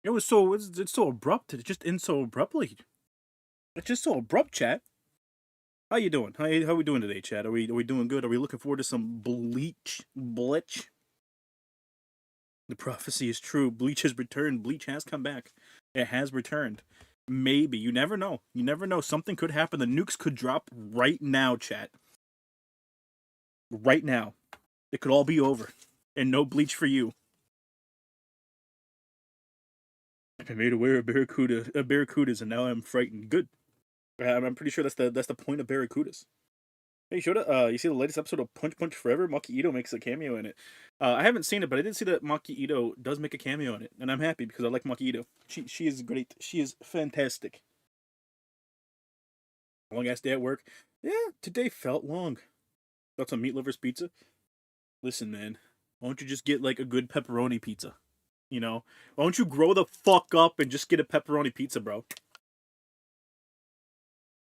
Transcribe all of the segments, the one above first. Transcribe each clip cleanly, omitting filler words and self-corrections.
it's so abrupt. It just ends so abruptly. It's just so abrupt, chat. How you doing? How we doing today, chat? Are we doing good? Are we looking forward to some Bleach? The prophecy is true. Bleach has returned. Bleach has come back. It has returned. Maybe. You never know. You never know. Something could happen. The nukes could drop right now, chat. Right now. It could all be over. And no Bleach for you. I've been made aware of barracudas, and now I'm frightened. Good. I'm pretty sure that's the point of barracudas. Hey, Shota, you see the latest episode of Punch Punch Forever? Maki Ito makes a cameo in it. I haven't seen it, but I did see that Maki Ito does make a cameo in it, and I'm happy because I like Maki Ito. She is great. She is fantastic. Long ass day at work. Yeah, today felt long. Got some meat lovers pizza. Listen, man, why don't you just get like a good pepperoni pizza? You know, why don't you grow the fuck up and just get a pepperoni pizza, bro?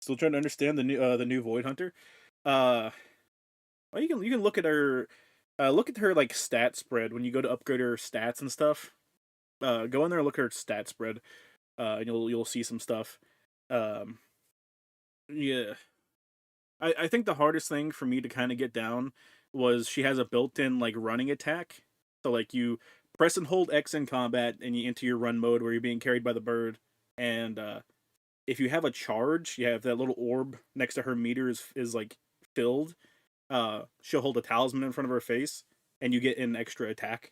Still trying to understand the new Void Hunter. Uh, well, you can look at her like stat spread when you go to upgrade her stats and stuff. Go in there and look at her stat spread. And you'll see some stuff. Um, yeah, I think the hardest thing for me to kind of get down was she has a built-in like running attack. So like you press and hold X in combat, and you enter your run mode where you're being carried by the bird. And if you have a charge, you have that little orb next to her meter is like filled. She'll hold a talisman in front of her face, and you get an extra attack.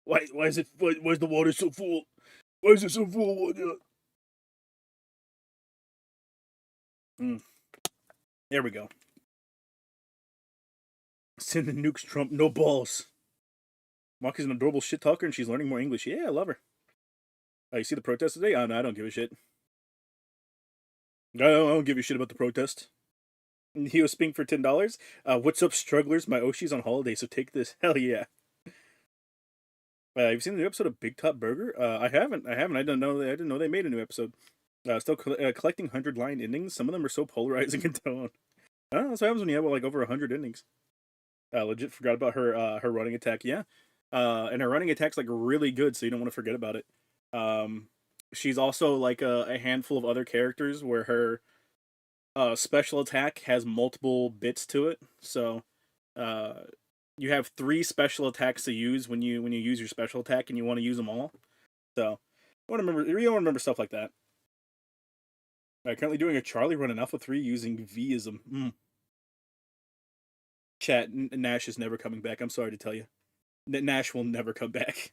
Why is the water so full? Why is it so full? Mm, there we go. Send the nukes, Trump. No balls. Maki's an adorable shit talker, and she's learning more English. Yeah, I love her. You see the protest today? No, I don't give a shit. I don't give a shit about the protest. He was speaking for $10. What's up, strugglers? My Oshi's on holiday, so take this. Hell yeah. Have you seen the new episode of Big Top Burger? I haven't. I didn't know. I didn't know they made a new episode. Still collecting 100-line endings. Some of them are so polarizing in tone. I don't know. That's what happens when you have like over 100 endings. Legit forgot about her running attack. Yeah, and her running attack's like really good, so you don't want to forget about it. She's also like a handful of other characters where her special attack has multiple bits to it. So uh, you have 3 special attacks to use when you use your special attack, and you want to use them all. So you want to remember stuff like that. Currently doing a Charlie run in Alpha 3 using Vism. Chat, Nash is never coming back. I'm sorry to tell you. Nash will never come back.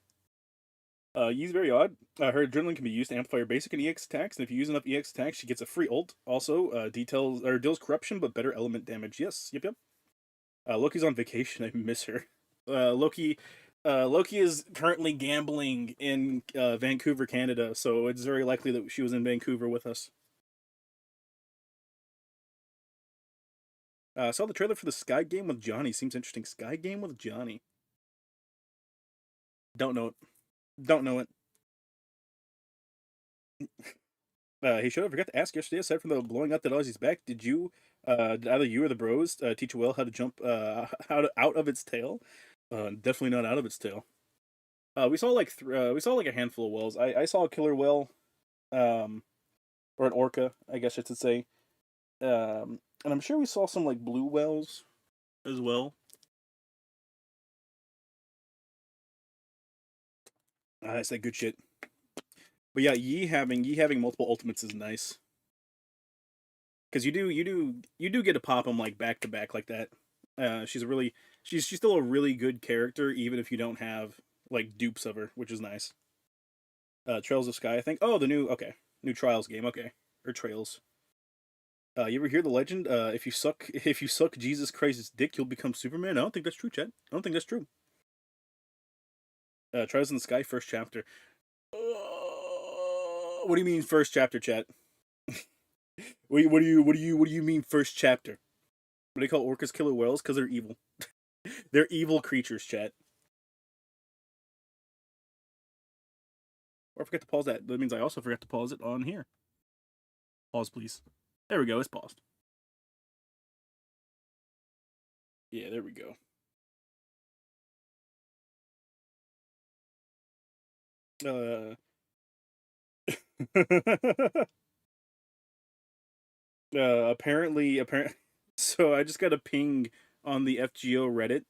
Use very odd. Her adrenaline can be used to amplify her basic and EX attacks, and if you use enough EX attacks, she gets a free ult. Also, deals corruption, but better element damage. Yes, yep. Loki's on vacation. I miss her. Loki is currently gambling in Vancouver, Canada, so it's very likely that she was in Vancouver with us. I saw the trailer for the Sky game with Johnny. Seems interesting. Sky game with Johnny. Don't know it. Don't know it. Hey, should I forgot to ask yesterday, aside from the blowing out that Aussie's back, did either you or the bros, teach a whale how to jump out of its tail? Definitely not out of its tail. We saw like a handful of whales. I saw a killer whale, um, or an orca, I guess I should say. And I'm sure we saw some like blue whales as well. That's that good shit. But yeah, Yi having multiple ultimates is nice because you do get to pop them like back to back like that. She's still a really good character even if you don't have like dupes of her, which is nice. Trails of Sky, I think. Oh, the new Trials game. Okay, or Trails. You ever hear the legend? If you suck Jesus Christ's dick, you'll become Superman. I don't think that's true, Chet. I don't think that's true. Trials in the Sky, first chapter. What do you mean first chapter, Chat? What do you mean first chapter? What do they call orcas killer whales? Because they're evil. They're evil creatures, Chat. Or I forgot to pause that. That means I also forgot to pause it on here. Pause, please. There we go. It's paused. Yeah, there we go. Uh, apparently, so I just got a ping on the FGO Reddit,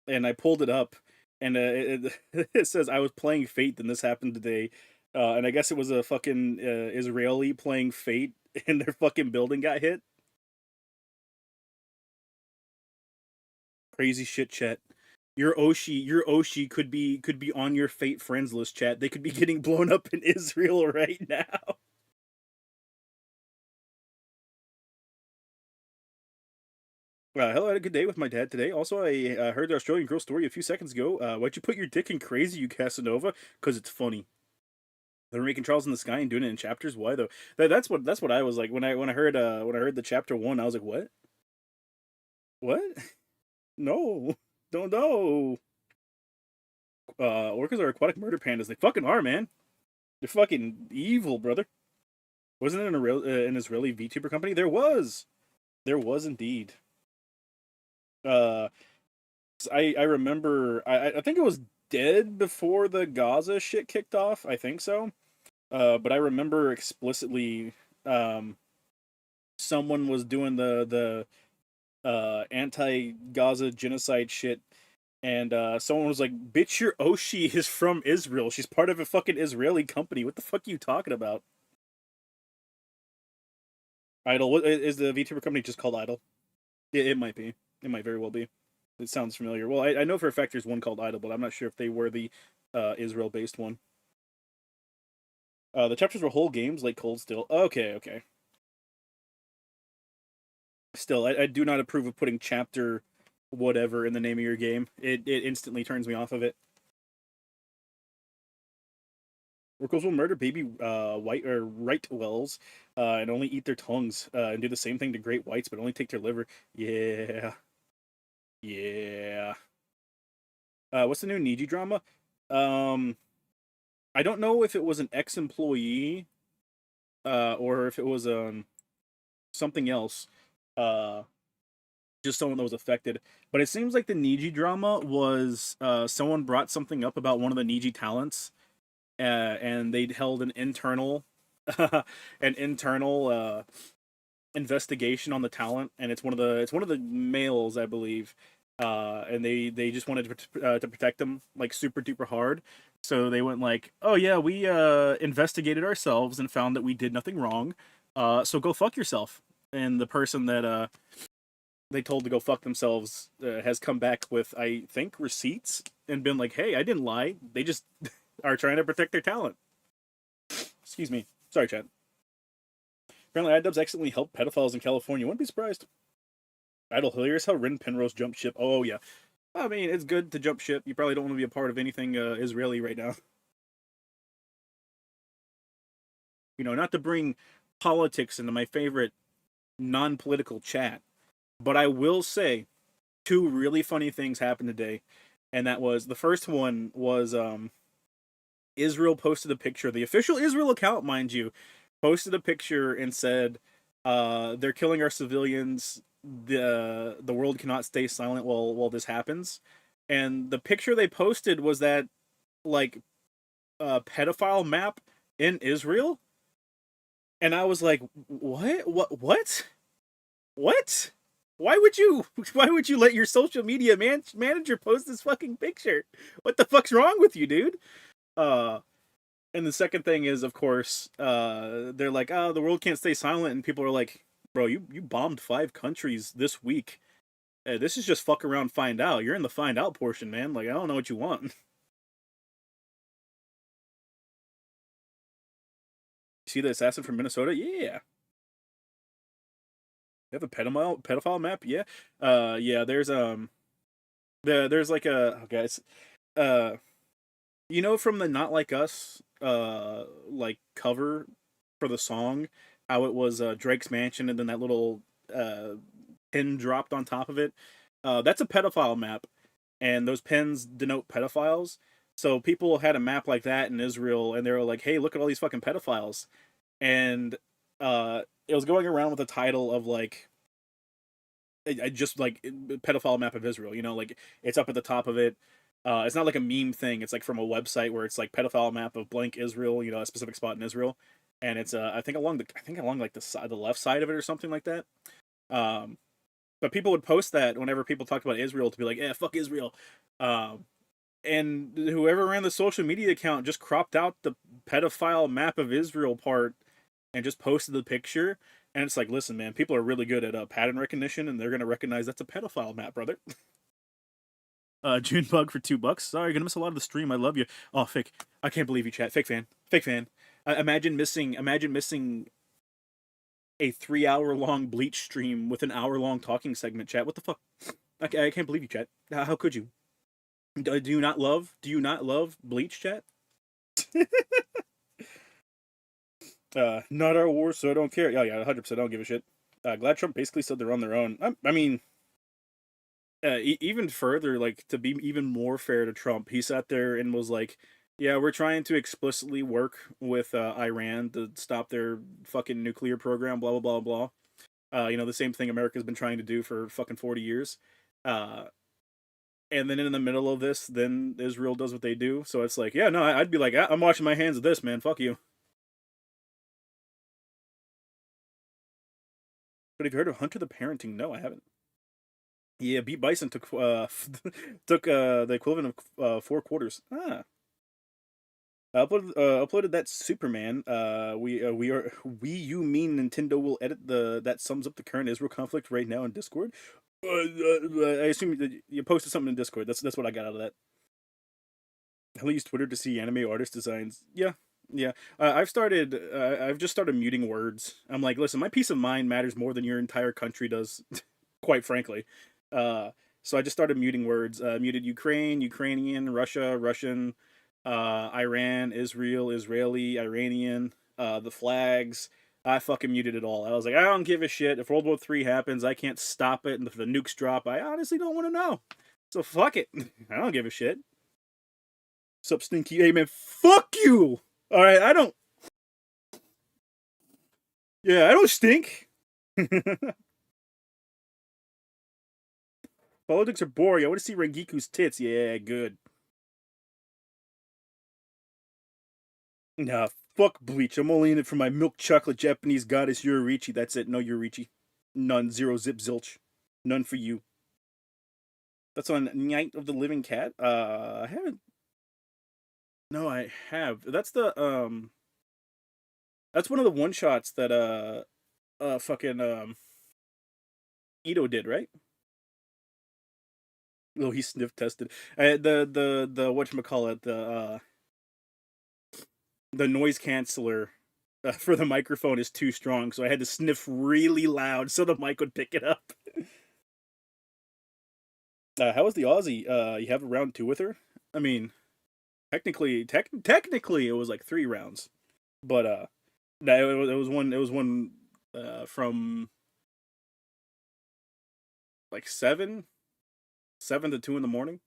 and I pulled it up, and it says I was playing Fate, and this happened today, and I guess it was a fucking Israeli playing Fate, and their fucking building got hit. Crazy shit, chat. Your Oshi could be on your Fate friends list, chat. They could be getting blown up in Israel right now. Hello, I had a good day with my dad today. Also, I heard the Australian girl story a few seconds ago. Why'd you put your dick in crazy, you Casanova? Because it's funny. They're making Charles in the Sky and doing it in chapters. Why though? That's what I was like when I heard the chapter one. I was like, what? What? No, don't know. Orcas are aquatic murder pandas. They fucking are, man. They're fucking evil, brother. Wasn't it an Israeli VTuber company? There was indeed. Uh, I remember. I think it was dead before the Gaza shit kicked off. I think so. But I remember explicitly, um, someone was doing the anti-Gaza genocide shit, and someone was like, "Bitch, your Oshi is from Israel. She's part of a fucking Israeli company. What the fuck are you talking about?" Idol. What is the VTuber company just called Idol? It might be. It might very well be. It sounds familiar. Well, I know for a fact there's one called Idol, but I'm not sure if they were the Israel-based one. The chapters were whole games like Cold Steel. Okay, okay. Still, I do not approve of putting chapter whatever in the name of your game. It instantly turns me off of it. Orcos will murder baby white or right whales, and only eat their tongues, and do the same thing to great whites, but only take their liver. Yeah, yeah. What's the new Niji drama? Um, I don't know if it was an ex-employee, or if it was something else. Uh, just someone that was affected. But it seems like the Niji drama was someone brought something up about one of the Niji talents, and they'd held an internal an internal investigation on the talent, and it's one of the males, I believe. And they just wanted to protect them like super duper hard. So they went like, "Oh yeah, we investigated ourselves and found that we did nothing wrong. So go fuck yourself." And the person that they told to go fuck themselves has come back with, I think, receipts and been like, "Hey, I didn't lie. They just are trying to protect their talent." Excuse me. Sorry, Chad. Apparently, iDubbbz accidentally helped pedophiles in California. Wouldn't be surprised. Idle hilarious how Rin Penrose jumped ship. Oh yeah. I mean, it's good to jump ship. You probably don't want to be a part of anything Israeli right now. Not to bring politics into my favorite non-political chat, but I will say two really funny things happened today, and that was the first one was Israel posted a picture, the official Israel account, mind you, posted a picture and said, "They're killing our civilians. The world cannot stay silent while this happens." And the picture they posted was that like pedophile map in Israel, and I was like, "What? What? What? Why would you? Why would you let your social media manager post this fucking picture? What the fuck's wrong with you, dude?" Uh, and the second thing is, of course, they're like, "Oh, the world can't stay silent," and people are like, "Bro, you bombed 5 countries this week. This is just fuck around, find out. You're in the find out portion, man. Like, I don't know what you want." You see the assassin from Minnesota? Yeah. You have a pedophile map? Yeah. Yeah. There's like a oh, guys. Uh, from the Not Like Us like cover for the song, how it was Drake's mansion and then that little uh pin dropped on top of it. That's a pedophile map, and those pins denote pedophiles. So people had a map like that in Israel, and they were like, "Hey, look at all these fucking pedophiles," and it was going around with the title of like, I just like pedophile map of Israel. Like it's up at the top of it. It's not like a meme thing. It's like from a website where it's like pedophile map of blank Israel, a specific spot in Israel, and it's I think along like the left side of it or something like that. Um, but people would post that whenever people talked about Israel to be like, "Yeah, fuck Israel," um, and whoever ran the social media account just cropped out the pedophile map of Israel part and just posted the picture. And it's like, listen, man, people are really good at pattern recognition, and they're gonna recognize that's a pedophile map, brother. June bug for $2. Sorry, you're gonna miss a lot of the stream. I love you. Oh, fake. I can't believe you, chat. Fake fan. Fake fan. Imagine missing. Imagine missing a 3 hour long Bleach stream with an hour long talking segment. Chat. What the fuck? I can't believe you, chat. How could you? Do you not love? Do you not love Bleach, chat? Not our war, so I don't care. Yeah, 100%. I don't give a shit. Glad Trump basically said they're on their own. I mean, even further, like to be even more fair to Trump, he sat there and was like, "Yeah, we're trying to explicitly work with Iran to stop their fucking nuclear program." Blah blah blah blah. The same thing America's been trying to do for fucking 40 years. Uh, and then in the middle of this, then Israel does what they do. So it's like, yeah, no, I'd be like, I'm washing my hands of this, man. Fuck you. But have you heard of Hunter the Parenting? No, I haven't. Yeah, Beat Bison took took the equivalent of 4 quarters. Ah, uploaded that Superman. We you mean Nintendo will edit the that sums up the current Israel conflict right now in Discord. I assume that you posted something in Discord. That's what I got out of that. I'll use Twitter to see anime artist designs. Yeah, yeah. I've started. I've just started muting words. I'm like, listen, my peace of mind matters more than your entire country does. Quite frankly. Uh, so I just started muting words. Muted Ukraine, Ukrainian, Russia, Russian, Iran, Israel, Israeli, Iranian, the flags. I fucking muted it all. I was like, I don't give a shit. If World War III happens, I can't stop it. And if the nukes drop, I honestly don't want to know. So fuck it. I don't give a shit. Sup, Stinky? Hey, man, fuck you! Alright, I don't. Yeah, I don't stink. Politics are boring. I want to see Rengiku's tits. Yeah, good. Nah, fuck Bleach. I'm only in it for my milk chocolate Japanese goddess Yurichi. That's it. No Yurichi. None. Zero zip zilch. None for you. That's on Night of the Living Cat. I haven't. No, I have. That's one of the one shots that fucking Ito did, right? Oh, he sniff tested. The whatchamacallit, the noise canceller for the microphone is too strong, so I had to sniff really loud so the mic would pick it up. How was the Aussie? You have a round 2 with her? I mean, technically it was like 3 rounds, but no, it was one from like 7 to 2 in the morning.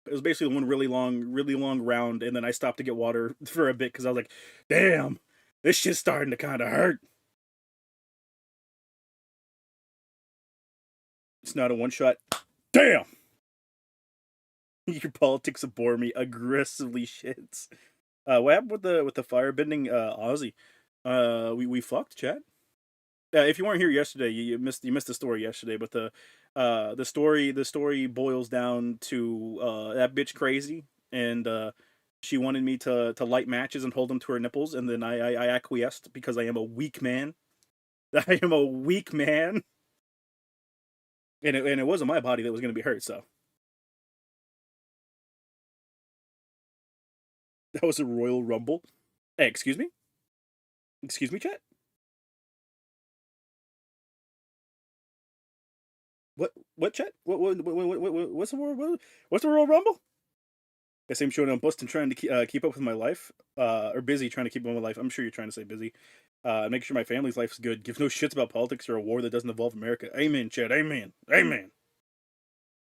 It was basically one really long round, and then I stopped to get water for a bit because I was like, damn, this shit's starting to kind of hurt. It's not a one shot. Damn. Your politics bore me aggressively shits. What happened with the firebending Aussie? We fucked, chat. If you weren't here yesterday, you missed the story yesterday. But the story boils down to that bitch crazy, and she wanted me to light matches and hold them to her nipples, and then I acquiesced because I am a weak man. I am a weak man, and it wasn't my body that was going to be hurt. So that was a Royal Rumble. Hey, excuse me, chat. What chat? What's the what's the Royal Rumble? Guess I'm showing I'm busting trying to keep up with my life, or busy trying to keep up with my life. I'm sure you're trying to say busy. Make sure my family's life is good. Give no shits about politics or a war that doesn't involve America. Amen, Chad. Amen. Amen.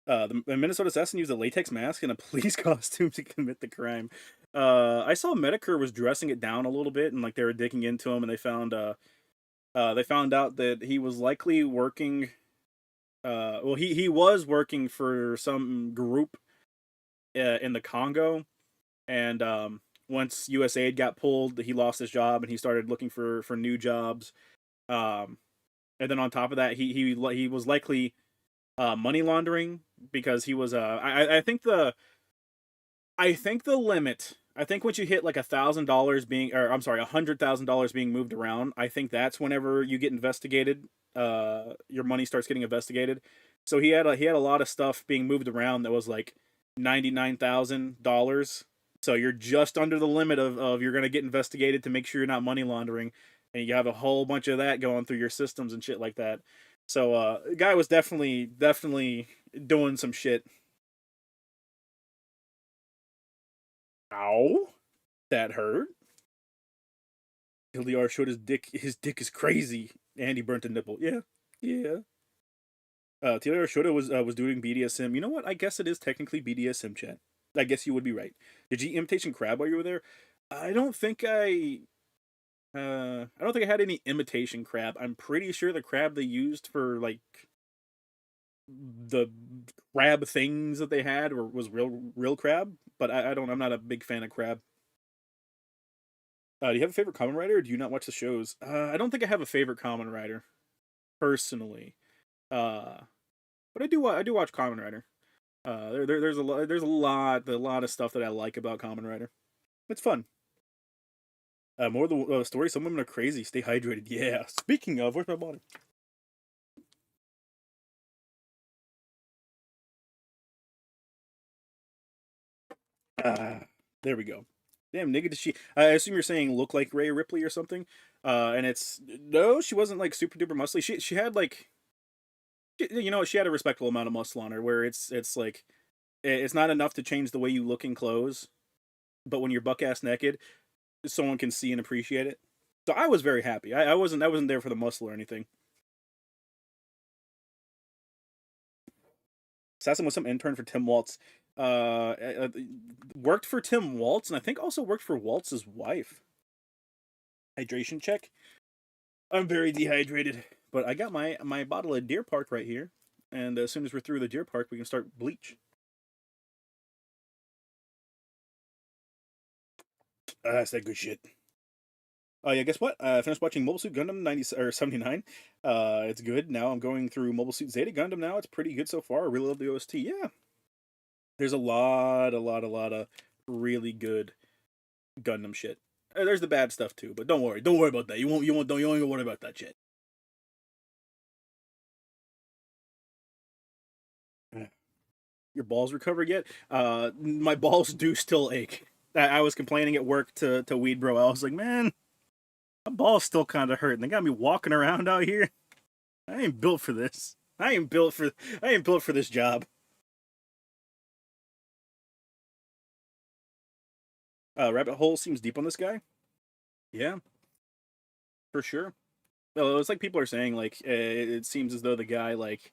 The Minnesota assassin used a latex mask and a police costume to commit the crime. I saw Medicare was dressing it down a little bit, and like they were digging into him, and they found out that he was likely working. Well, he was working for some group in the Congo, and once USAID got pulled, he lost his job and he started looking for new jobs. Um, and then on top of that, he was likely money laundering because he was I think the limit. I think once you hit like $1,000 being, or I'm sorry, $100,000 being moved around, I think that's whenever you get investigated. Your money starts getting investigated. So he had a lot of stuff being moved around that was like $99,000. So you're just under the limit of you're gonna get investigated to make sure you're not money laundering, and you have a whole bunch of that going through your systems and shit like that. So the guy was definitely doing some shit. Ow, that hurt. Hildyar showed his dick. His dick is crazy, and he burnt a nipple. Yeah, yeah. Taylor Shota was doing BDSM. You know what? I guess it is technically BDSM, chat. I guess you would be right. Did you eat imitation crab while you were there? I don't think I. I don't think I had any imitation crab. I'm pretty sure the crab they used for like the crab things that they had was real crab. But I don't. I'm not a big fan of crab. Do you have a favorite Kamen Rider, or do you not watch the shows? I don't think I have a favorite Kamen Rider personally. Uh, but I do watch Kamen Rider. There's a lot of stuff that I like about Kamen Rider. It's fun. More of the story. Some women are crazy. Stay hydrated. Yeah. Speaking of, where's my bottle? Ah, there we go. Damn, nigga, did she? I assume you're saying look like Ray Ripley or something. And it's no, she wasn't like super duper muscly. She had like, she had a respectable amount of muscle on her. Where it's like, it's not enough to change the way you look in clothes, but when you're buck ass naked, someone can see and appreciate it. So I was very happy. I wasn't there for the muscle or anything. Assassin was some intern for Tim Waltz. Worked for Tim Waltz, and I think also worked for Waltz's wife. Hydration check. I'm very dehydrated, but I got my bottle of Deer Park right here, and as soon as we're through the Deer Park, we can start bleach. That's that good shit. Oh yeah, guess what? I finished watching Mobile Suit Gundam 90 or 79. It's good. Now I'm going through Mobile Suit Zeta Gundam now. It's pretty good so far. I really love the OST. Yeah. There's a lot of really good Gundam shit. There's the bad stuff too, but don't worry. Don't worry about that. You won't even worry about that shit. Your balls recovered yet? My balls do still ache. I was complaining at work to Weed Bro. I was like, man, my balls still kind of hurt, and they got me walking around out here. I ain't built for this. I ain't built for this job. Rabbit hole seems deep on this guy. Yeah, for sure. Well, it's like people are saying, like it seems as though the guy like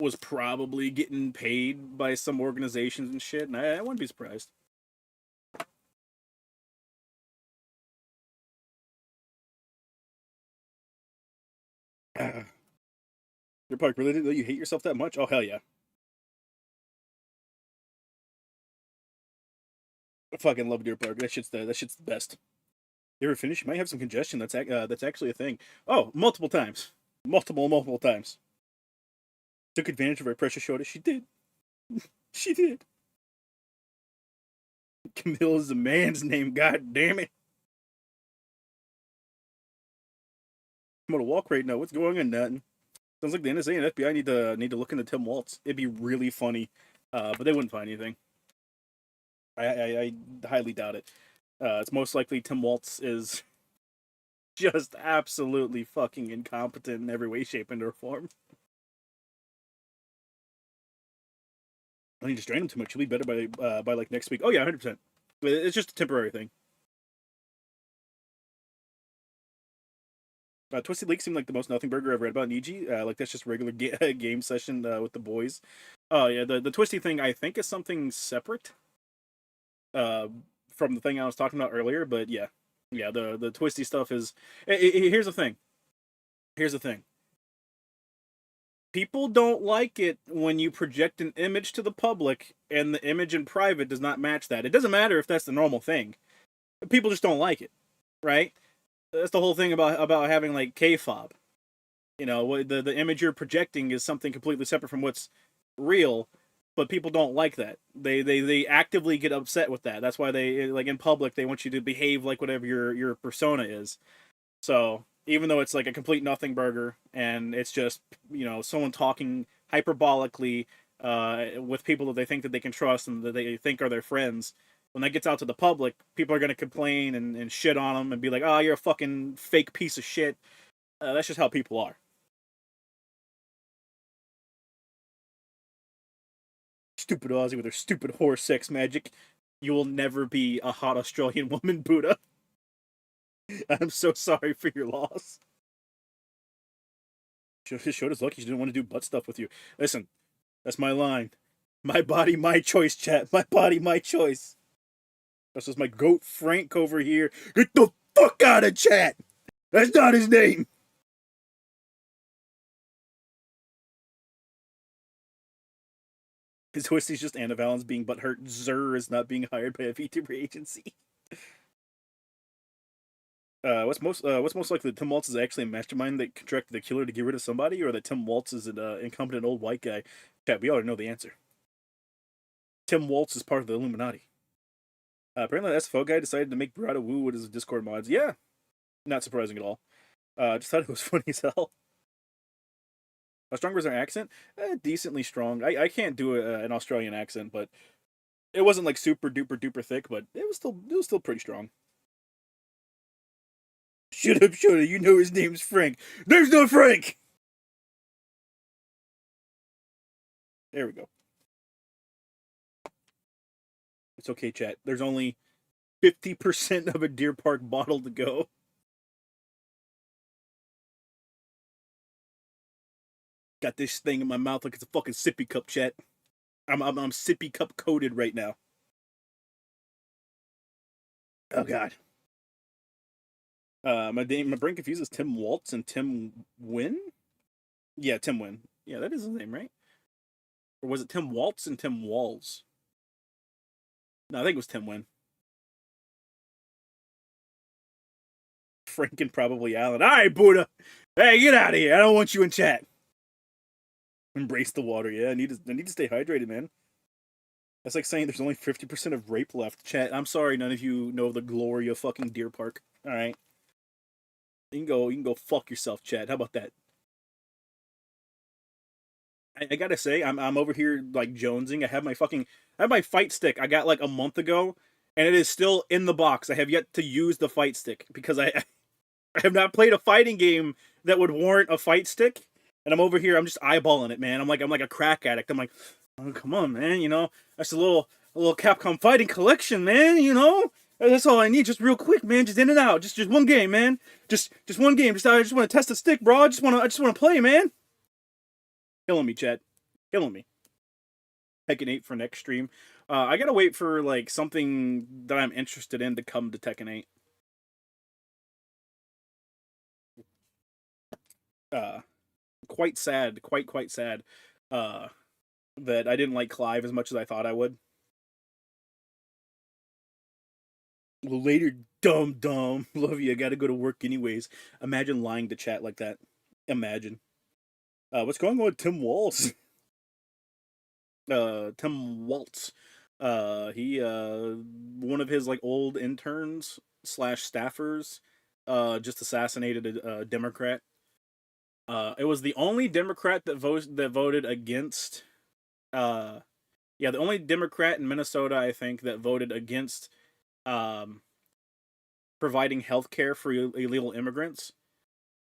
was probably getting paid by some organizations and shit, and I wouldn't be surprised. Your park really did you hate yourself that much? Oh hell yeah! I fucking love Deer Park. That shit's the best. You ever finish? You might have some congestion. That's actually a thing. Oh, multiple times, multiple times. Took advantage of her precious shortage. She did. She did. Camille is a man's name. God damn it! I'm on a walk right now. What's going on, nothing? Sounds like the NSA and FBI need to look into Tim Waltz. It'd be really funny, but they wouldn't find anything. I highly doubt it. It's most likely Tim Waltz is just absolutely fucking incompetent in every way, shape, and form. I need to strain him too much. He'll be better by like next week. Oh yeah, 100%. It's just a temporary thing. Twisted Leak seemed like the most nothing burger I've read about Niji. Like that's just regular game session with the boys. Oh yeah, the twisty thing I think is something separate uh, from the thing I was talking about earlier. But yeah, yeah, the twisty stuff is. Here's the thing. Here's the thing. People don't like it when you project an image to the public and the image in private does not match that. It doesn't matter if that's the normal thing. People just don't like it, right? That's the whole thing about having like K-fob. You know, the image you're projecting is something completely separate from what's real, but people don't like that. They actively get upset with that. That's why they, like, in public, they want you to behave like whatever your persona is. So even though it's like a complete nothing burger and it's just, you know, someone talking hyperbolically with people that they think that they can trust and that they think are their friends, when that gets out to the public, people are going to complain and shit on them and be like, "Oh, you're a fucking fake piece of shit." That's just how people are. Stupid Aussie with her stupid horse sex magic. You will never be a hot Australian woman, Buddha. I'm so sorry for your loss. Shota's lucky she didn't want to do butt stuff with you. Listen, that's my line. My body, my choice, chat. My body, my choice. This is my goat Frank over here. Get the fuck out of chat! That's not his name! His twist is just Anna Valens being butthurt. Zer is not being hired by a VTuber agency. What's most likely that Tim Waltz is actually a mastermind that contracted the killer to get rid of somebody, or that Tim Waltz is an incompetent old white guy? Chat, we already know the answer. Tim Waltz is part of the Illuminati. Apparently, the SFO guy decided to make Barada Woo with his Discord mods. Yeah, not surprising at all. Just thought it was funny as hell. How strong was our accent? Decently strong. I can't do an Australian accent, but it wasn't like super duper duper thick, but it was still pretty strong. Shut up, Shota. You know his name's Frank. There's no Frank! There we go. It's okay, chat. There's only 50% of a Deer Park bottle to go. Got this thing in my mouth like it's a fucking sippy cup, chat. I'm sippy cup coated right now. Oh god. My brain confuses Tim Waltz and Tim Wynn. Yeah, Tim Wynn. Yeah, that is his name, right? Or was it Tim Waltz and Tim Walls? No, I think it was Tim Wynn. Frank and probably Alan. All right, Buddha. Hey, get out of here. I don't want you in chat. Embrace the water. Yeah, I need to stay hydrated, man. That's like saying there's only 50% of rape left. Chat, I'm sorry none of you know the glory of fucking Deer Park. All right. You can go fuck yourself, chat. How about that? I gotta say, I'm over here like jonesing. I have my fight stick I got like a month ago, and it is still in the box. I have yet to use the fight stick because I have not played a fighting game that would warrant a fight stick. And I'm over here, I'm just eyeballing it, man. I'm like a crack addict. I'm like, oh, come on, man. You know, that's a little Capcom fighting collection, man. You know, that's all I need. Just real quick, man. Just in and out. Just one game, man. Just one game. I just want to test the stick, bro. I just want to play, man. Killing me, chat. Killing me. Tekken 8 for next stream. I gotta wait for like something that I'm interested in to come to Tekken 8. Quite sad, quite sad, that I didn't like Clive as much as I thought I would. Well, later, dumb. Love you. I gotta go to work anyways. Imagine lying to chat like that. Imagine. What's going on with Tim Waltz? Tim Waltz. He one of his like old interns slash staffers just assassinated a Democrat. It was the only Democrat that voted against. Yeah, the only Democrat in Minnesota, I think, that voted against providing health care for illegal immigrants.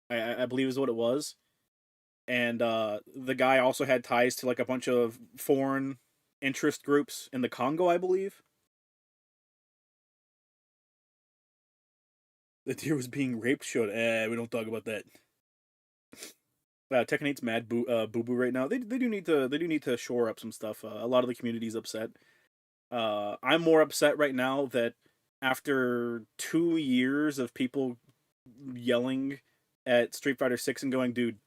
I believe is what it was. And the guy also had ties to like a bunch of foreign interest groups in the Congo, I believe. The deer was being raped. Showed. We don't talk about that. Tekken 8's mad boo boo right now. They do need to shore up some stuff. A lot of the community's upset. I'm more upset right now that after 2 years of people yelling at Street Fighter 6 and going, dude,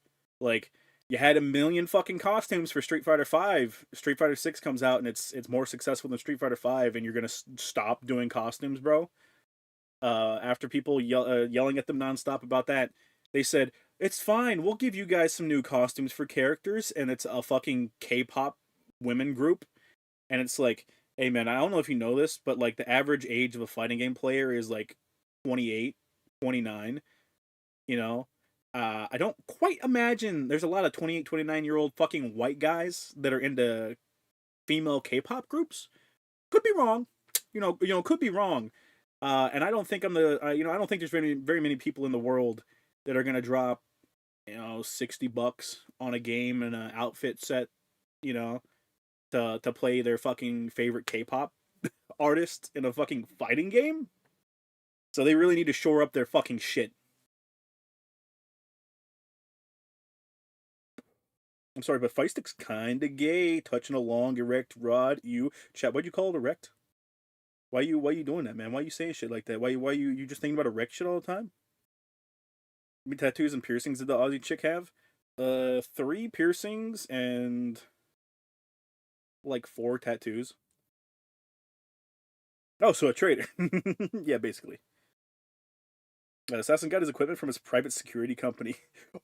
like You had a million fucking costumes for Street Fighter Five. Street Fighter Six comes out and it's more successful than Street Fighter Five, and you're gonna stop doing costumes, bro. After people yelling at them nonstop about that, they said it's fine. We'll give you guys some new costumes for characters, and it's a fucking K-pop women group, and it's like, hey man, I don't know if you know this, but like the average age of a fighting game player is like 28, 29. You know, I don't quite imagine there's a lot of 28, 29-year-old fucking white guys that are into female K-pop groups. Could be wrong. Could be wrong. And I don't think I don't think there's very many people in the world that are gonna drop, $60 on a game and an outfit set, you know, to play their fucking favorite K-pop artist in a fucking fighting game. So they really need to shore up their fucking shit. I'm sorry, but Feistik's kinda gay, touching a long erect rod. Chat, what'd you call it, erect? Why you doing that, man? Why you saying shit like that? Why you just thinking about erect shit all the time? How many tattoos and piercings did the Aussie chick have? Three piercings and like four tattoos. Oh, so a traitor. Yeah, basically. Assassin got his equipment from his private security company.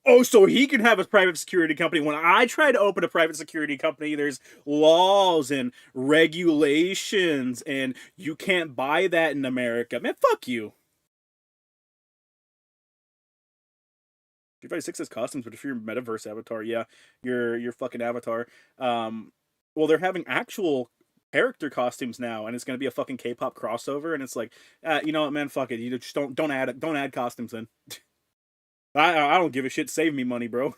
Oh, so he can have a private security company. When I try to open a private security company, there's laws and regulations, and you can't buy that in America. Man, fuck you. Street Fighter Six has costumes, but if you're a metaverse avatar, yeah, you're fucking avatar. Well, they're having actual character costumes now, and it's gonna be a fucking K-pop crossover, and it's like, you know what, man, fuck it. You just don't add costumes in. I don't give a shit. Save me money, bro.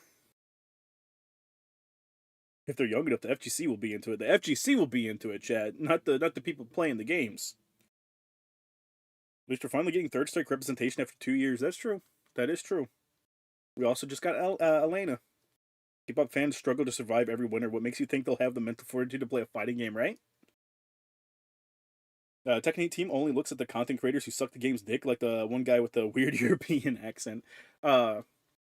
If they're young enough, the FGC will be into it. The FGC will be into it, Chad. Not the people playing the games. At least we're finally getting third strike representation after 2 years. That's true. That is true. We also just got Elena. K-pop fans struggle to survive every winter. What makes you think they'll have the mental fortitude to play a fighting game, right? Technique team only looks at the content creators who suck the game's dick, like the one guy with the weird European accent. No,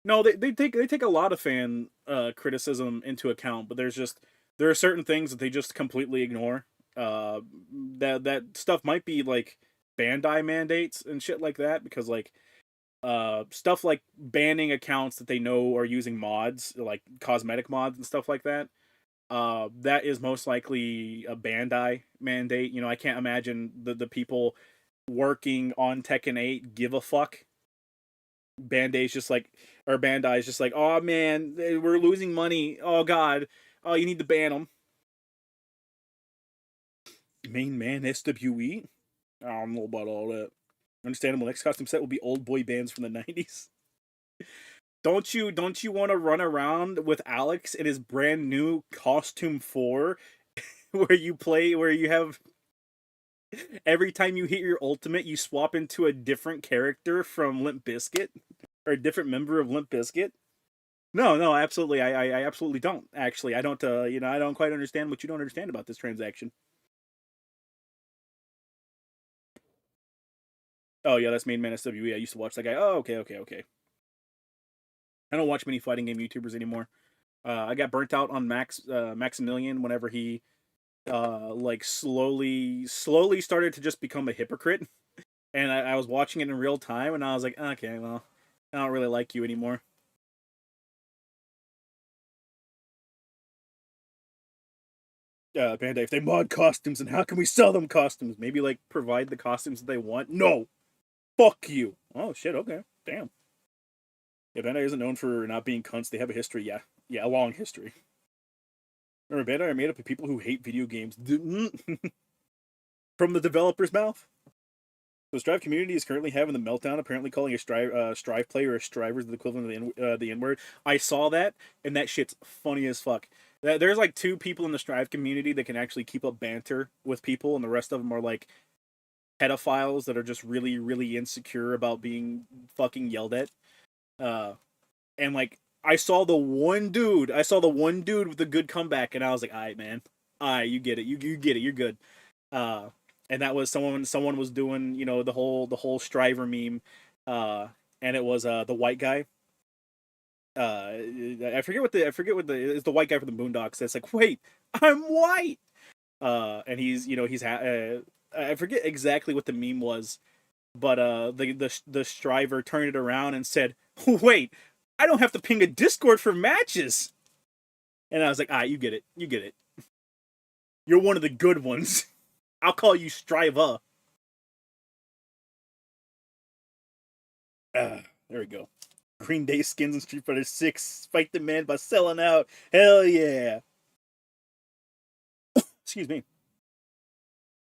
they take a lot of fan criticism into account, but there are certain things that they just completely ignore. That stuff might be like Bandai mandates and shit like that, because like stuff like banning accounts that they know are using mods, like cosmetic mods and stuff like that. That is most likely a Bandai mandate. I can't imagine the people working on Tekken 8 give a fuck. Bandai's just like, oh man, we're losing money. Oh god, oh you need to ban them. Main man SWE. I don't know about all that. Understandable. Next costume set will be old boy bands from the 90s. Don't you want to run around with Alex in his brand new costume 4 where you have every time you hit your ultimate you swap into a different character from Limp Bizkit or a different member of Limp Bizkit? No, absolutely. I absolutely don't. Actually, I don't I don't quite understand what you don't understand about this transaction. Oh yeah, that's Main Man SWE. I used to watch that guy. Oh, okay. I don't watch many fighting game YouTubers anymore. I got burnt out on Maximilian whenever he like slowly started to just become a hypocrite, and I was watching it in real time, and I was like, okay, well, I don't really like you anymore. Bandai, if they mod costumes, and how can we sell them costumes? Maybe like provide the costumes that they want. No, fuck you. Oh shit. Okay, damn. Yeah, Bandai isn't known for not being cunts. They have a history. Yeah, a long history. Remember, Bandai are made up of people who hate video games. From the developer's mouth. The Strive community is currently having the meltdown, apparently calling a Strive player a Striver is the equivalent of the N word. I saw that, and that shit's funny as fuck. There's like two people in the Strive community that can actually keep up banter with people, and the rest of them are like pedophiles that are just really, really insecure about being fucking yelled at. Uh, and like I saw the one dude with the good comeback, and I was like, all right, man, all right, you get it, you get it, you're good. Uh, and that was someone was doing the whole Striver meme, uh, and it was the white guy, I forget what the it's the white guy from the Boondocks that's like, wait, I'm white. And he's I forget exactly what the meme was, but the striver turned it around and said, wait, I don't have to ping a Discord for matches. And I was like, you get it, you get it. You're one of the good ones. I'll call you Striver. There we go. Green Day skins in Street Fighter 6. Fight the man by selling out. Hell yeah. Excuse me.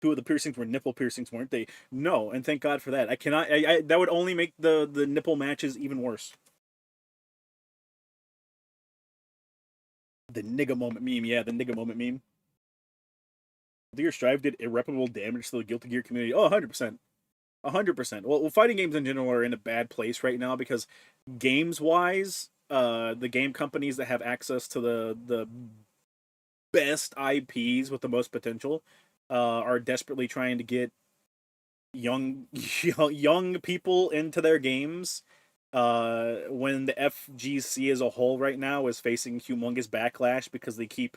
Two of the piercings were nipple piercings, weren't they? No, and thank God for that. I cannot. That would only make the nipple matches even worse. The nigga moment meme, yeah, the nigga moment meme. Gear Strive did irreparable damage to the Guilty Gear community. Oh, 100%. 100%. Well, fighting games in general are in a bad place right now because games wise, the game companies that have access to the best IPs with the most potential are desperately trying to get young young people into their games. When the FGC as a whole right now is facing humongous backlash because they keep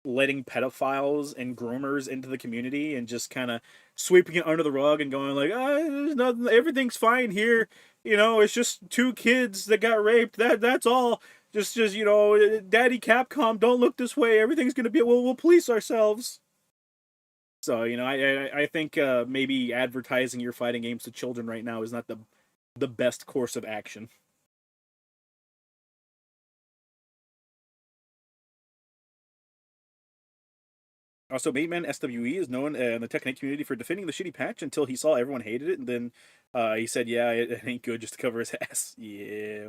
letting pedophiles and groomers into the community and just kind of sweeping it under the rug and going like, there's nothing, everything's fine here. It's just two kids that got raped. That's all. Just Daddy Capcom, don't look this way. Everything's gonna be. We'll police ourselves. So I think maybe advertising your fighting games to children right now is not the best course of action. Also, Bateman SWE is known in the Tekken community for defending the shitty patch until he saw everyone hated it, and then he said, "Yeah, it ain't good," just to cover his ass. Yeah,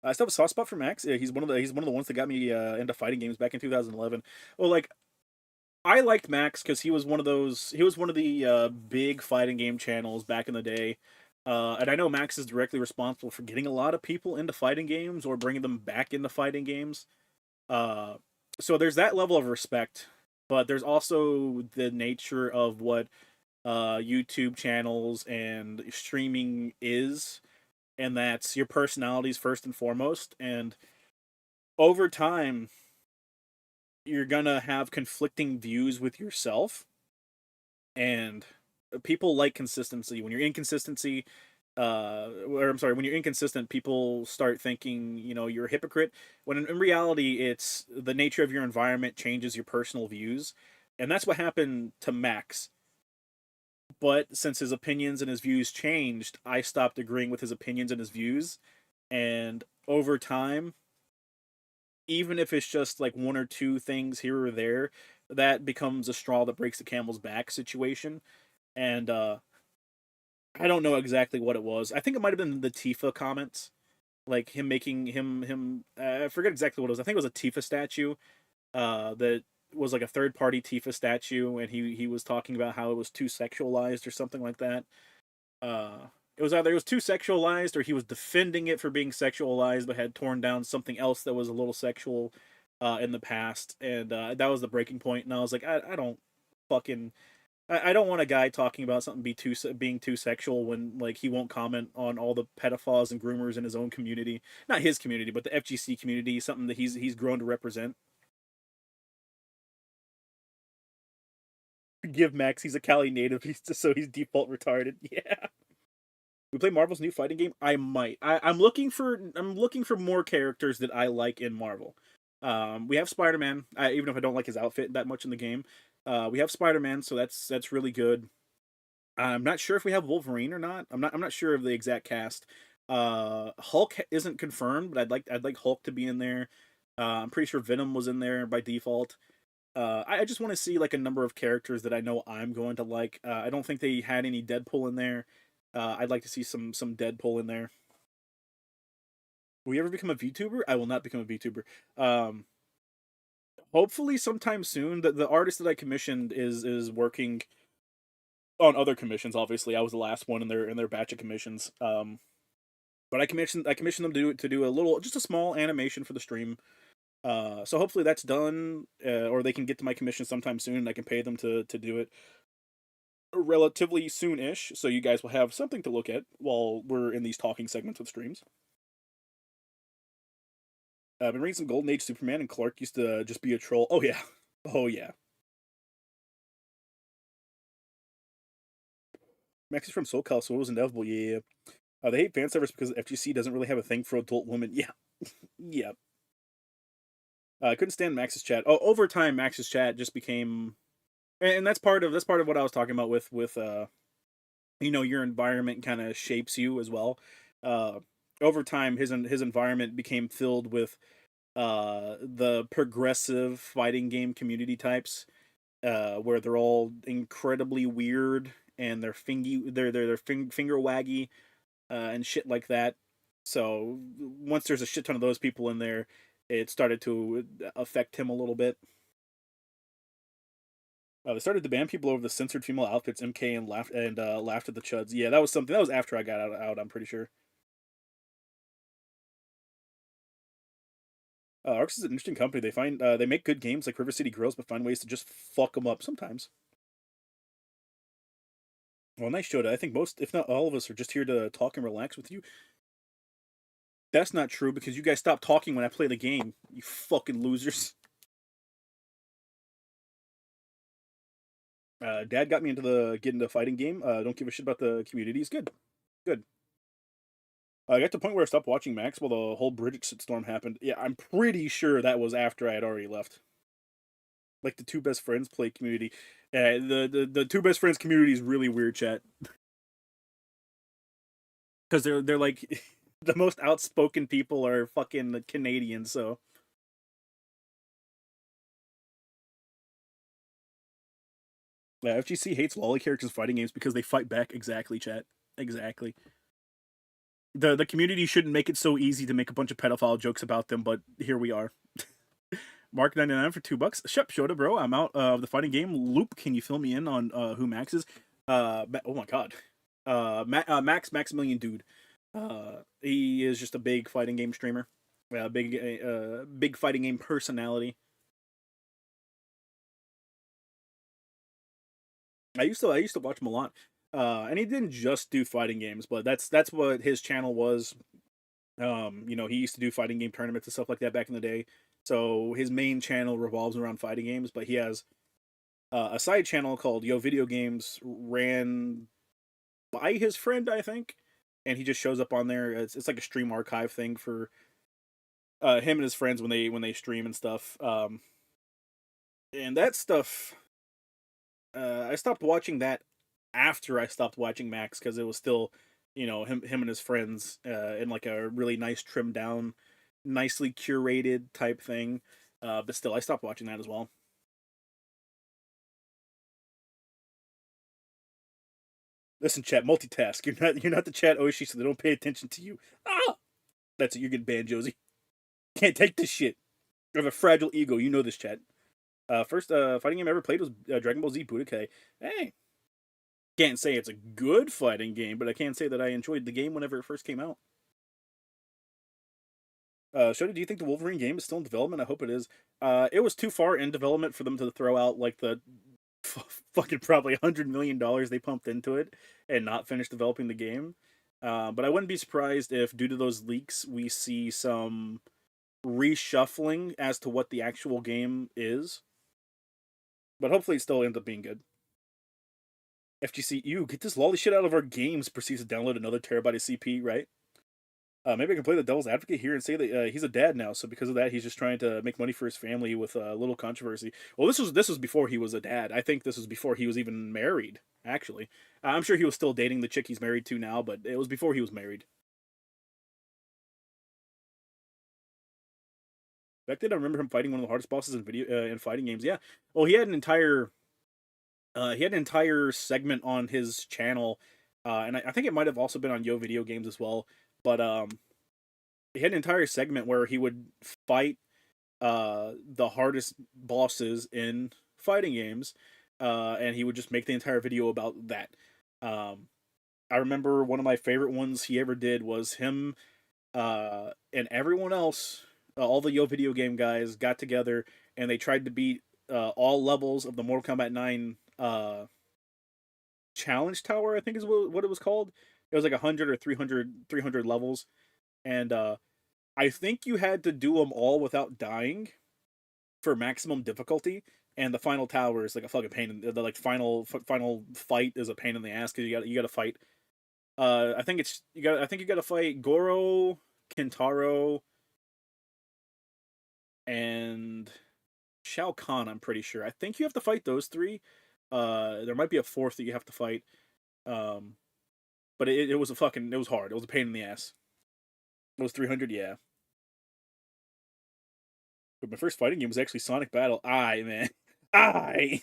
I still have a soft spot for Max. Yeah, he's one of the ones that got me into fighting games back in 2011. Well, like I liked Max because he was one of the big fighting game channels back in the day. And I know Max is directly responsible for getting a lot of people into fighting games or bringing them back into fighting games. Uh, so there's that level of respect, but there's also the nature of what YouTube channels and streaming is, and that's your personalities first and foremost. And over time, you're gonna have conflicting views with yourself, and people like consistency. When you're inconsistency, or I'm sorry, when you're inconsistent, people start thinking you're a hypocrite. When in reality, it's the nature of your environment changes your personal views, and that's what happened to Max. But since his opinions and his views changed, I stopped agreeing with his opinions and his views, and over time, even if it's just like one or two things here or there, that becomes a straw that breaks the camel's back situation. And I don't know exactly what it was. I think it might have been the Tifa comments, like him making him. I forget exactly what it was. I think it was a Tifa statue. That was like a third party Tifa statue, and he was talking about how it was too sexualized or something like that. It was either it was too sexualized or he was defending it for being sexualized, but had torn down something else that was a little sexual in the past, and that was the breaking point. And I was like, I don't fucking I don't want a guy talking about something being too sexual when like he won't comment on all the pedophiles and groomers in his own community, not his community, but the FGC community, something that he's grown to represent. Give Max, he's a Cali native, so he's default retarded. Yeah. We play Marvel's new fighting game. I might. I'm looking for more characters that I like in Marvel. We have Spider Man. Even if I don't like his outfit that much in the game, we have Spider Man, so that's really good. I'm not sure if we have Wolverine or not. I'm not sure of the exact cast. Hulk isn't confirmed, but I'd like Hulk to be in there. I'm pretty sure Venom was in there by default. I just want to see like a number of characters that I know I'm going to like. I don't think they had any Deadpool in there. I'd like to see some Deadpool in there. Will you ever become a VTuber? I will not become a VTuber. Um, Hopefully sometime soon. The artist that I commissioned is working on other commissions. Obviously, I was the last one in their batch of commissions. But I commissioned them to do a little, just a small animation for the stream. So hopefully that's done, or they can get to my commission sometime soon, and I can pay them to do it relatively soon-ish. So you guys will have something to look at while we're in these talking segments with streams. I've been reading some Golden Age Superman, and Clark used to just be a troll. Oh yeah, oh yeah. Max is from SoCal, so it was inevitable. Yeah. They hate fan service because FGC doesn't really have a thing for adult women. Yeah, yeah. I couldn't stand Max's chat. Oh, over time, Max's chat just became, and that's part of what I was talking about with your environment kind of shapes you as well. Uh, Over time, his environment became filled with the progressive fighting game community types, where they're all incredibly weird and finger waggy, and shit like that. So once there's a shit ton of those people in there, it started to affect him a little bit. They started to ban people over the censored female outfits, MK, and laughed at the chuds. Yeah, that was something. That was after I got out. I'm pretty sure. Arx is an interesting company. They make good games like River City Girls, but find ways to just fuck them up sometimes. Well, nice show. I think most, if not all of us, are just here to talk and relax with you. That's not true because you guys stop talking when I play the game. You fucking losers. Dad got me into the get into fighting game. Don't give a shit about the community. It's good. Good. I got to the point where I stopped watching Max while the whole Bridget storm happened. Yeah, I'm pretty sure that was after I had already left. Like the two best friends play community. The two best friends community is really weird, chat, because they're like the most outspoken people are fucking Canadians. So yeah, FGC hates lolly characters in fighting games because they fight back. Exactly, chat. Exactly. The community shouldn't make it so easy to make a bunch of pedophile jokes about them, but here we are. Mark 99 for $2. Shep Shota, bro. I'm out of the fighting game loop. Can you fill me in on who Max is? Oh my god. Maximilian dude. He is just a big fighting game streamer. Big fighting game personality. I used to watch him a lot. And he didn't just do fighting games, but that's what his channel was. He used to do fighting game tournaments and stuff like that back in the day. So his main channel revolves around fighting games, but he has a side channel called Yo Video Games, ran by his friend, I think, and he just shows up on there. It's like a stream archive thing for him and his friends when they stream and stuff. And that stuff, I stopped watching that after I stopped watching Max because it was still, him and his friends in like a really nice trimmed down, nicely curated type thing. But still, I stopped watching that as well. Listen, chat, multitask. You're not the chat Oshi, so they don't pay attention to you. Ah, that's it. You're getting banned, Josie. Can't take this shit. You have a fragile ego. You know this, chat. First fighting game I ever played was Dragon Ball Z Budokai. Hey, can't say it's a good fighting game, but I can say that I enjoyed the game whenever it first came out. Shota, do you think the Wolverine game is still in development? I hope it is. It was too far in development for them to throw out like the fucking probably $100 million they pumped into it and not finish developing the game. But I wouldn't be surprised if, due to those leaks, we see some reshuffling as to what the actual game is. But hopefully, it still ends up being good. FGC, you get this lolly shit out of our games. Proceeds to download another terabyte of CP, right? Maybe I can play the devil's advocate here and say that he's a dad now, so because of that, he's just trying to make money for his family with a little controversy. Well, this was before he was a dad. I think this was before he was even married. Actually, I'm sure he was still dating the chick he's married to now, but it was before he was married. Back then, I remember him fighting one of the hardest bosses in fighting games. Yeah, well, he had an entire segment on his channel, and I think it might have also been on Yo Video Games as well. But he had an entire segment where he would fight the hardest bosses in fighting games, and he would just make the entire video about that. Um, I remember one of my favorite ones he ever did was him and everyone else, all the Yo video game guys got together and they tried to beat all levels of the Mortal Kombat 9 challenge tower, I think is what it was called. It was like 100 or 300 levels, and I think you had to do them all without dying for maximum difficulty, and the final tower is like a fucking pain. In the like final fight is a pain in the ass because you got to fight. I think it's you got. I think you got to fight Goro, Kintaro, and Shao Kahn. I'm pretty sure. I think you have to fight those three. There might be a fourth that you have to fight. Um, but it was it was hard. It was a pain in the ass. It was 300, yeah. But my first fighting game was actually Sonic Battle. Aye, man. Aye.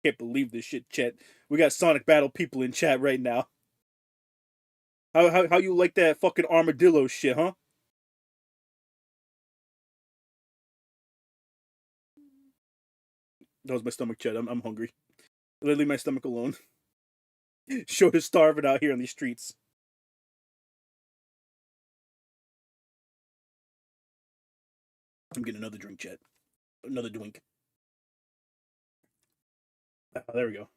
Can't believe this shit, chat. We got Sonic Battle people in chat right now. How you like that fucking armadillo shit, huh? That was my stomach, chat. I'm hungry. Leave my stomach alone. Show is starving out here on these streets. I'm getting another drink, chat. Another drink. There we go.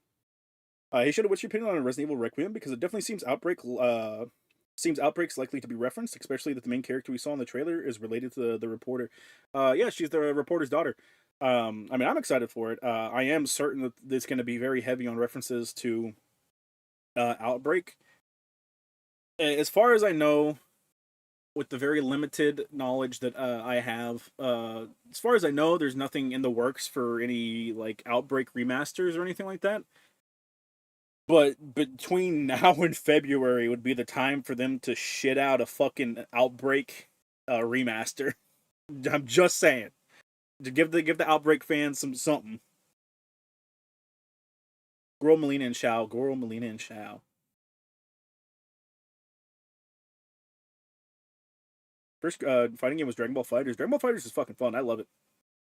Hey, Shadow, what's your opinion on Resident Evil Requiem? Because it definitely seems Outbreak's likely to be referenced, especially that the main character we saw in the trailer is related to the reporter. Yeah, she's the reporter's daughter. I mean, I'm excited for it. I am certain that it's going to be very heavy on references to Outbreak. As far as I know, with the very limited knowledge that I have, as far as I know, there's nothing in the works for any like Outbreak remasters or anything like that. But between now and February would be the time for them to shit out a fucking Outbreak remaster. I'm just saying to give the Outbreak fans something. Goro Molina and Shao. Goro Molina and Shao. First fighting game was Dragon Ball Fighters. Dragon Ball Fighters is fucking fun. I love it.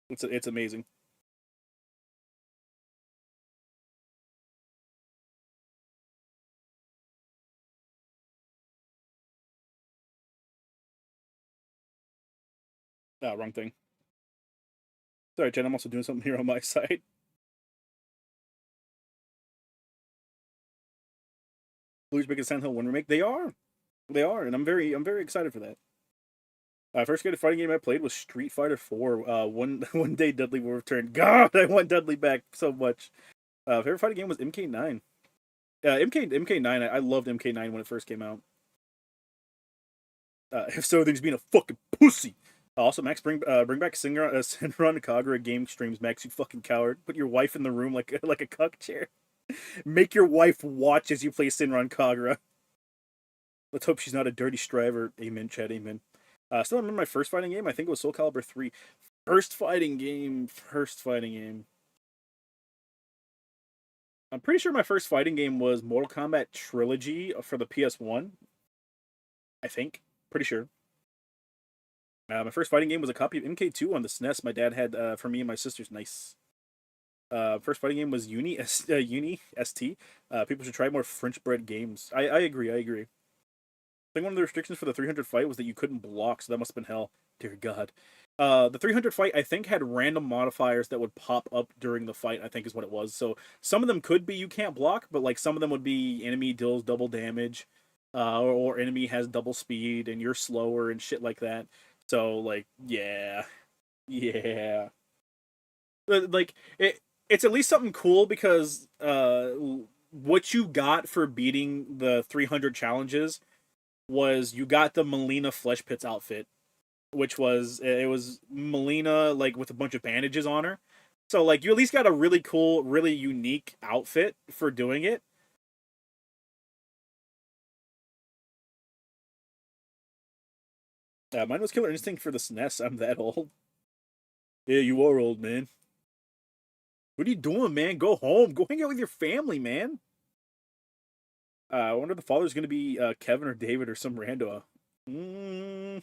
It's amazing. Wrong thing. Sorry, Jen. I'm also doing something here on my side. Blues making Silent Hill 1 remake. They are, and I'm very excited for that. First good fighting game I played was Street Fighter 4. One day Dudley will return. God, I want Dudley back so much. Favorite fighting game was MK9. MK9. I loved MK9 when it first came out. If so, then he's being a fucking pussy. Also, Max, bring back Senran Kagura game streams. Max, you fucking coward. Put your wife in the room like a cuck chair. Make your wife watch as you play Senran Kagura. Let's hope she's not a dirty striver. Amen, Chad. Amen. Still remember my first fighting game. I think it was Soul Calibur 3. First fighting game. First fighting game. I'm pretty sure my first fighting game was Mortal Kombat Trilogy for the PS1. I think. Pretty sure. My first fighting game was a copy of MK2 on the SNES my dad had for me and my sisters. Nice. First fighting game was Uni ST. People should try more French bred games. I agree. I agree. I think one of the restrictions for the 300 fight was that you couldn't block, so that must have been hell. Dear God. The 300 fight, I think, had random modifiers that would pop up during the fight, I think is what it was. So some of them could be you can't block, but like some of them would be enemy deals double damage, or enemy has double speed and you're slower and shit like that. So like, yeah. Yeah. Like it's at least something cool because what you got for beating the 300 challenges was you got the Melina Flesh Pits outfit, which was it was Melina like with a bunch of bandages on her. So like you at least got a really cool, really unique outfit for doing it. Mine was Killer Instinct for the SNES. I'm that old. Yeah, you are old, man. What are you doing, man? Go home. Go hang out with your family, man. I wonder if the father's gonna be Kevin or David or some rando. Mm,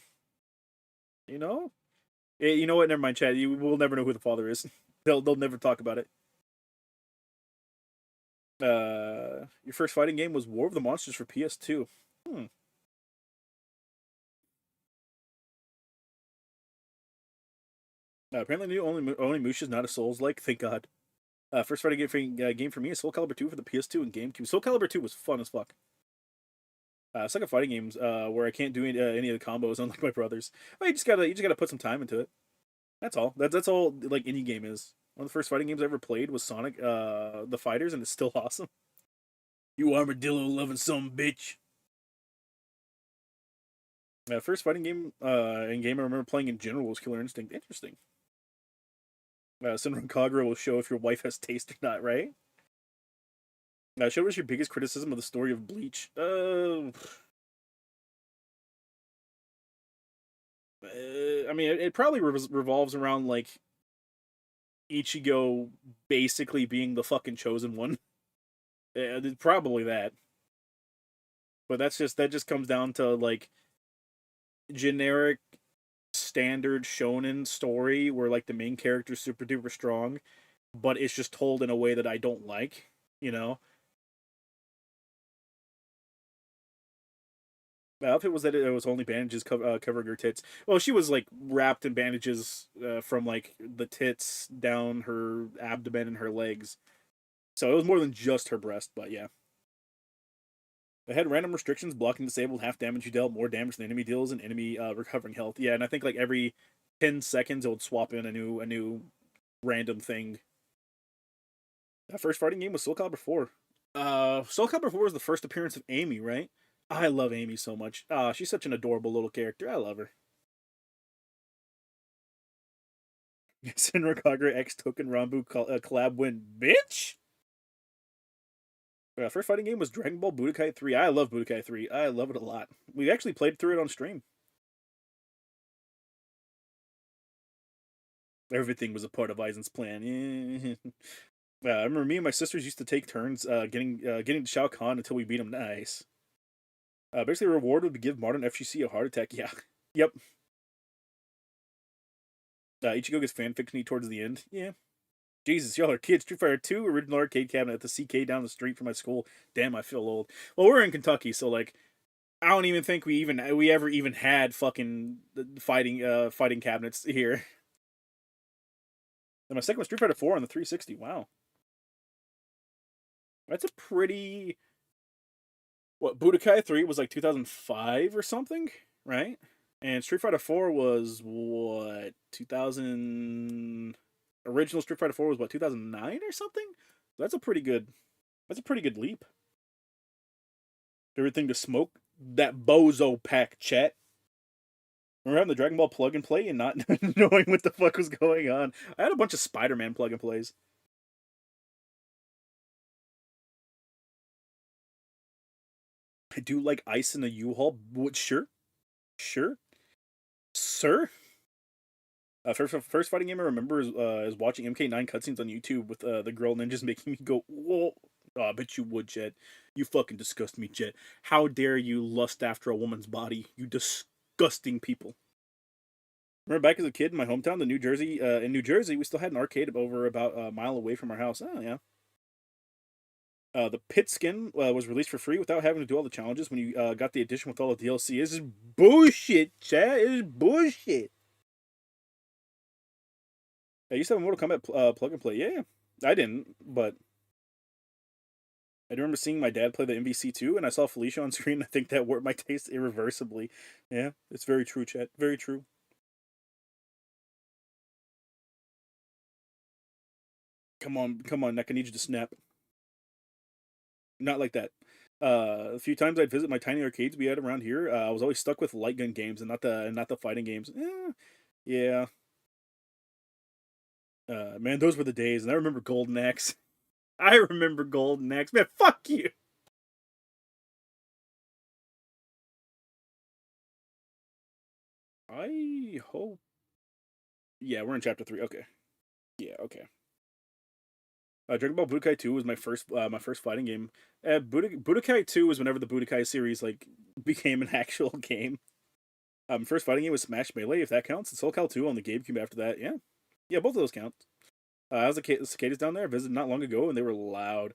you know? You know what? Never mind, Chad. You will never know who the father is. They'll never talk about it. Your first fighting game was War of the Monsters for PS2. Hmm. Apparently, only Mush is not a Souls like. Thank God. First fighting game for me is Soul Calibur 2 for the PS2 and GameCube. Soul Calibur 2 was fun as fuck. It's like a fighting games where I can't do any of the combos, unlike my brothers. Well, you just gotta put some time into it. That's all. That's all like any game is. One of the first fighting games I ever played was Sonic, the Fighters, and it's still awesome. You armadillo loving some bitch. First fighting game and game I remember playing in general was Killer Instinct. Interesting. Senran Kagura will show if your wife has taste or not, right? Show us your biggest criticism of the story of Bleach. I mean, it probably revolves around like Ichigo basically being the fucking chosen one. Probably that, but that just comes down to like generic standard shonen story where like the main character's super duper strong, but it's just told in a way that I don't like. You know, the outfit was that it was only bandages covering her tits. Well, she was like wrapped in bandages from like the tits down her abdomen and her legs, so it was more than just her breast. But yeah, it had random restrictions, blocking disabled, half damage you dealt, more damage than enemy deals, and enemy recovering health. Yeah, and I think like every 10 seconds it would swap in a new random thing. That first fighting game was Soul Calibur 4. Soul Calibur 4 was the first appearance of Amy, right? I love Amy so much. She's such an adorable little character. I love her. Senra Kagura X Token Rambu collab win, bitch. First fighting game was Dragon Ball Budokai 3. I love Budokai 3. I love it a lot. We actually played through it on stream. Everything was a part of Aizen's plan. I remember me and my sisters used to take turns getting to Shao Kahn until we beat him. Nice. Basically, the reward would be give modern FGC a heart attack. Yeah. Yep. Ichigo gets fanfiction towards the end. Yeah. Jesus, y'all are kids. Street Fighter 2, original arcade cabinet at the CK down the street from my school. Damn, I feel old. Well, we're in Kentucky, so like, I don't even think we ever even had fucking fighting cabinets here. And my second was Street Fighter 4 on the 360. Wow, that's a pretty. What Budokai 3 was like 2005 or something, right? And Street Fighter 4 was what 2000. Original Street Fighter 4 was what 2009 or something. That's a pretty good. That's a pretty good leap. Everything to smoke that bozo pack, chat. Remember having the Dragon Ball plug and play and not knowing what the fuck was going on. I had a bunch of Spider-Man plug and plays. I do like ice in a U-Haul. What? Sure, sure, sir. First fighting game I remember is watching MK9 cutscenes on YouTube with the girl ninjas making me go, whoa. Oh, I bet you would, Jet. You fucking disgust me, Jet. How dare you lust after a woman's body, you disgusting people. Remember back as a kid in my hometown, in New Jersey, we still had an arcade over about a mile away from our house. Oh, yeah. The pit skin was released for free without having to do all the challenges when you got the edition with all the DLC. This is bullshit, chat. It is bullshit. I used to have a Mortal Kombat plug and play. Yeah, I didn't, but I do remember seeing my dad play the MVC2, and I saw Felicia on screen. I think that warped my taste irreversibly. Yeah, it's very true, chat. Very true. Come on, Nick. I need you to snap. Not like that. A few times I'd visit my tiny arcades we had around here. I was always stuck with light gun games and not the fighting games. Yeah. Man, those were the days, and I remember Golden Axe. I remember Golden Axe. Man, fuck you. I hope. Yeah, we're in chapter 3. Okay. Yeah. Okay. Dragon Ball Budokai 2 was my first fighting game. Budokai 2 was whenever the Budokai series like became an actual game. First fighting game was Smash Melee, if that counts. And Soul Cal 2 on the GameCube after that. Yeah, yeah, both of those count. I was a kid, the cicadas down there. I visited not long ago, and they were loud.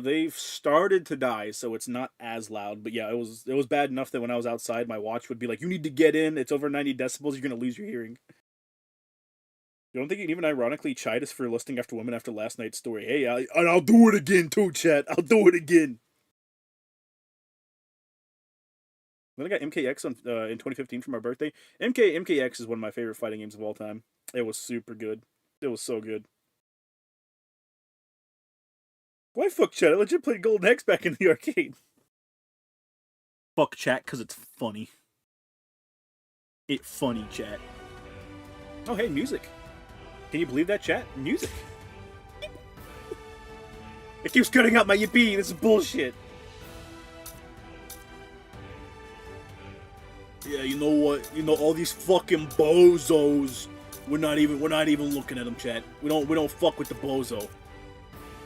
They've started to die, so it's not as loud. But yeah, it was bad enough that when I was outside, my watch would be like, "You need to get in. It's over 90 decibels. You're gonna lose your hearing." You don't think you can even ironically chide us for lusting after women after last night's story? Hey, and I'll do it again too, chat. I'll do it again. Then I got MKX on in 2015 for my birthday. MKX is one of my favorite fighting games of all time. It was super good. It was so good. Why fuck chat? I legit played Golden Axe back in the arcade. Fuck chat, because it's funny. It's funny, chat. Oh, hey, music. Can you believe that, chat? Music. It keeps cutting out my yippee. This is bullshit. Yeah, you know what? You know, all these fucking bozos. We're not even looking at them, chat. We don't fuck with the bozo.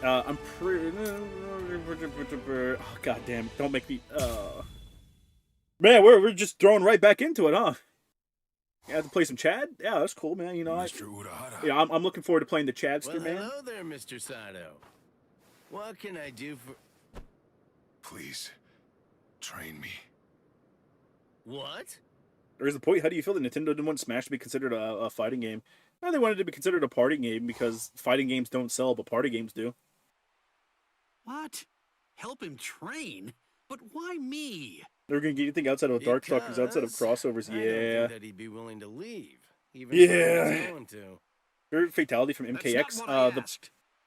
I'm pretty. Oh, God damn! Don't make me. Man, we're just thrown right back into it, huh? You have to play some Chad? Yeah, that's cool, man. You know, I'm looking forward to playing the Chadster, man. Hello there, Mr. Sato. What can I do for... Please, train me. What? Or is the point, how do you feel that Nintendo didn't want Smash to be considered a fighting game? No, they wanted it to be considered a party game because fighting games don't sell, but party games do. What? Help him train? But why me? They're gonna get anything outside of Darkstalkers, outside of crossovers, I don't yeah. think that he'd be willing to leave, even Yeah. if he was going to. Favorite Fatality from MKX,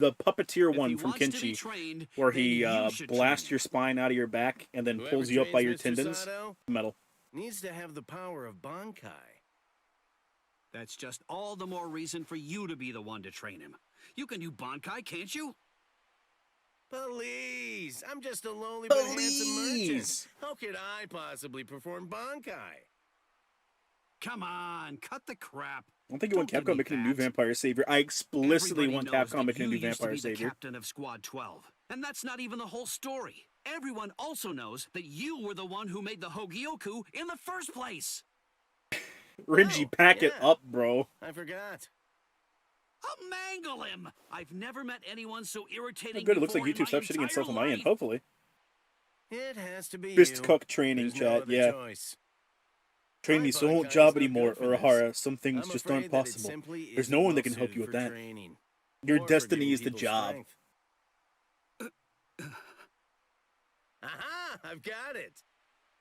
the Puppeteer one from Kenshi, trained, where he blasts train. your spine out of your back and then Whoever pulls you up by your trains Mr. tendons. Sato Metal. needs to have the power of Bankai. That's just all the more reason for you to be the one to train him. You can do Bankai, can't you? Please, I'm just a lonely but handsome merchant. How could I possibly perform Bankai? Come on, cut the crap. I don't think you want Capcom making a new Vampire Savior. I explicitly Everybody want knows Capcom that making a new you used to Vampire be the Savior. captain of Squad 12. And that's not even the whole story. Everyone also knows that you were the one who made the Hogyoku in the first place. Renji, pack it yeah. up, bro. I forgot. I'll mangle him. I've never met anyone so irritating. Oh, good. It looks like before in YouTube stopped shitting my itself on my entire end, life. hopefully. It has to be Fist you. cuck training, There's chat, no other yeah. choice. Train My me so I won't Bankai job is no anymore, good for this. Urahara. Some things I'm just afraid aren't that it possible. simply There's isn't no one well that can help you suited with for that. training, Your or for destiny giving is the people job. strength. Aha! I've got it.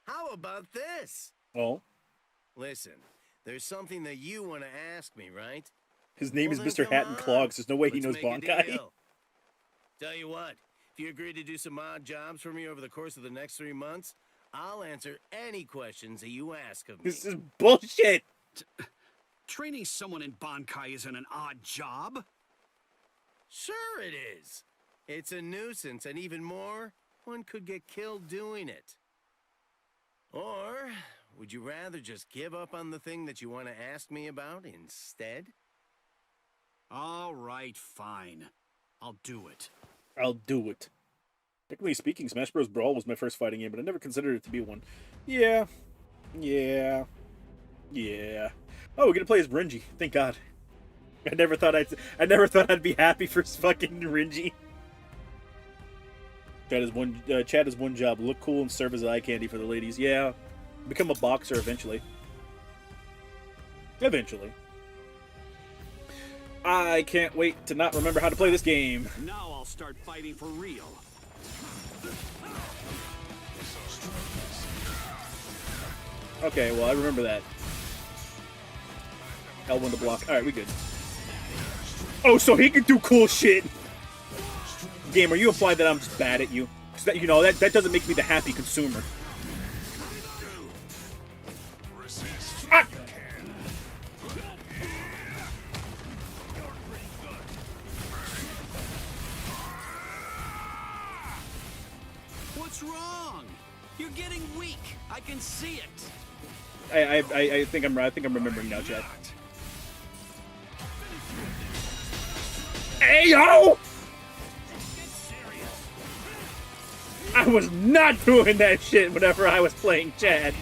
How about this? Oh, Listen, there's something that you want to ask me, right? his name Well, is then Mr. come Hat and on. Clogs. There's no way he Let's knows make a Bankai. deal. Tell you what, if you agree to do some odd jobs for me over the course of the next 3 months, I'll answer any questions that you ask of me. This is bullshit. Training someone in Bankai isn't an odd job. Sure it is. It's a nuisance, and even more, one could get killed doing it. Or would you rather just give up on the thing that you want to ask me about instead? All right, fine. I'll do it. I'll do it. Technically speaking, Smash Bros. Brawl was my first fighting game, but I never considered it to be one. Yeah. Yeah. Yeah. Oh, we're gonna play as Renji. Thank God. I never thought I'd be happy for fucking Renji. Chad is one job. Look cool and serve as eye candy for the ladies. Yeah. Become a boxer eventually. Eventually. I can't wait to not remember how to play this game. Now I'll start fighting for real. Okay, well, I remember that. L1 to block. Alright, we good. Oh, so he can do cool shit! Game, are you implying that I'm just bad at you? Because that, you know, that doesn't make me the happy consumer. Ah! What's wrong? You're getting weak. I can see it. I think I'm right. I think I'm remembering now, Chad. Hey, yo! I was not doing that shit whenever I was playing Chad.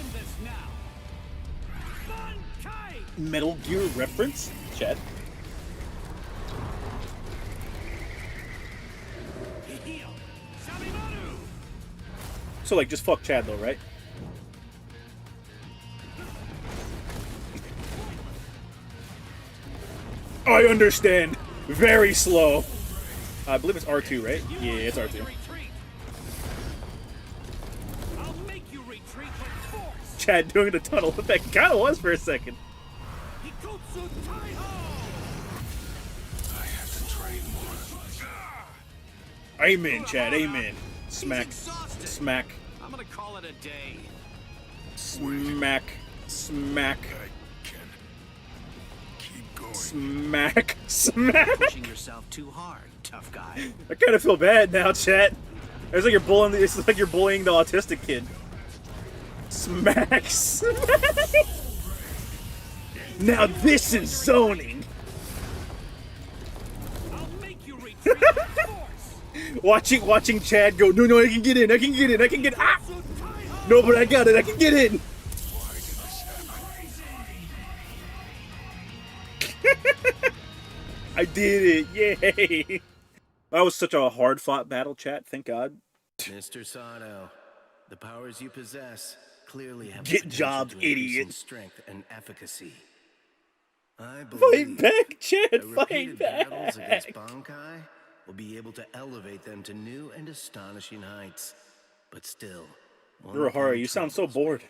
Metal Gear reference? Chad? So, like, just fuck Chad, though, right? I understand. Very slow. I believe it's R2, right? Yeah, it's R2. Chad doing the tunnel effect. Kind of was for a second. I have to train more. Amen, Chad. Amen. Smack. Smack. I'm gonna call it a day. Smack. Smack. I can keep going. Smack. Smack. Pushing yourself too hard, tough guy. I kind of feel bad now, Chad. It's like you're bullying. It's like you're bullying the autistic kid. Smack. Smack. Now this is zoning. I'll make you retreat by force. Watching Chad go. No, I can get in. I can get in. I can get. Ah. No, but I got it. I can get in. Why did this happen? I did it. Yay. That was such a hard-fought battle, chat. Thank God. Mr. Sato, the powers you possess clearly have the Get potential jobbed, to increase idiot. in strength and efficacy. I Fight believe back, Chad. that Fight repeated battles against back. Bankai will be able to elevate them to new and astonishing heights. But still, one Uruhara, thing you sound so troubles bored. me.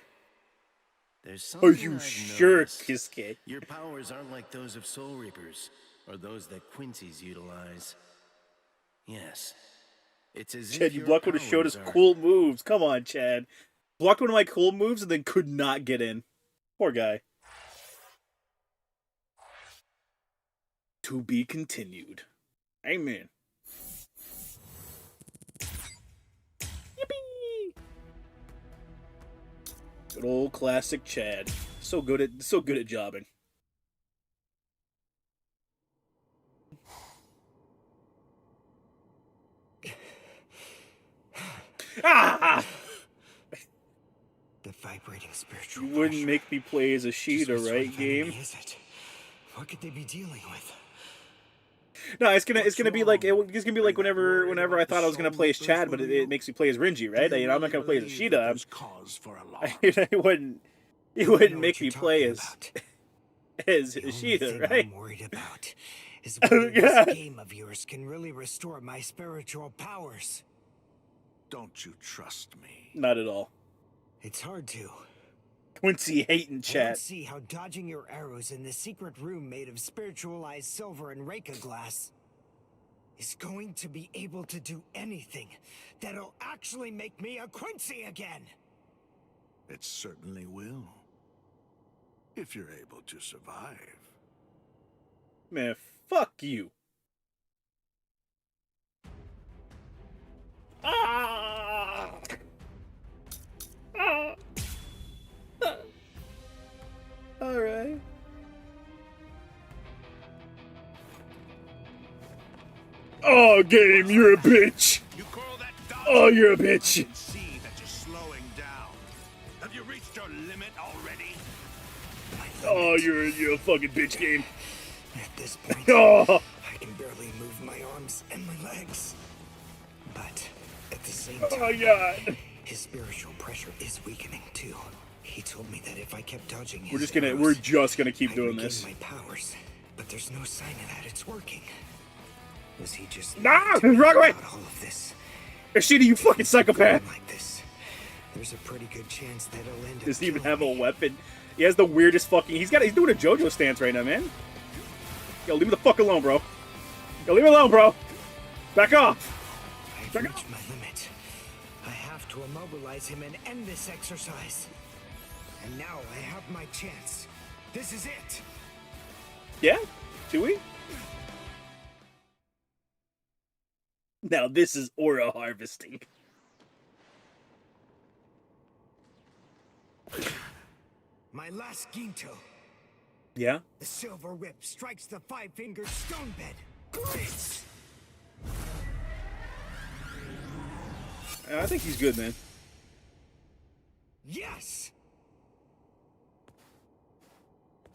There's Are something you I've sure, noticed. Kisuke? Your powers aren't like those of Soul Reapers, or those that Quincy's utilize. Yes. It's as Chad, if you your blocked one of powers Shota's are- cool moves. Come on, Chad. Blocked one of my cool moves and then could not get in. Poor guy. To be continued. Amen. Yippee! Good old classic Chad. So good at jobbing. Ah! The vibrating spiritual You wouldn't pressure. make me play as a Just Sheeta, what sort right, of enemy game? is it? What could they be dealing with? No, it's gonna be like wrong? it's gonna be like whenever I thought I was gonna play as Chad, but it makes me play as Renji, right? You know, I'm not gonna play as a Sheeta. It wouldn't make me play as as The only Sheeta, thing right? I'm worried about is Oh, whether God. this game of yours can really restore my spiritual powers. Don't you trust me? Not at all. It's hard to. Quincy hating I don't Chat. see how dodging your arrows in the secret room made of spiritualized silver and Reika glass is going to be able to do anything that'll actually make me a Quincy again. It certainly will. If you're able to survive. Man, fuck you. Ah! Ah! All right. Oh, game, you're a bitch. You call that Oh, you're a bitch. I can see that you're slowing down. Have you reached your limit already? Oh, you're a fucking bitch, game. At this point, Oh, I can barely move my arms and my legs. But at the same oh time, my God. his spiritual pressure is weakening too. He told me that if I kept dodging his We're just gonna keep I'd doing regain this. my powers, but there's no sign of that it's working. Was he just Nah, lying to me wrong way. about all of this? Ashita, you fucking psychopath. Like this, there's a pretty good chance that he'll end up Doesn't even killing have a me. weapon. He has the weirdest fucking. He's doing a JoJo stance right now, man. Yo, leave me the fuck alone, bro. Yo, leave me alone, bro. Back off. I've Check it reached my limit. I have to immobilize him and end this exercise. And now I have my chance. This is it. Yeah? Do we? Now this is aura harvesting. My last Ginto. Yeah? The silver whip strikes the five-fingered stone bed. Great! I think he's good, man. Yes!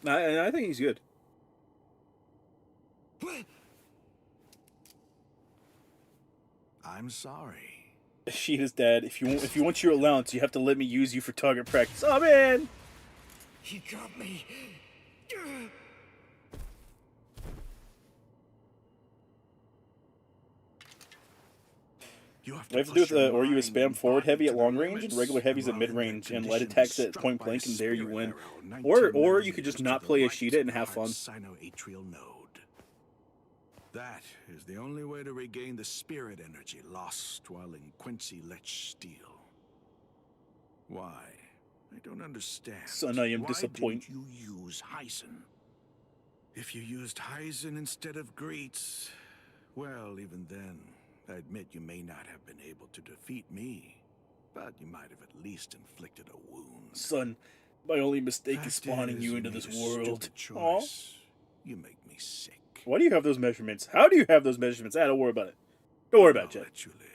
I think he's good. What? I'm sorry. Sheeta's dad. If you want your allowance, you have to let me use you for target practice. Oh man! He got me. You have You have to push do with your or you mind spam and forward body heavy at to long their range and limits, regular heavies at while mid in range, that and light condition, attacks at struck point by a blank, and there you spirit win. arrow, Or you 19 could just millimeters not to play the a right Sheeta and of the have fun. heart's sinoatrial node. That is the only way to regain the spirit energy lost while in Quincy Lech Steel. Why? I don't understand. Son, I am Why disappointed. didn't you use Heisen? If you used Heisen instead of Greets, well, even then, I admit you may not have been able to defeat me, but you might have at least inflicted a wound. Son, my only mistake is Fact spawning is, you into made this a world. stupid Aw. choice. You make me sick. Why do you have those measurements? How do you have those measurements? Don't worry about it. Don't worry about it, I'll Jet. let you live.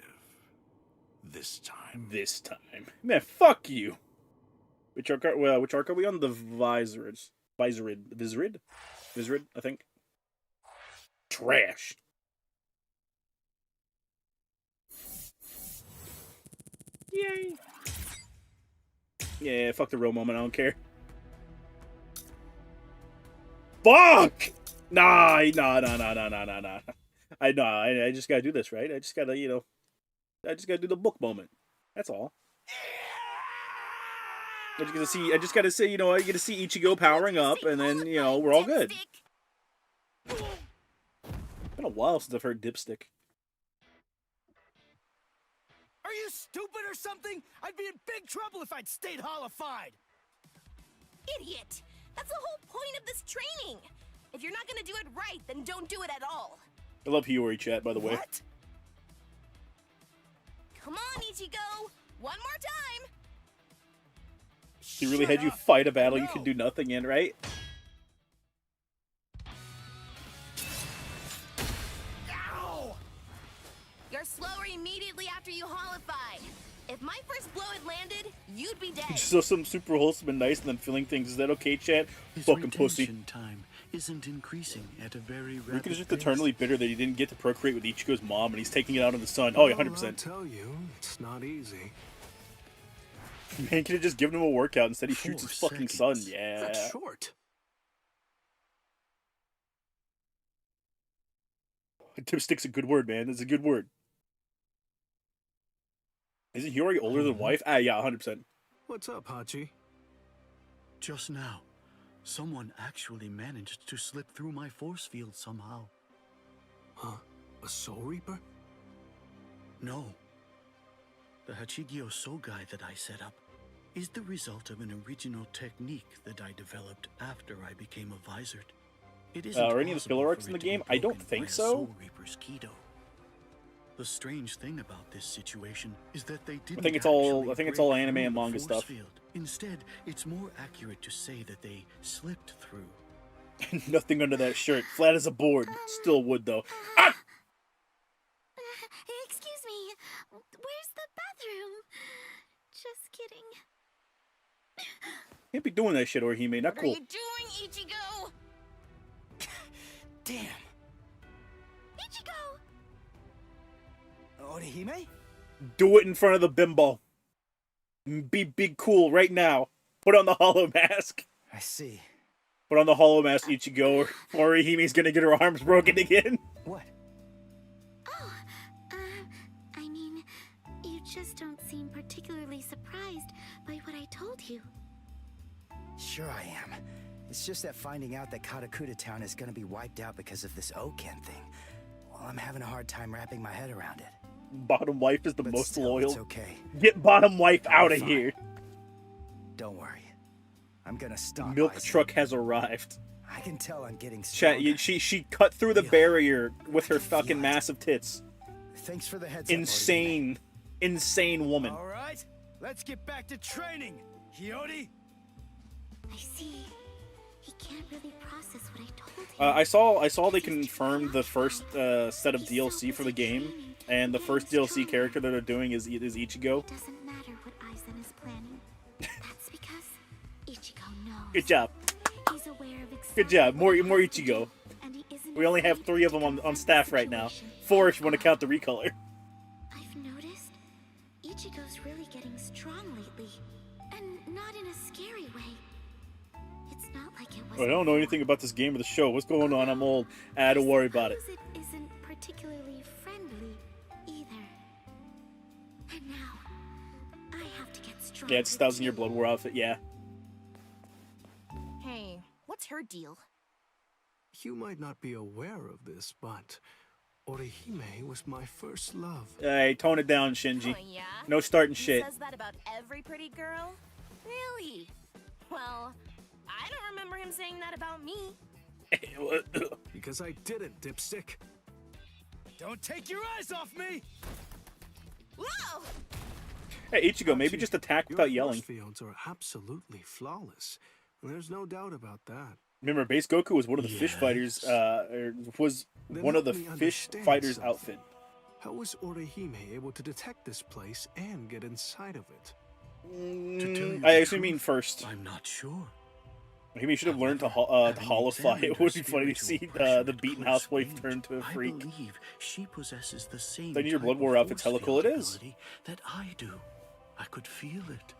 This time. This time. Man, fuck you. Which arc are we on? The Visorid, I think. Trash. Yay. Yeah, fuck the real moment, I don't care. Fuck! Nah. I just gotta do this, right? I just gotta do the book moment. That's all. I just gotta say, you get to see Ichigo powering up, and then, we're all good. It's been a while since I've heard Dipstick. Are you stupid or something? I'd be in big trouble if I'd stayed hollified. Idiot! That's the whole point of this training. If you're not gonna do it right, then don't do it at all. I love Hiyori chat, by the way. What? Come on, Ichigo! One more time! He really had you fight a battle you could do nothing in, right? Ow! You're slower immediately after you hollify. If my first blow had landed, you'd be dead. Just so some super wholesome and nice, and then feeling things. Is that okay, chat? His Fucking pussy. retention time isn't increasing at a very rapid Ruka is just pace. eternally bitter that he didn't get to procreate with Ichigo's mom, and he's taking it out on the son. Oh, yeah, 100%. I'll tell you, it's not easy. Man could have just given him a workout instead. He shoots 4 his fucking son. seconds. Yeah. That's short. Dipstick's a good word, man. That's a good word. Isn't Hiyori older than wife? Ah, yeah, 100%. What's up, Hachi? Just now, someone actually managed to slip through my force field somehow. Huh? A Soul Reaper? No. The Hachigyo Sogai that I set up is the result of an original technique that I developed after I became a Vizard. It isn't are any of the possible filler arcs for in the it to be game? I don't broken think by a so. Soul Reaper's Kido. The strange thing about this situation is that they didn't think it's all- actually I think it's break all anime through and the manga force stuff. field. Instead, it's more accurate to say that they slipped through. Nothing under that shirt. Flat as a board. Still wood, though. Ah! Excuse me, where's the bathroom? Just kidding. Can't be doing that shit, Orihime. Not What cool. are you doing, Ichigo? Damn. Ichigo! Orihime? Do it in front of the bimbo. Be cool right now. Put on the hollow mask. I see. Put on the hollow mask, Ichigo, or Orihime's gonna get her arms broken again. What? Oh, I mean, you just don't seem particularly surprised by what I told you. Sure I am. It's just that finding out that Katakuta Town is gonna be wiped out because of this Oken thing. Well, I'm having a hard time wrapping my head around it. Bottom wife is the But most still, loyal. It's okay. Get bottom wife out of fine. here. Don't worry. I'm gonna stop. Milk by soon. truck has arrived. I can tell I'm getting Chat, stronger. she cut through the Yeah. barrier with her I can feel fucking it. massive tits. Thanks for the heads up. Insane woman. All right, let's get back to training. Hiyori. I see. He can't really process what I told him. I saw they confirmed the first set of DLC for the game, and the first DLC character that they're doing is Ichigo. It doesn't matter what Aizen is planning. That's because Ichigo knows. Good job. He's aware of exactly Good job. More what he has to Ichigo. do, and he isn't We only have afraid 3 of to them on confront staff the right now. situation. 4 if you want to count the recolor. I've noticed Ichigo's really getting strong lately, and not in a scary way. It's not like it was. I don't know anything about this game or the show. What's going on? I'm old. Don't worry about it. It isn't particularly friendly either. Now, I have to get strong. Yeah, it's 1,000-year Blood War outfit. Yeah. Hey, what's her deal? You might not be aware of this, but Orihime was my first love. Hey, tone it down, Shinji. Oh, yeah? No starting He shit. says that about every pretty girl? Really? Well, I don't remember him saying that about me. Because I did it, dipstick. Don't take your eyes off me! Whoa! Hey, Ichigo, maybe Hachi, just attack your without yelling. force fields are absolutely flawless. There's no doubt about that. Remember, Base Goku was one of the fish fighters, was Then one of the help me fish understand fighters' something. outfit. How was Orihime able to detect this place and get inside of it? To tell you I the assume you mean truth, first. I'm not sure. Maybe you should have learned to However, holofly. having It would be examined funny her to see spiritual pressure the at beaten close housewife range, turn to a freak. I believe she possesses the same Then your type Blood of War outfit's force hella cool. field It is. ability that I do. I could feel it.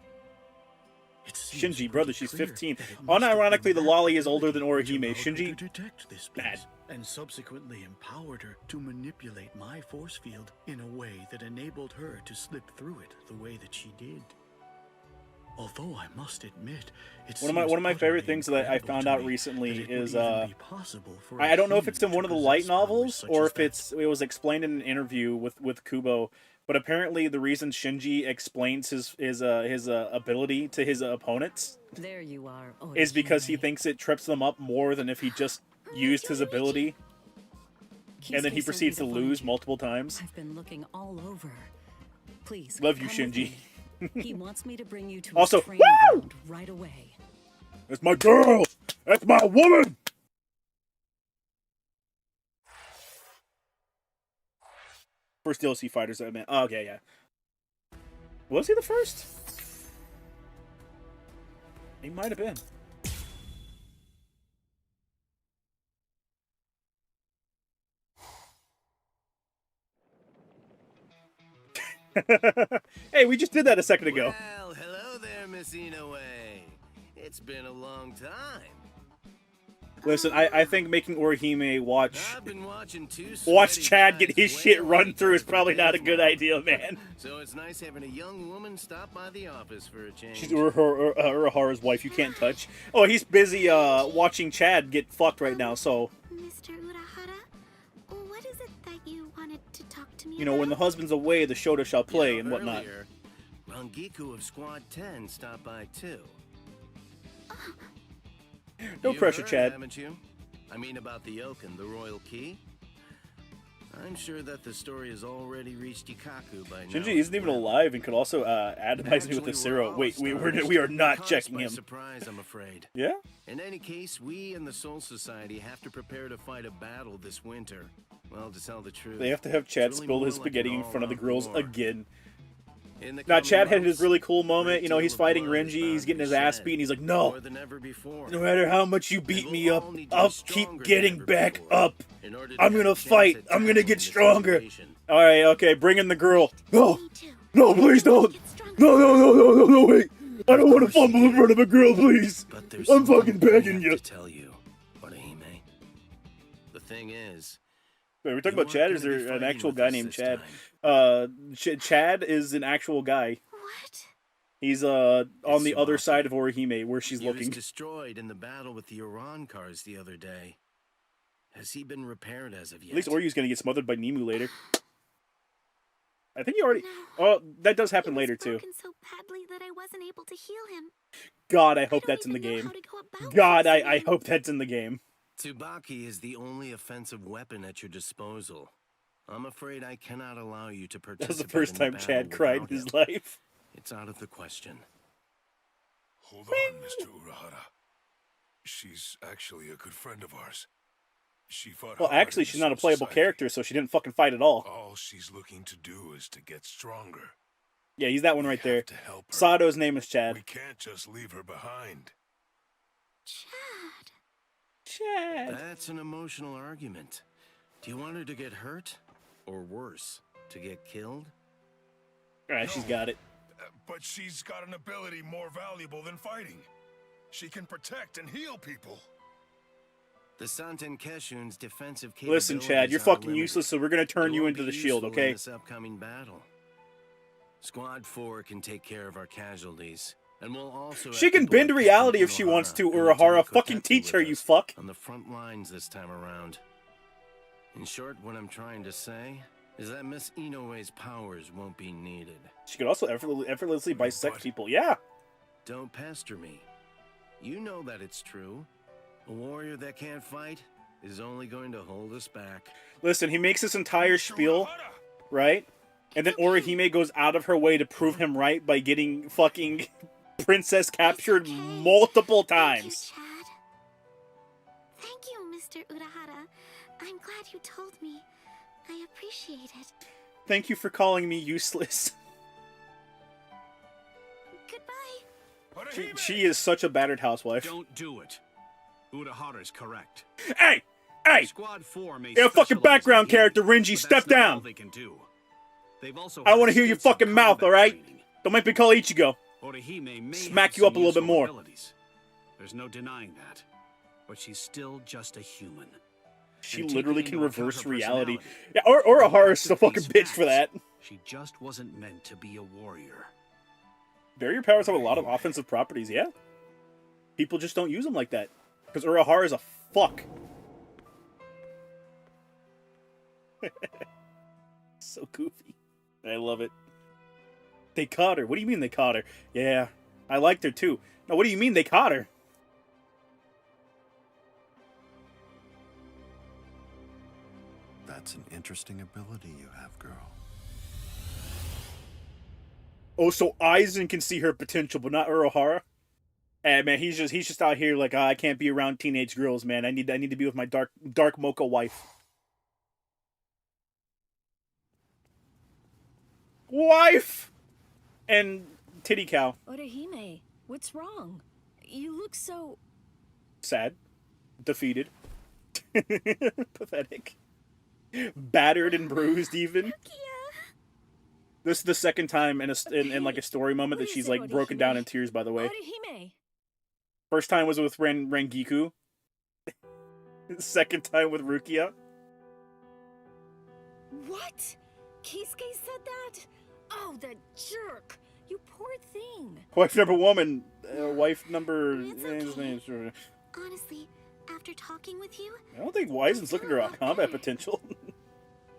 It seems Shinji, brother, pretty she's clear 15. that it must have Unironically, been the that lolly is older than ability Orihime. which allowed her Shinji, to detect this bad. place, and subsequently empowered her to manipulate my force field in a way that enabled her to slip through it the way that she did. Although I must admit, it One of my seems favorite utterly things that I incredible found to out me recently that it would is even be possible for I a don't know if it's in human one of to the light possess powers novels such or as if that. it was explained in an interview with Kubo, but apparently the reason Shinji explains his ability to his opponents There you are, is because he Orihime. thinks it trips them up more than if he just used his ability, and then he Kisuke proceeds to sent me lose find you. multiple times. I've been looking all over. Please, Love you, come with Shinji. me. He wants me to bring you to Also, his training woo! ground right away. That's my girl. That's my woman. First DLC fighters I meant. Oh, okay, yeah. Was he the first? He might have been. Hey, we just did that a second ago. Well, hello there, Miss Inoue. It's been a long time. Listen, I think making Orihime watch I've been watching two Chad sweaty get his guys shit wail run each through is other's probably not a days good long. idea, man. So it's nice having a young woman stop by the office for a change. She's Urahara's wife. You can't touch. Oh, he's busy watching Chad get fucked right now. So Mr. Urahara, what is it that you wanted to talk to me you know, when the about? husband's away, the Shota shall play and whatnot. Earlier, Rangiku of Squad 10 stopped by too. No You've pressure, heard, Chad. Haven't you? I mean about the oak and the royal key. I'm sure that the story has already reached Ikaku by now. Shinji isn't even alive and could also atomize me with a Zero. Wait, we are not Caught checking by him. surprise, I'm afraid. Yeah? In any case, we and the Soul Society have to prepare to fight a battle this winter. Well, to tell the truth, They have to have Chad it's really spill more his like spaghetti an in front of the all-out girls war. again. In the Now, coming Chad had his months, really cool a moment. great You know, he's deal of fighting blood is Renji. bound He's to getting be his ass shed, beat, and he's like, no. more than ever before. No matter how much you beat And me we'll up, all need to I'll be keep stronger getting than ever back before up. in order to I'm have gonna a chance fight. at I'm gonna tackling get this stronger. situation. All right, okay, bring in the girl. No, Me too. no, please don't. Get stronger. No, wait. I don't want to Of course fumble you in front of a girl, please. But there's I'm something fucking begging I have you. to tell you, Orihime. The thing is, Wait, we're talking you about Chad, or aren't is gonna be there an fighting actual with guy us named this Chad? time. Chad is an actual guy. What? He's on It's the other Tsubaki. side of Orihime, where she's He looking. was destroyed in the battle with the Iran cars the other day. Has he been repaired as of yet? At least Oryu's gonna get smothered by Nemu later. I think he already... No. Oh, that does He happen was later, too. broken so badly that I wasn't able to heal him. God, I I hope don't that's in the even know game. how to go about God, fixing I him. hope that's in the game. Tsubaki is the only offensive weapon at your disposal. I'm afraid I cannot allow you to That participate was the first in time the Chad battle cried in without his him. life. It's out of the question. Hold on, Mr. Urahara. She's actually a good friend of ours. She fought Well, hard actually, in the she's not a Soul playable Society. character, so she didn't fucking fight at all. All she's looking to do is to get stronger. Yeah, he's that one We right have there. to help her. Sado's name is Chad. We can't just leave her behind. Chad. Chad. That's an emotional argument. Do you want her to get hurt? Or worse, to get killed? Alright, she's got it. But she's got an ability more valuable than fighting. She can protect and heal people. The Santen Keshun's defensive Listen, capabilities Chad, you're are fucking limited. useless, so we're gonna turn They you won't into be the shield, useful okay? in this upcoming battle. Squad 4 can take care of our casualties. And we'll also She have can people bend like reality Captain if she wants to, and Urahara. Lieutenant Fucking Kotetsu teach her, with you us fuck. on the front lines this time around. In short, what I'm trying to say is that Miss Inoue's powers won't be needed. She could also effortlessly bisect people. Yeah. Don't pester me. You know that it's true. A warrior that can't fight is only going to hold us back. Listen, he makes this entire spiel, right? And then Orihime goes out of her way to prove him right by getting fucking princess captured multiple times. Thank you, Mr. Urahara. I'm glad you told me. I appreciate it. Thank you for calling me useless. Goodbye. She is such a battered housewife. Don't do it. Urahara's correct. Hey! Hey! Squad 4 may Yeah, fucking specialize background in healing, character, Renji, but step that's not all down. they can do. They've also I had want to hear your extensive fucking mouth, combat alright? training. Don't make me call Ichigo. Orihime may Smack have you up some a little bit useful more. abilities. There's no denying that. But she's still just a human. She And literally taking can into account reverse her reality. personality, Yeah, Urahara's the fucking face bitch for that. facts, She just wasn't meant to be a warrior. Barrier powers have a lot of offensive properties, yeah. People just don't use them like that. Because Urahara is a fuck. So goofy. I love it. They caught her. What do you mean they caught her? Yeah, I liked her too. No, what do you mean they caught her? That's an interesting ability you have, girl. Oh, so Aizen can see her potential, but not Urahara? Eh, man, he's just out here like, I can't be around teenage girls, man. I need to be with my dark mocha wife. Wife! And titty cow. Orihime, what's wrong? You look so... Sad. Defeated. Pathetic. Battered and bruised even. This is the second time in like a story moment that she's like broken down in tears, by the way. Orihime! First time was with Rengiku. Second time with Rukia. What? Kisuke said that? Oh, the jerk! You poor thing. Wife number woman. Wife number... It's okay. Honestly, after talking with you, I don't think Wizen's looking at her combat potential.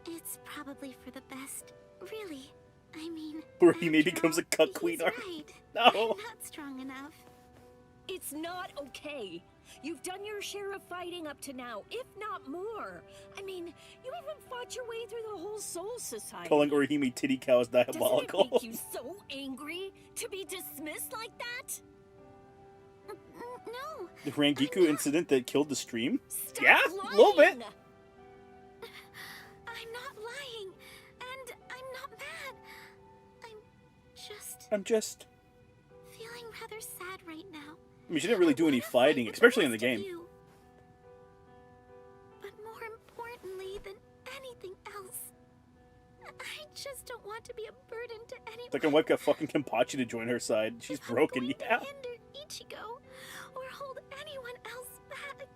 it's probably for the best. Really. I mean... Orihime becomes a cuck queen. Right. No. I'm not strong enough. It's not okay. You've done your share of fighting up to now, if not more. I mean, you even fought your way through the whole Soul Society. Calling Orihime titty cow is diabolical. Doesn't it make you so angry to be dismissed like that? No. The Rangiku incident that killed the stream? Stop Yeah, lying. a little bit. I'm not lying. And I'm not mad. I'm just... feeling rather sad right now. I mean, she didn't really do any fighting, especially in the game. But more importantly than anything else, I just don't want to be a burden to anyone. Like, wife got fucking Kenpachi to join her side. She's broken, yeah. Hinder Ichigo or hold anyone else back.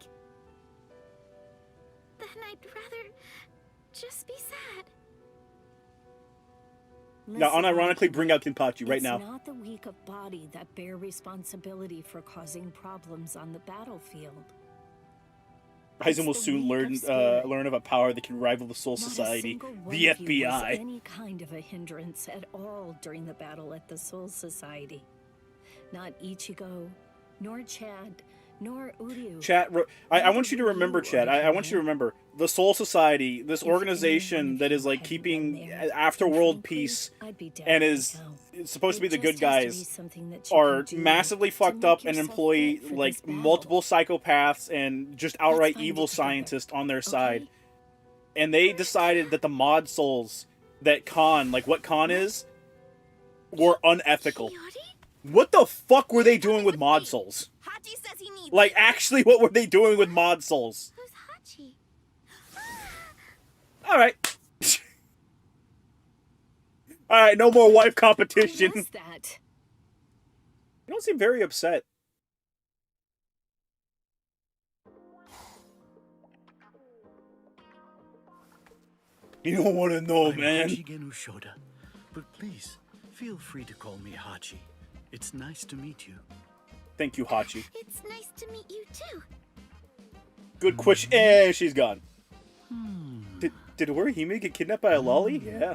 Then I'd rather just be sad. Now, unironically, bring out Kenpachi right now. It's not the weak of body that bear responsibility for causing problems on the battlefield. Aizen will soon learn of a power that can rival the Soul Society, the Not a single one of you was FBI. any kind of a hindrance at all during the battle at the Soul Society. Not Ichigo, nor Chad, nor Uryu. Chat, I want you to remember, Chad. I want you to remember the Soul Society, this organization that is like keeping after-world peace and is supposed to be the good guys, are massively fucked up and employ like multiple psychopaths and just outright evil scientists on their side. And they decided that the mod souls that Khan, like what Khan is, were unethical. What the fuck were they doing with mod souls? Hachi says he needs Like, actually, what were they doing with mod souls? Who's Hachi? Alright. Alright, no more wife competition. Who was that? You don't seem very upset. You don't want to know, I'm man. Hachigenu Shoda, but please, Feel free to call me Hachi. It's nice to meet you. Thank you, Hachi. It's nice to meet you too. Good question. And she's gone. Did Orihime get kidnapped by a lolly? Yeah.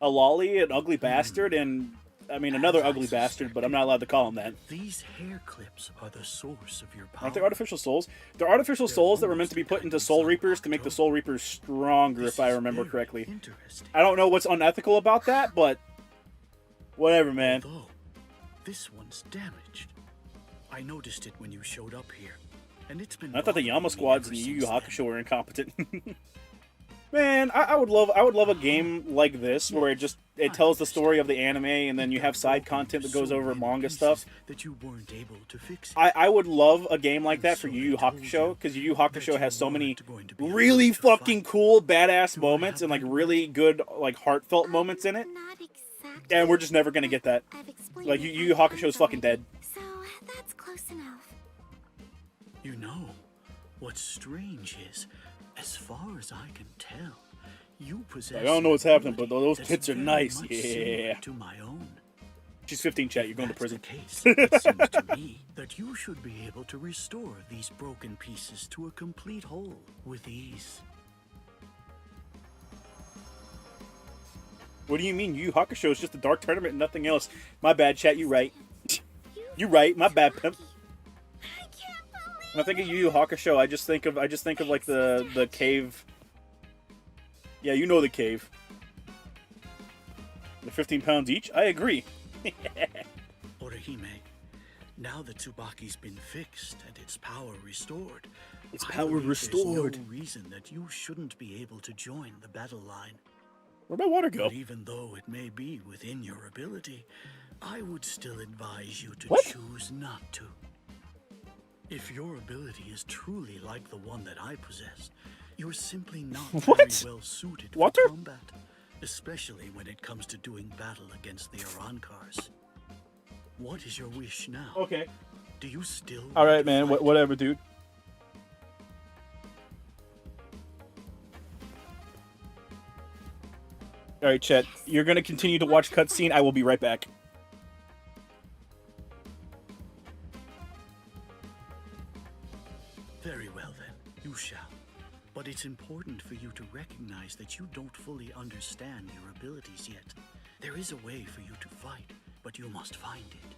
A lolly, an ugly bastard, and I mean another ugly bastard, but I'm not allowed to call him that. These hair clips are the source of your power. Aren't they artificial souls? They're artificial souls that were meant to be put into Soul Reapers to make the Soul Reapers stronger, if I remember correctly. I don't know what's unethical about that, but whatever, man. Although, this one's damaged. I noticed it when you showed up here, and it's been. I thought the Yama bothering me squads ever in Yu Yu since Hakusho were incompetent. Man, I would love a game like this where it tells the story of the anime and then you have side content that goes over manga stuff. That you weren't able to fix. I would love a game like that for Yu Yu Hakusho, because Yu Yu Hakusho has so many really fucking cool, badass moments and like really good, like heartfelt moments in it. Not exactly. And we're just never gonna get that. I've explained Like it Yu Yu Hakusho is fucking dead. So that's close enough. You know, what's strange is, as far as I can tell, you possess. I don't know what's happening, but those that's tits are very nice. much similar Yeah. To my own. She's 15, chat. You're going to prison. That's the case, it seems to me that you should be able to restore these broken pieces to a complete whole with ease. What do you mean? Yu Yu Hakusho is just a dark tournament and nothing else. My bad, chat. You right. You right. My bad, pimp. I can't believe. When I think of Yu Yu Hakusho, I just think of like the cave. Yeah, you know the cave. The 15 pounds each. I agree. Orihime, now that Tsubaki's been fixed and its power restored, Its I power believe restored. There's no reason that you shouldn't be able to join the battle line. Where'd my water go? But even though it may be within your ability, I would still advise you to What? choose not to. If your ability is truly like the one that I possess, you're simply not What? very well suited Water? for combat, especially when it comes to doing battle against the Arankars. What is your wish now? Okay. Do you still? All want right, to man. fight? Whatever, dude. All right, Chet. You're gonna continue to watch cutscene. I will be right back. Very well then, you shall. But it's important for you to recognize that you don't fully understand your abilities yet. There is a way for you to fight, but you must find it.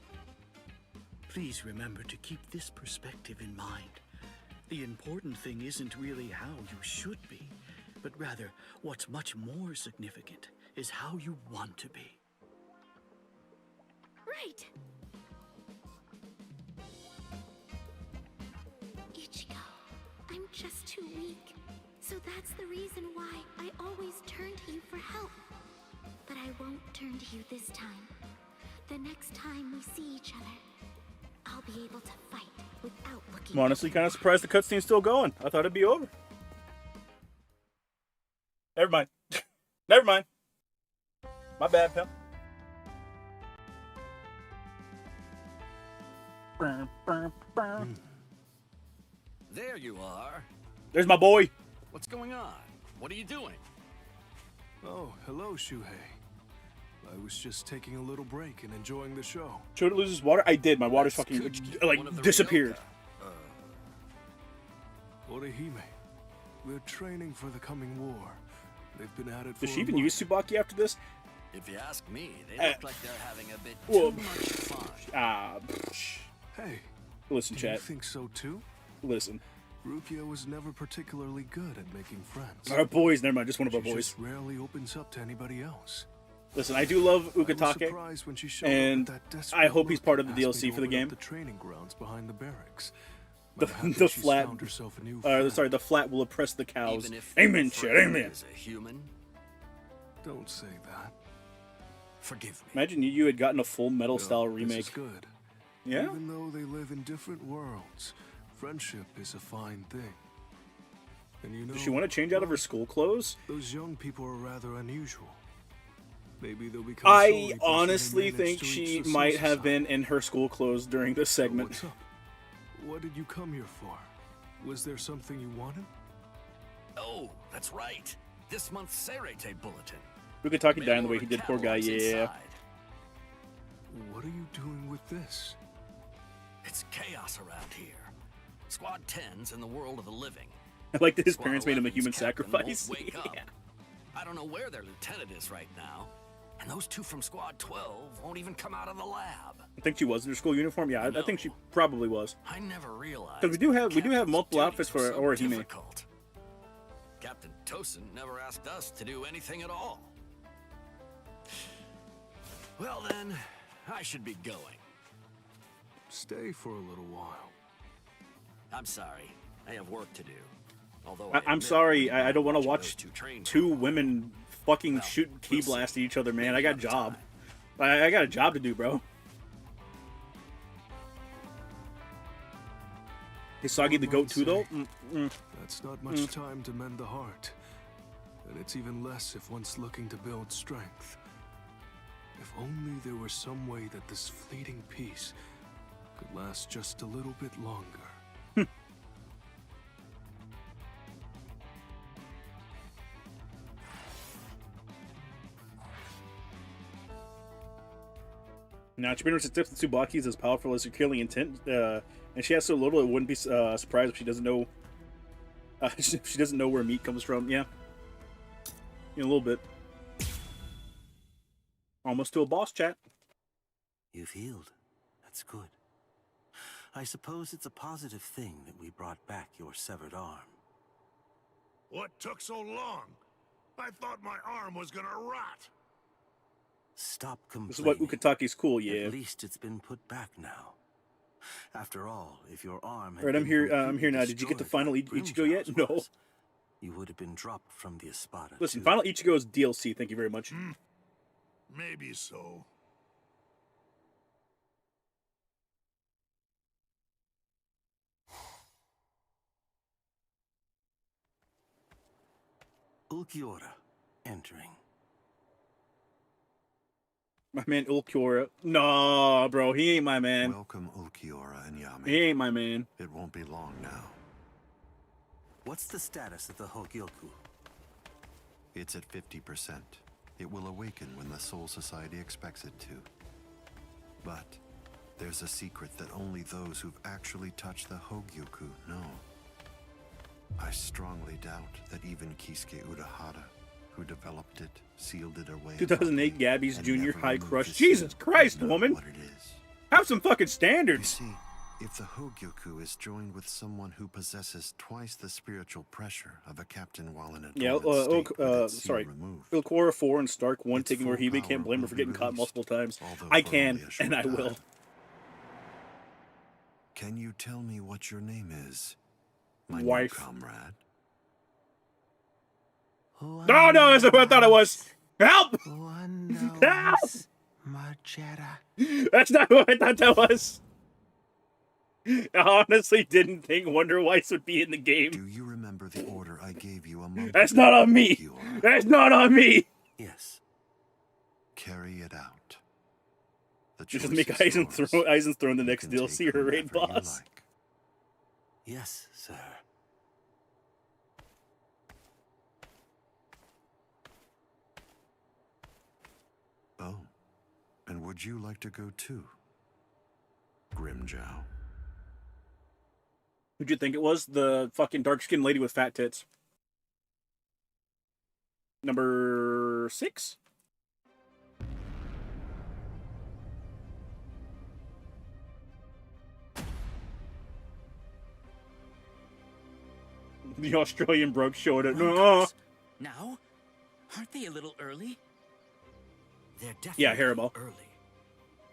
Please remember to keep this perspective in mind. The important thing isn't really how you should be, but rather what's much more significant is how you want to be. Right. Ichigo, I'm just too weak. So that's the reason why I always turn to you for help. But I won't turn to you this time. The next time we see each other, I'll be able to fight without looking. I'm honestly kind of surprised the cutscene's still going. I thought it'd be over. Never mind. Never mind. My bad, pimp. There you are. There's my boy. What's going on? What are you doing? Oh, hello, Shuhei. I was just taking a little break and enjoying the show. Showed it loses water? I did. My water's That's fucking, Kuchiki, like, one of the disappeared. Orihime, they're training for the coming war. They've been at it for Does she a even month. use Tsubaki after this? If you ask me, they look like they're having a bit Well, too much fun. Hey, Listen, do you chat. think so too? Listen. Rukia was never particularly good at making friends. Our boys. Never mind. Just one of our She boys. just rarely opens up to anybody else. Listen, I do love I was Ukitake, surprised when she showed and up with that desperate I hope he's look part of and the asked me DLC to for the open up game. The training grounds behind the barracks. The, I'm happy the she's flat, found herself a new friend. sorry, the flat will oppress the cows. Even if Amen, your shit, friend amen. is a human, Don't say that. forgive me. Imagine you had gotten a full Metal Well, style this remake. is good. Yeah? Even though they live in different worlds, friendship is a fine thing. And you know, Does she want to change out of her school clothes? those young people are rather unusual. Maybe they'll become I solely because they honestly managed think to she reach the might Soul have Society. been in her school clothes during this So segment. what's up? What did you come here for? Was there something you wanted? Oh, that's right. This month's Serete bulletin. Ukitake Mail died the way he order did, poor guy, catalogs yeah. inside. What are you doing with this? It's chaos around here. Squad 10's in the world of the living. I like that his Squad parents made him a 11's human captain sacrifice. won't wake up. Yeah. I don't know where their lieutenant is right now. And those two from Squad 12 won't even come out of the lab. I think she was in her school uniform. Yeah, I think she probably was. I never realized. Because we do have Captain's multiple duties outfits were for so Orihime. difficult. Captain Tosin never asked us to do anything at all. Well then, I should be going. Stay for a little while. I'm sorry. I have work to do. Although I'm admit sorry. I'm I don't want to watching watch those train two trouble. women fucking Well, shoot key we'll see. blast at each other, man. I got a Maybe job. another I got a job to do, bro. Hisagi the goat too, though. That's not much time to mend the heart. And it's even less if one's looking to build strength. If only there were some way that this fleeting peace could last just a little bit longer. Now, Chibino's tips and Tsubaki is as powerful as her killing intent, and she has so little it wouldn't be surprised if she doesn't know. She doesn't know where meat comes from. Yeah, in a little bit. Almost to a boss chat. You've healed. That's good. I suppose it's a positive thing that we brought back your severed arm. What took so long? I thought my arm was gonna rot. Stop complaining. This is what Ukitaki's cool, yeah. At least it's been put back now. After all, if your arm had Alright, I'm been here. I'm completely here now. Did you get the destroyed final like Ichigo yet? Grimjow's No. was, you would have been dropped from the Espada. Listen, too. final Ichigo is DLC. Thank you very much. Maybe so. Ulquiorra entering. My man Ulquiorra. No, bro, he ain't my man. Welcome, Ulquiorra and Yami. He ain't my man. It won't be long now. What's the status of the Hogyoku? It's at 50%. It will awaken when the Soul Society expects it to. But there's a secret that only those who've actually touched the Hogyoku know. I strongly doubt that even Kisuke Urahara, who developed it, sealed it away. 2008 Gabby's and Junior never High removed Crush. the Jesus seal, Christ, know woman. What it is. Have some fucking You standards. see, if the Hogyoku is joined with someone who possesses twice the spiritual pressure of a captain while in a Yeah, dormant state with its seal sorry. removed, Ulquiorra 4 and Stark 1 its taking full Orihime. power Can't blame her will for be getting caught released, multiple times. although I for can, only a short and I time. will. Can you tell me what your name is, my new Wife. comrade? No, no, that's what I thought it was. Help! One Help! Margetta. That's not what I thought that was. I honestly didn't think Wonder Whites would be in the game. Do you remember the order I gave you a month That's ago, not on me. Ulquiorra? That's not on me. Yes. Carry it out. The Just choice make is yours. Aizen's throne the You next can take DLC or raid whomever you boss. like. Yes, sir. Oh, and would you like to go too, Grimjow? Who'd you think it was? The fucking dark-skinned lady with fat tits. Number 6? The Australian broke showed it. No. Now? Aren't they a little early? They're definitely Yeah, Haribo. early.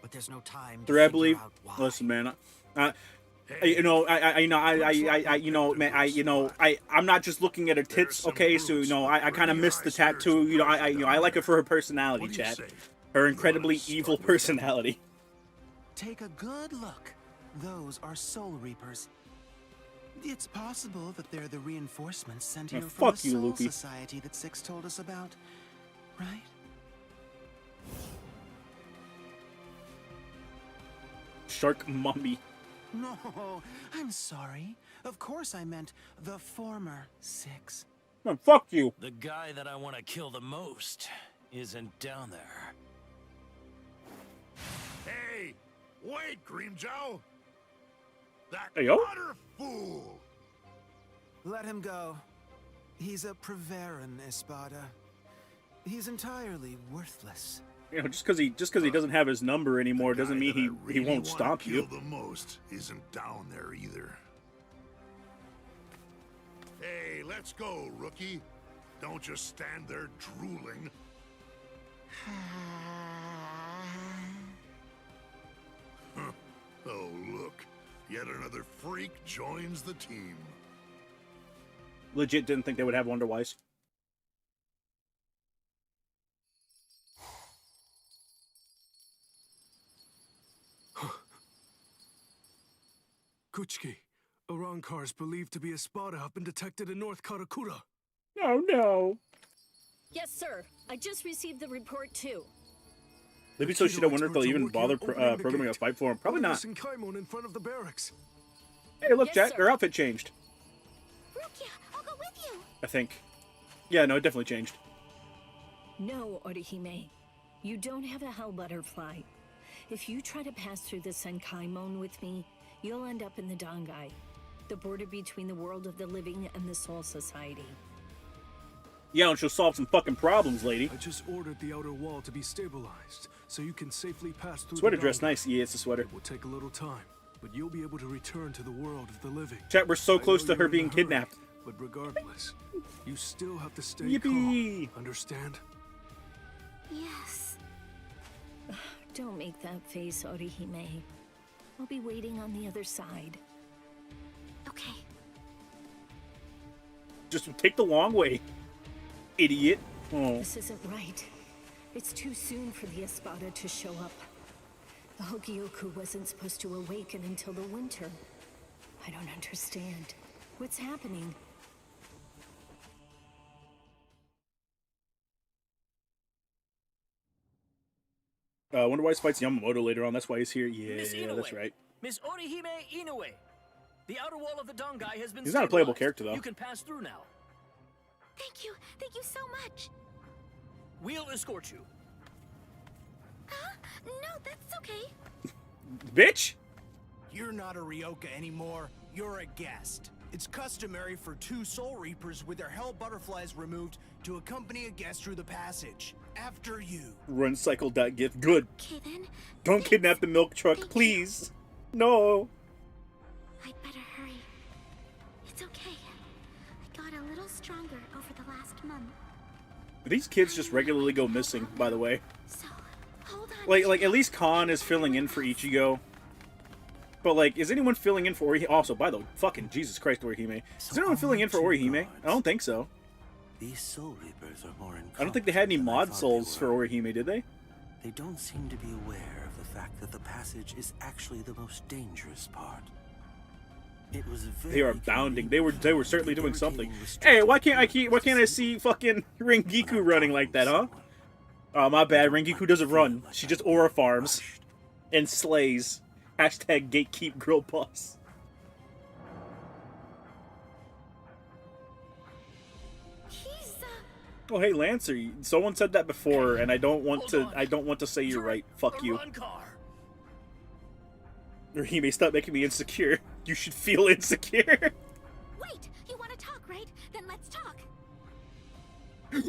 But there's no time to Three, I figure believe. out why. Listen, man. I'm not just looking at her tits. Okay, so I kind of miss the tattoo. I like her for her personality, What do you Chad. say? Her You incredibly wanna evil start with that? personality. Take a good look. Those are Soul Reapers. It's possible that they're the reinforcements sent Yeah, here from fuck the you, Soul Luffy. Society that Six told us about, right? Shark mummy. No, I'm sorry. Of course I meant the former Six. Man, fuck you. The guy that I want to kill the most isn't down there. right, Grimjow. That Hey, yo. utter fool. Let him go. He's a Preveran, Espada. He's entirely worthless. You know, just because he doesn't have his number anymore doesn't mean he Really won't wanna stop kill you. the most isn't down there either. Hey, let's go, rookie. Don't just stand there drooling. Oh, look. Yet another freak joins the team. Legit didn't think they would have Wonderwise. Kuchiki, Arankars believed to be Espada have been detected in North Karakura. Oh no. Yes, sir. I just received the report, too. Maybe so she don't wonder if they'll even bother programming a fight for him. Probably not. In Kaimon in front of the barracks. Hey, look, Yes, Jack, sir. her outfit changed. Rukia, I'll go with you. I think. Yeah, no, it definitely changed. No, Orihime. You don't have a hell butterfly. If you try to pass through the Senkaimon with me, you'll end up in the Dangai, the border between the world of the living and the Soul Society. Yeah, and she'll solve some fucking problems, lady. I just ordered the outer wall to be stabilized, so you can safely pass through Sweater the dress, Dangai. nice. Yeah, it's a sweater. It will take a little time, but you'll be able to return to the world of the living. Chat, we're so I close know to her you're in a being hurry, kidnapped. But regardless, you still have to stay Yippee! calm. Understand? Yes. Don't make that face, Orihime. I'll be waiting on the other side. Okay. Just take the long way, idiot. Oh. This isn't right. It's too soon for the Espada to show up. The Hogioku wasn't supposed to awaken until the winter. I don't understand. What's happening? Wonderwise fights Yamamoto later on. That's why he's here. Miss Yeah, Inoue. that's right. Miss Orihime Inoue. The outer wall of the Dangai has been He's not a playable stabilized. character, though. You can pass through now. Thank you. Thank you so much. We'll escort you. Huh? No, that's okay. Bitch! You're not a Ryoka anymore. You're a guest. It's customary for 2 Soul Reapers with their hell butterflies removed to accompany a guest through the passage. After you. Runcycle.gif. Good. Okay then. Don't Thanks. kidnap the milk truck, Thank you. please. No. I'd better hurry. It's okay. I got a little stronger over the last month. These kids just regularly go missing, by the way. So, hold on. Like at least Khan is filling in for Ichigo. But, like, is anyone filling in for Orihime? Also, by the fucking Jesus Christ, Orihime. Is anyone filling in for Orihime? I don't think so. These Soul Reapers are more I don't think they had any incompetent than I mod thought souls they for were. Orihime, did they? They don't seem to be aware of the fact that the passage is actually the most dangerous part. It was very They are bounding. They were certainly doing something. irritating Hey, why can't I see fucking Rengiku running like that, huh? Oh, my bad. Rengiku doesn't run. She just aura farms and slays. Hashtag gatekeep girl boss. He's, Oh, hey Lancer. Someone said that before, and I don't want to say you're right. Fuck you. Orihime, stop making me insecure. You should feel insecure. Wait, you want to talk, right? Then let's talk.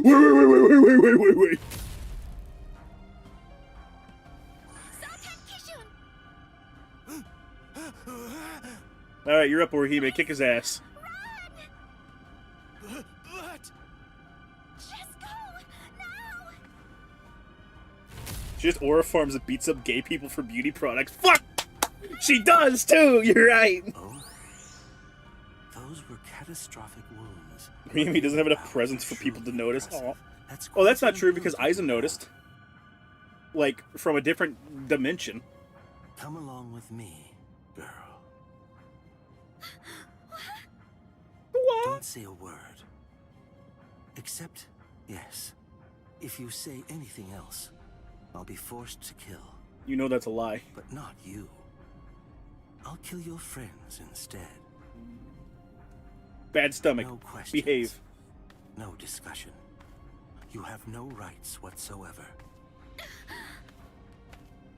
Wait. Alright, you're up, Orihime. Kick his ass. But Just go now. She just aura farms and beats up gay people for beauty products. Fuck! She does too! You're right! Oh? Those were catastrophic wounds. Orihime doesn't have enough presence for people to notice. Impressive. Aw. That's Oh, that's quite not true because unusual. Aizen noticed. Like, from a different dimension. Come along with me, girl. What? Don't say a word. Except, yes, if you say anything else, I'll be forced to kill. You know that's a lie. But not you. I'll kill your friends instead. Bad stomach. No questions. Behave. No discussion. You have no rights whatsoever.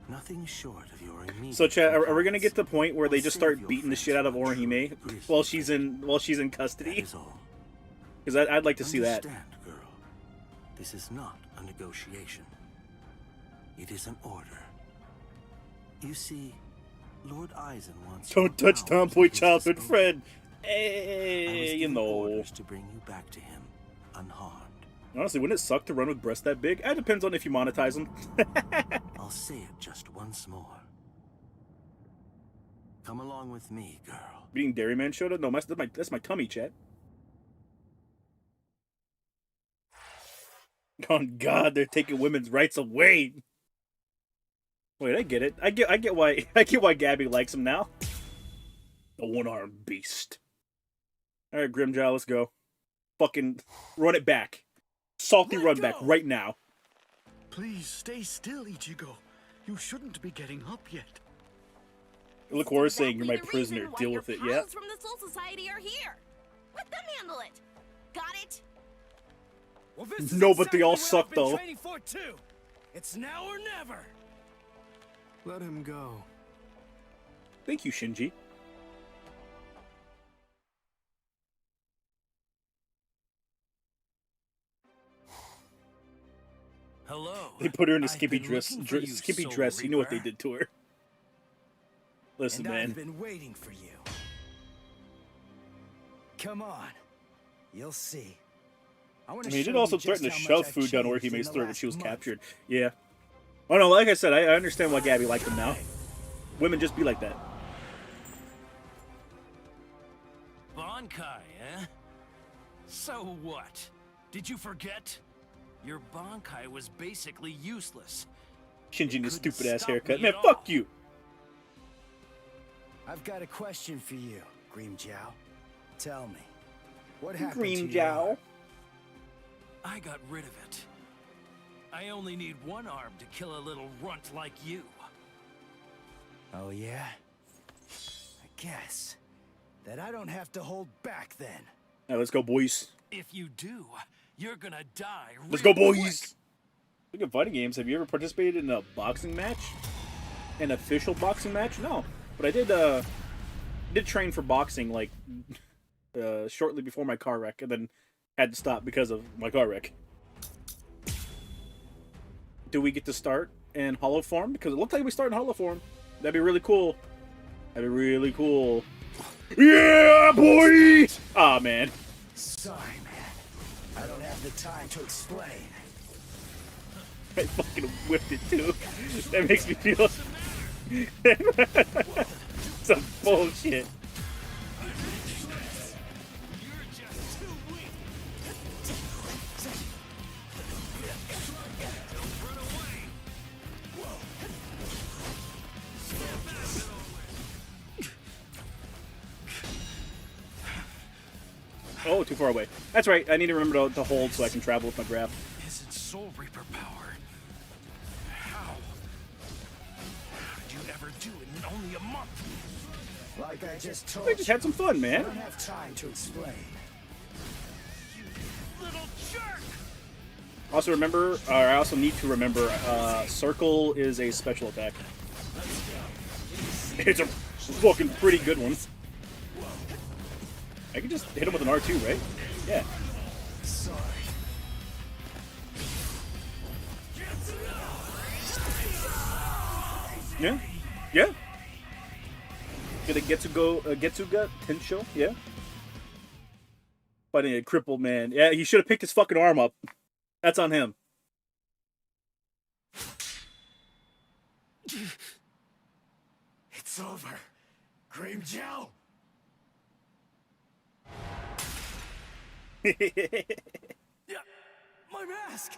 Nothing short of your immediate. So, chat, are we gonna get to the point where they just start beating the shit out of Orihime while she's in custody? Because I'd like to see that. Understand, girl. This is not a negotiation. It is an order. You see, Lord Eisen wants. Don't touch Tomboy childhood friend. Hey, you know. Orders to bring you back to him, unharmed. Honestly, wouldn't it suck to run with breasts that big? It depends on if you monetize them. I'll say it just once more. Come along with me, girl. Being Dairyman Shota? No, that's my tummy, chat. Oh God, they're taking women's rights away. Wait, I get it. I get why Gabby likes him now. The one-armed beast. All right, Grimjow, let's go. Fucking run it back. Salty run back right now. Please stay still, Ichigo. You shouldn't be getting up yet. Look, Horace saying you're my prisoner. Deal with it, yeah? From the Soul Society are here. Let them handle it. Got it? Well, this No, is but they all exactly what suck, I've been though. training for too. It's now or never. Let him go. Thank you, Shinji. Hello. They put her in a I've skimpy been dress. looking for you, Skimpy Soul dress. You know what they Reaper. did to her. Listen, And man. I've been waiting for you. Come on. You'll see. I mean, he did also threaten to shove food down Orihime's throat when she was captured. Yeah. Oh no, like I said, I understand why Gabby liked him now. Women just be like that. Bankai, eh? So what? Did you forget? Your Bankai was basically useless. Shinji and his stupid ass stop haircut. me Man, at fuck you. I've got a question for you, Grimjow. Tell me, what happened Green to your Jow. arm? I got rid of it. I only need one arm to kill a little runt like you. Oh yeah? I guess that I don't have to hold back then. Now let's go, boys. If you do, you're gonna die. Let's go, real boys. quick. Speaking of fighting games, have you ever participated in a boxing match? An official boxing match? No, but I did train for boxing like shortly before my car wreck, and then had to stop because of my car wreck. Do we get to start in hollow form? Because it looks like we start in hollow form. That'd be really cool. That'd be really cool. Yeah, boy! Ah, man. Sorry, man. I don't have the time to explain. I fucking whipped it too. That makes me feel some bullshit. Oh, too far away. That's right. I need to remember to hold so I can travel with my grab. Isn't Soul Reaper power? How? How did you ever do it in only a month? Like I just told We just had some fun, I man. don't have time to explain. Little jerk! Also remember, or I also need to remember, Circle is a special attack. It's a fucking pretty good one. I can just hit him with an R2, right? Yeah. Sorry. Yeah. Yeah. Get a Getsuga Tensho, yeah. Fighting a crippled man. Yeah, he should have picked his fucking arm up. That's on him. It's over. Grimjow. Yeah, my mask!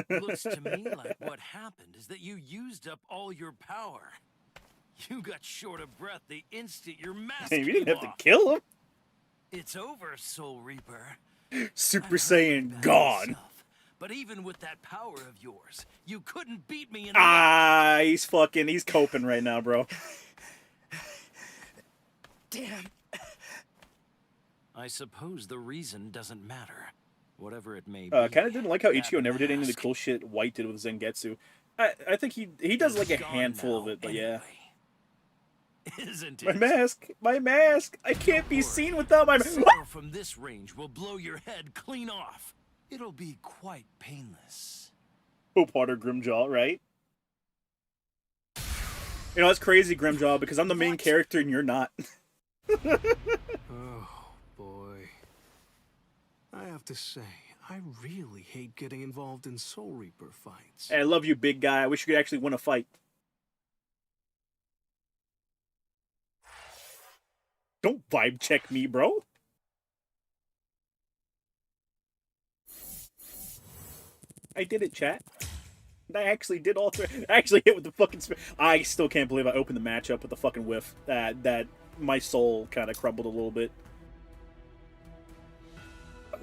Looks to me like what happened is that you used up all your power. You got short of breath the instant your mask Hey, we didn't came have to off. kill him. It's over, Soul Reaper. Super Saiyan gone. But even with that power of yours, you couldn't beat me in He's coping right now, bro. Damn. I suppose the reason doesn't matter. Whatever it may be. Kind of didn't like how that Ichigo never did any of the mask cool shit White did with Zangetsu. I think he does like a is gone handful of now it, but yeah. Isn't My it? mask! My mask! I can't be seen without my mask! Fire from this range will blow your head clean off. It'll be quite painless. Hope harder, Grimjaw, right? You know, that's crazy, Grimjaw, because I'm the main character and you're not. Oh, boy. I have to say, I really hate getting involved in Soul Reaper fights. Hey, I love you, big guy. I wish you could actually win a fight. Don't vibe check me, bro. I did it, chat. I actually did all three. I actually hit with the fucking... I still can't believe I opened the match up with the fucking whiff. That my soul kind of crumbled a little bit.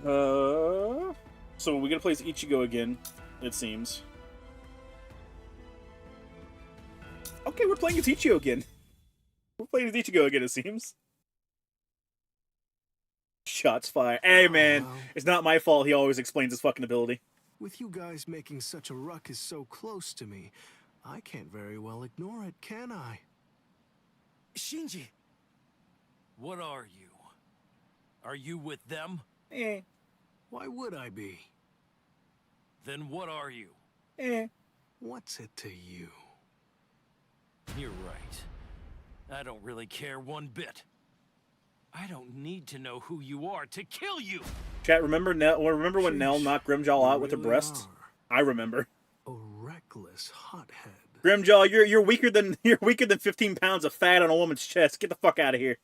So we're gonna play as Ichigo again, it seems. Okay, we're playing as Ichigo again. We're playing as Ichigo again, it seems. Shots fired. Hey, man. It's not my fault he always explains his fucking ability. With you guys making such a ruckus so close to me, I can't very well ignore it, can I? Shinji. What are you? Are you with them? Eh. Why would I be? Then what are you? Eh. What's it to you? You're right. I don't really care one bit. I don't need to know who you are to kill you. Chat, remember remember when Nell knocked Grimjaw out with her breast? I remember. A reckless hothead. Grimjaw, you're weaker than 15 pounds of fat on a woman's chest. Get the fuck out of here.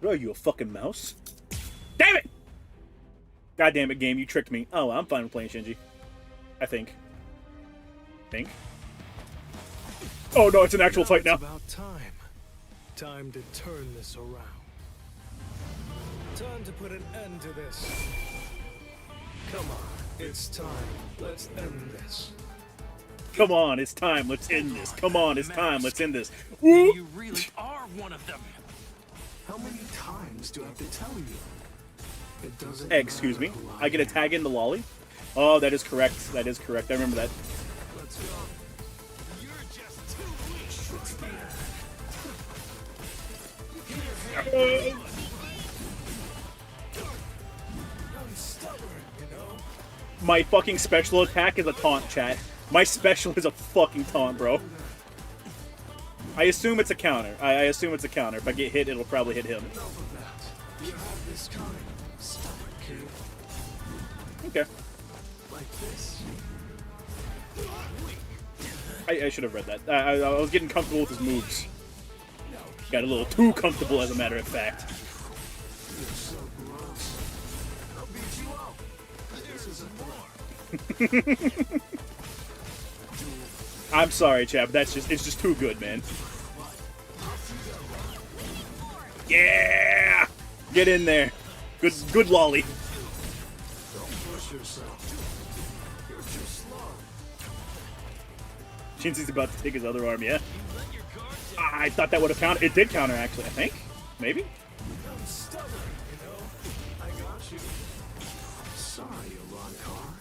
What are you, a fucking mouse? Damn it! God damn it, game, you tricked me. Oh, I'm fine with playing Shinji. I think. Oh no, it's an actual fight now. It's about time. Time to turn this around. Time to put an end to this. Come on, it's time. Let's end this. Come on, it's time. Let's end this. Come on, it's time. Let's end this. You really are one of them. How many times do I have to tell you? It doesn't Excuse me. I get a tag in the lolly? Oh, that is correct. That is correct. I remember that. Let's go. You're just too weak. I'm stubborn, you know? My fucking special attack is a taunt, chat. My special is a fucking taunt, bro. I assume it's a counter. I assume it's a counter. If I get hit, it'll probably hit him. You have this time, stubborn kid. Okay. Like this. I should have read that. I was getting comfortable with his moves. Got a little too comfortable, as a matter of fact. You're so gross. I'll beat you up. This isn't war. I'm sorry, chap. It's just too good, man. Yeah! Get in there. Good lolly. Don't push yourself. You're too slow. Shinzi's about to take his other arm, yeah? I thought that would have countered. It did counter, actually, I think. Maybe? I'm stubborn, you know? I got you. Sorry, Car.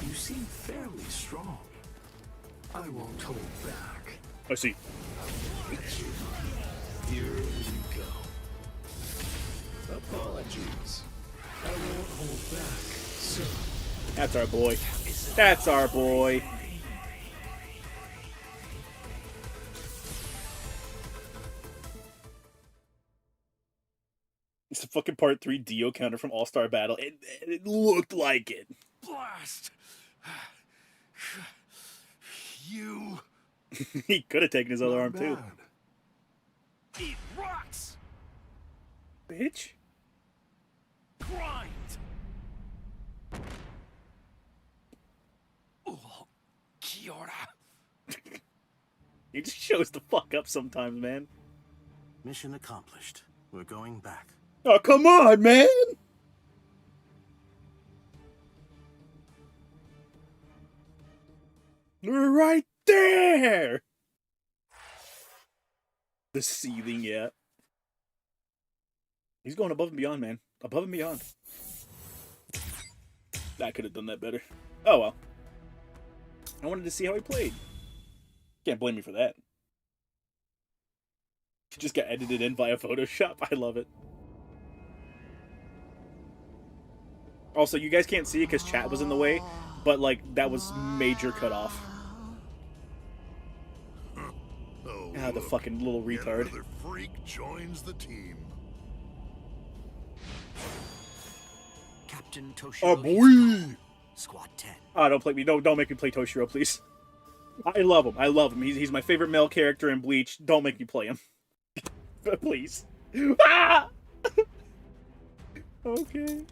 You seem fairly strong. I won't hold back. I see. Here you go. Apologies. I won't hold back, sir. That's our boy. That's our boy. It's the fucking part 3 Dio counter from All-Star Battle. It looked like it. Blast! You. He could have taken his other arm, too. Eat rocks! Bitch. Grind! Oh, Kiora. He just shows the fuck up sometimes, man. Mission accomplished. We're going back. Oh, come on, man! We're right there! The seething, yeah. He's going above and beyond, man. Above and beyond. I could have done that better. Oh well. I wanted to see how he played. Can't blame me for that. He just got edited in via Photoshop. I love it. Also, you guys can't see it because chat was in the way, but like that was major cut off. Ah, the fucking little retard. Another freak joins the team. Captain Toshiro. Oh boy! Squad 10. Ah, don't play me. Don't make me play Toshiro, please. I love him. I love him. He's my favorite male character in Bleach. Don't make me play him. Please. Ah! Okay.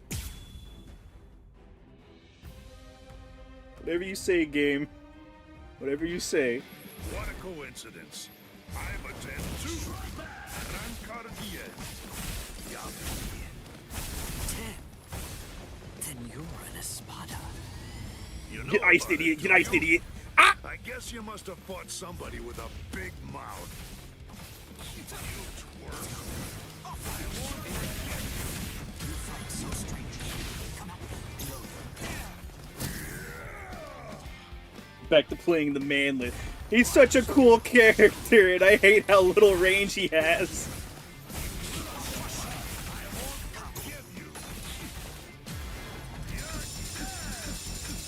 Whatever you say, game. Whatever you say. What a coincidence. I'm a 10 too. And I'm caught at the end. 10. Then you're an Espada. You know Get iced, about idiot. it, Get don't iced, you? idiot. Ah! I guess you must have fought somebody with a big mouth. You twerp. Back to playing the manlet. He's such a cool character, and I hate how little range he has.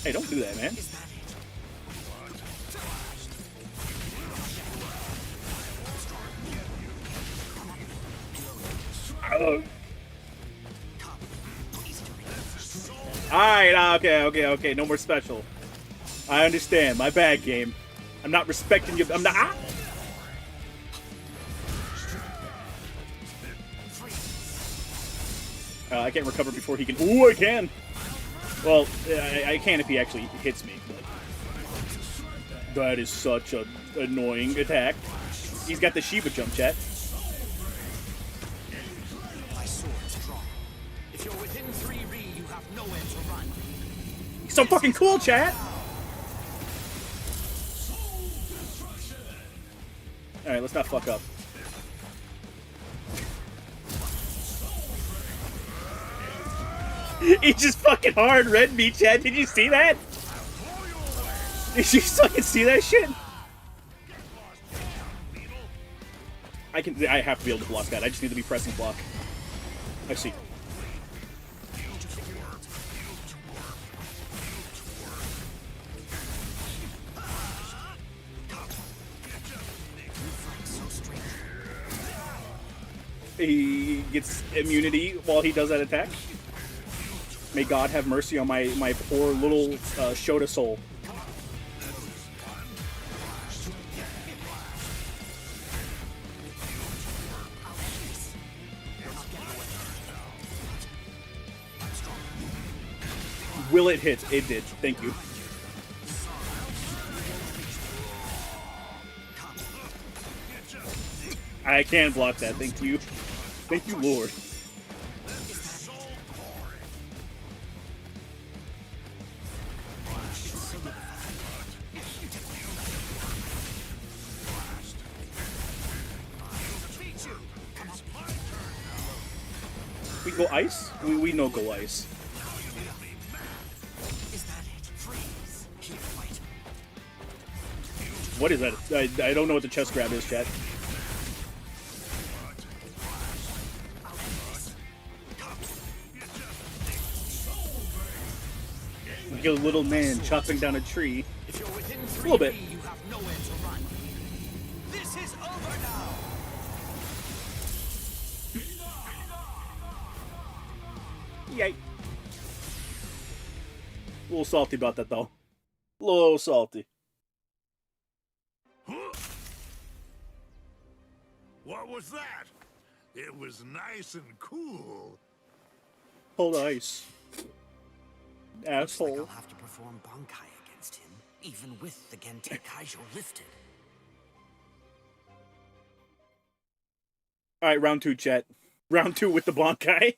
Hey, don't do that, man. Alright, okay. No more special. I understand. My bad, game. I'm not respecting you. I'm not. Ah! I can't recover before he can. Ooh, I can. Well, I can if he actually hits me. But that is such an annoying attack. He's got the Shiba jump, chat. My sword's drawn. If you're within 3 Ri, you have nowhere to run. He's so fucking cool, chat. Alright, let's not fuck up. He just fucking hard read me, Chad. Did you see that? Did you fucking see that shit? I have to be able to block that. I just need to be pressing block. I see. He gets immunity while he does that attack. May God have mercy on my poor little Shota soul. Will it hit? It did. Thank you. I can block that. Thank you. Thank you, Lord. We go ice? We no go ice. What is that? I don't know what the chest grab is, chat. Like a little man chopping down a tree. A little bit. You have nowhere to run. This is over now. Yay. A little salty about that, though. A little salty. What was that? It was nice and cool. Hold ice. Asshole. Looks like I'll have to perform Bankai against him, even with the Gente Kaijo lifted. Alright, round 2, chat. Round 2 with the Bankai.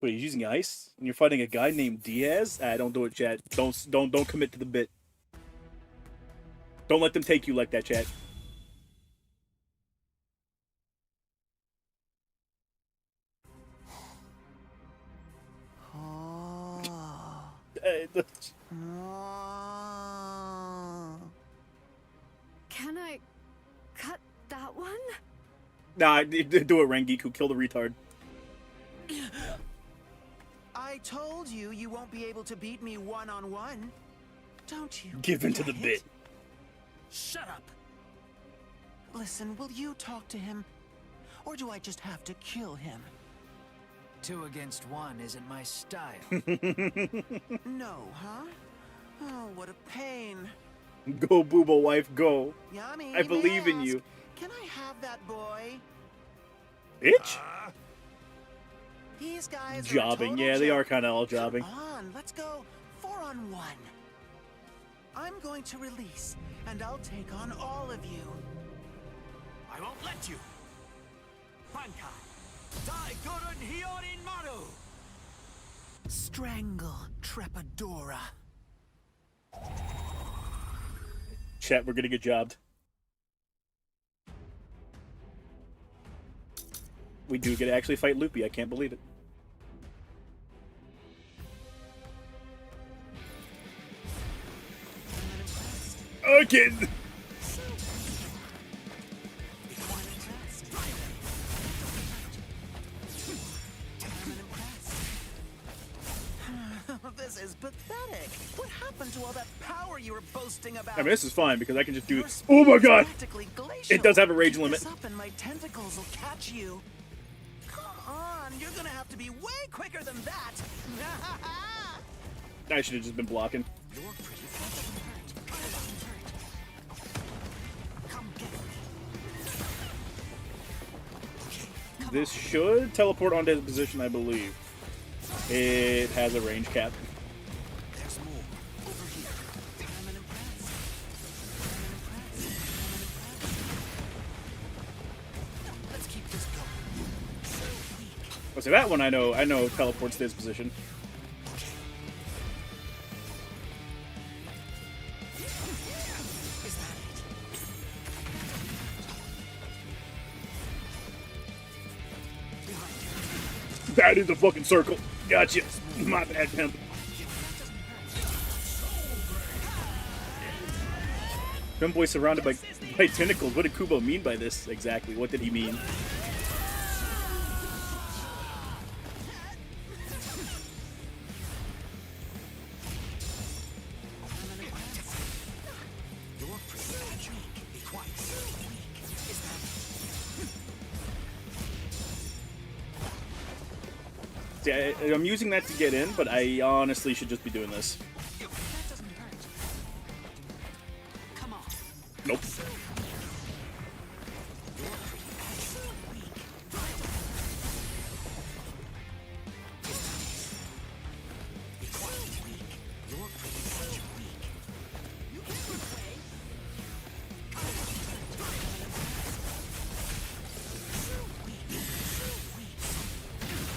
Wait, he's using ice? And you're fighting a guy named Diaz? Don't do it, chat. Don't commit to the bit. Don't let them take you like that, chat. Can I cut that one? Nah, do it, Rengiku. Kill the retard. I told you you won't be able to beat me one-on-one. Don't you? Give into the get bit. it? Shut up. Listen, will you talk to him? Or do I just have to kill him? 2 against 1 isn't my style. No, huh? Oh, what a pain. Go, Booba wife, go. Yummy, I believe in ask, you. Can I have that boy? Bitch? These guys Jobbing. Are Yeah, they are kind of all jobbing. Come on, let's go 4-on-1. I'm going to release, and I'll take on all of you. I won't let you. Bankai. Dai Gurun Hyorin Maru. Strangle Trepadora. Chat, we're gonna get jobbed. We do get to actually fight Loopy. I can't believe it. Again! This is pathetic. What happened to all that power you were boasting about? I mean, this is fine because I can just do it. Oh my god! It does have a rage limit. Up and my tentacles will catch you. Come on, you're gonna have to be way quicker than that. I should have just been blocking. This should teleport onto his position, I believe. It has a range cap. There's more over here. Let's keep this going. Oh, so that one I know teleports to his position. That is a fucking circle. Gotcha. My bad, pimp. Pimp boy surrounded by tentacles. What did Kubo mean by this exactly? What did he mean? I'm using that to get in, but I honestly should just be doing this. Nope.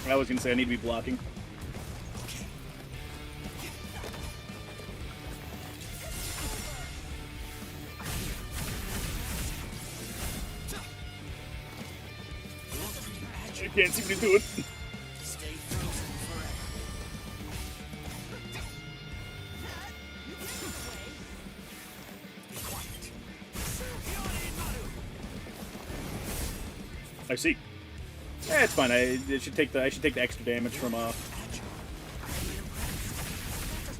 I was gonna say I need to be blocking. I can't seem to do it. I see. Yeah, it's fine. I should take the extra damage from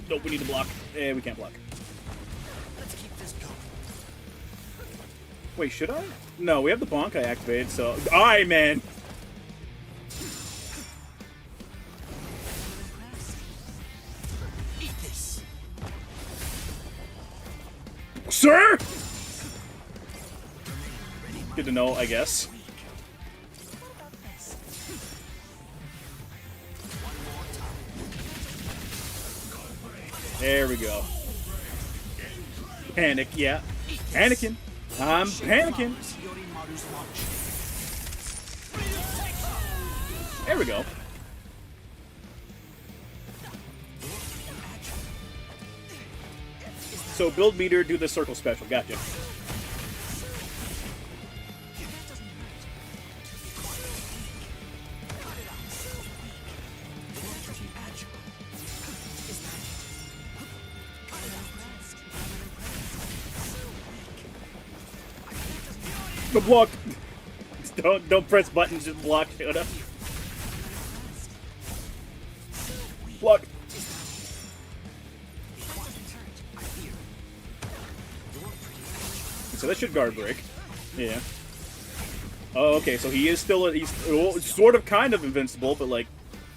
Nope, we need to block. Yeah, we can't block. Let's keep this going. Wait, should I? No, we have the Bankai activated, so aye, man. Eat this. Sir? Good to know, I guess. There we go. Panic, yeah. Panicking. I'm panicking. There we go. So build meter, do the circle special. Gotcha. The block. Don't press buttons. Just block. Yoda. Block. So that should guard break. Yeah. Oh, okay. So he is still he's sort of kind of invincible, but like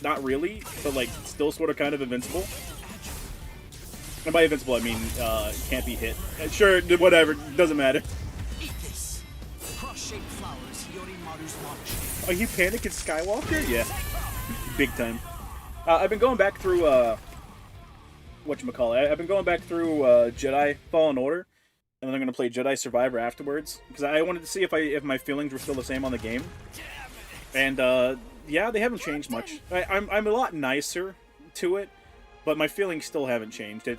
not really. But like still sort of kind of invincible. And by invincible I mean can't be hit. Sure, whatever. Doesn't matter. Are you panicking, Skywalker? Yeah, big time. I've been going back through whatchamacallit. I've been going back through Jedi Fallen Order, and then I'm gonna play Jedi Survivor afterwards because I wanted to see if my feelings were still the same on the game. And yeah, they haven't changed much. I'm a lot nicer to it, but my feelings still haven't changed.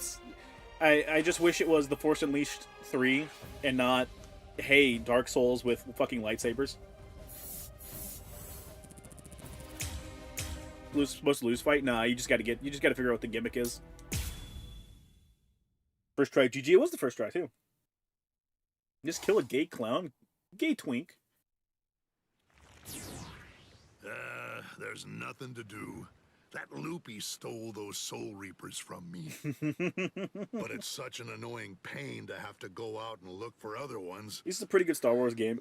I just wish it was The Force Unleashed 3 and not, hey, Dark Souls with fucking lightsabers. Supposed to lose fight? Nah, you just gotta figure out what the gimmick is. First try, GG. It was the first try too. Just kill a gay clown, gay twink. There's nothing to do. That loopy stole those Soul Reapers from me. But it's such an annoying pain to have to go out and look for other ones. This is a pretty good Star Wars game.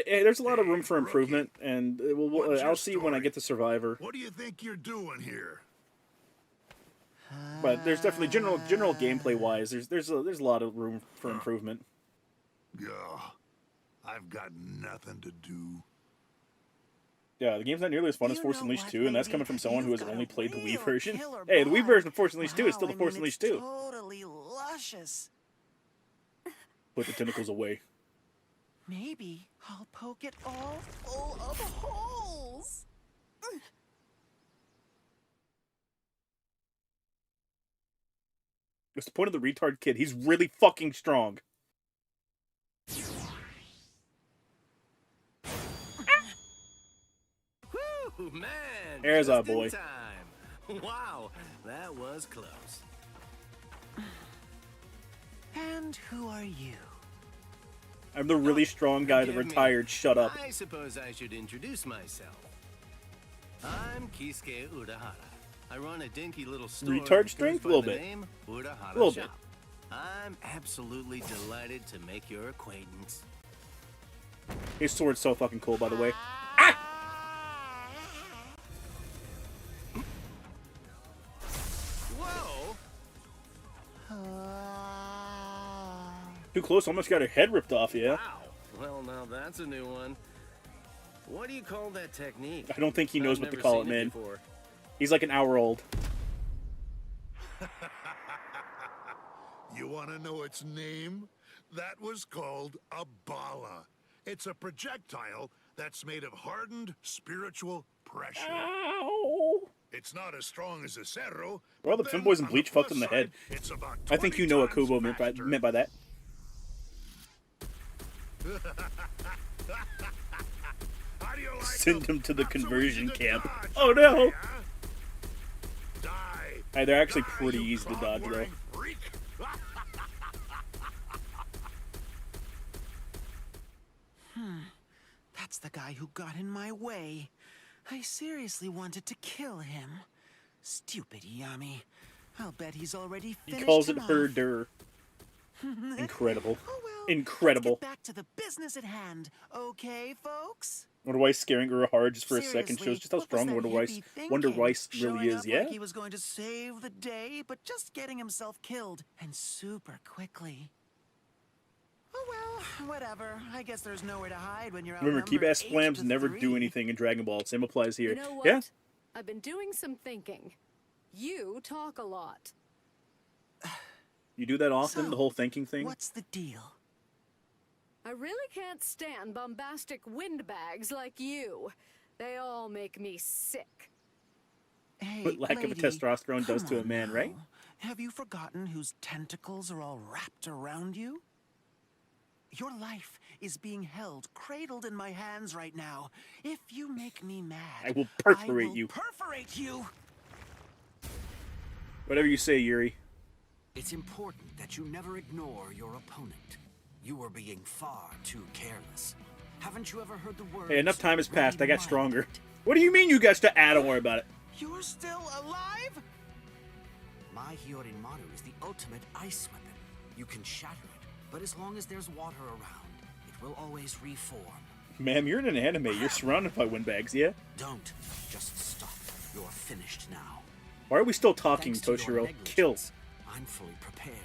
There's a lot of room for improvement, and I'll see when I get to Survivor. What do you think you're doing here? But there's definitely general gameplay wise, there's a lot of room for improvement. Yeah, I've got nothing to do. Yeah, the game's not nearly as fun as Force Unleashed 2, and that's coming from someone who has only played the Wii version. Hey, the Wii version of Force Unleashed 2 is still the Force Unleashed 2. Totally luscious. Put the tentacles away. Maybe I'll poke it all full of holes. What's the point of the retard kid? He's really fucking strong. Woo, man! There's our just in boy. Time. Wow, that was close. And who are you? I'm the really strong guy that retired. Shut up. I suppose I should introduce myself. I'm Kisuke Urahara. I run a dinky little store. Retard strength? A little bit. A little bit. I'm absolutely delighted to make your acquaintance. His sword's so fucking cool, by the way. Whoa! Too close, almost got her head ripped off, yeah? Wow. Well, now that's a new one. What do you call that technique? I don't think he knows I've what to never call it, seen man. before. He's like an hour old. You want to know its name? That was called a bala. It's a projectile that's made of hardened spiritual pressure. Ow. It's not as strong as a cerro. Well, the femboys and Bleach fucked in the head. It's about I think you know what Kubo meant by that. How do you like Send him to the conversion camp. dodge, Oh no! huh? Die. Hey, they're actually pretty easy to dodge, though. Cloud-wearing freak. That's the guy who got in my way. I seriously wanted to kill him. Stupid Yami. I'll bet he's already finished. He calls it him herder. Incredible. Oh, well, Incredible. Let's get back to the business at hand, okay, folks? Wonder Why scaring Urahara just for a second Seriously, shows just how what was strong that Wonder hippie Weiss thinking? really Showing is, up yeah? Like he was going to save the day, but just getting himself killed, and super quickly. Oh well, whatever. I guess there's nowhere to hide when you're Remember, outnumbered keep-ass 8 flams to never 3. do anything in Dragon Ball. Same applies here. You know what? Yeah? I've been doing some thinking. You talk a lot. You do that often, So, the whole thinking thing? What's the deal? I really can't stand bombastic windbags like you. They all make me sick. Hey, What lack lady, of testosterone does come to a on man, now. right? Have you forgotten whose tentacles are all wrapped around you? Your life is being held, cradled in my hands right now. If you make me mad, I will perforate you. Perforate you. Whatever you say, Yuri. It's important that you never ignore your opponent. You were being far too careless. Haven't you ever heard the word? Hey, enough time has passed. I got stronger. What do you mean you got to? Don't worry about it. You're still alive? My Hiyorimaru is the ultimate ice weapon. You can shatter it, but as long as there's water around, it will always reform. Ma'am, you're in an anime. You're surrounded by windbags, yeah? Don't. Just stop. You're finished now. Why are we still talking, Toshiro? Kill. I'm fully prepared.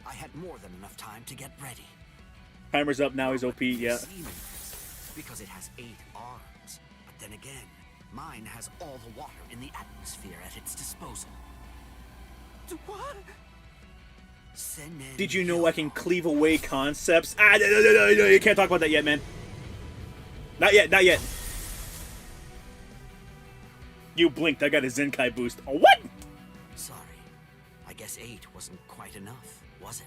I had more than enough time to get ready. Timer's up now. He's OP, yeah. Because it has 8 arms. But then again, mine has all the water in the atmosphere at its disposal. What? Did you know I can cleave away concepts? No, you can't talk about that yet, man. Not yet, not yet. You blinked, I got a Zenkai boost. Oh, what? Sorry. I guess 8 wasn't quite enough, was it?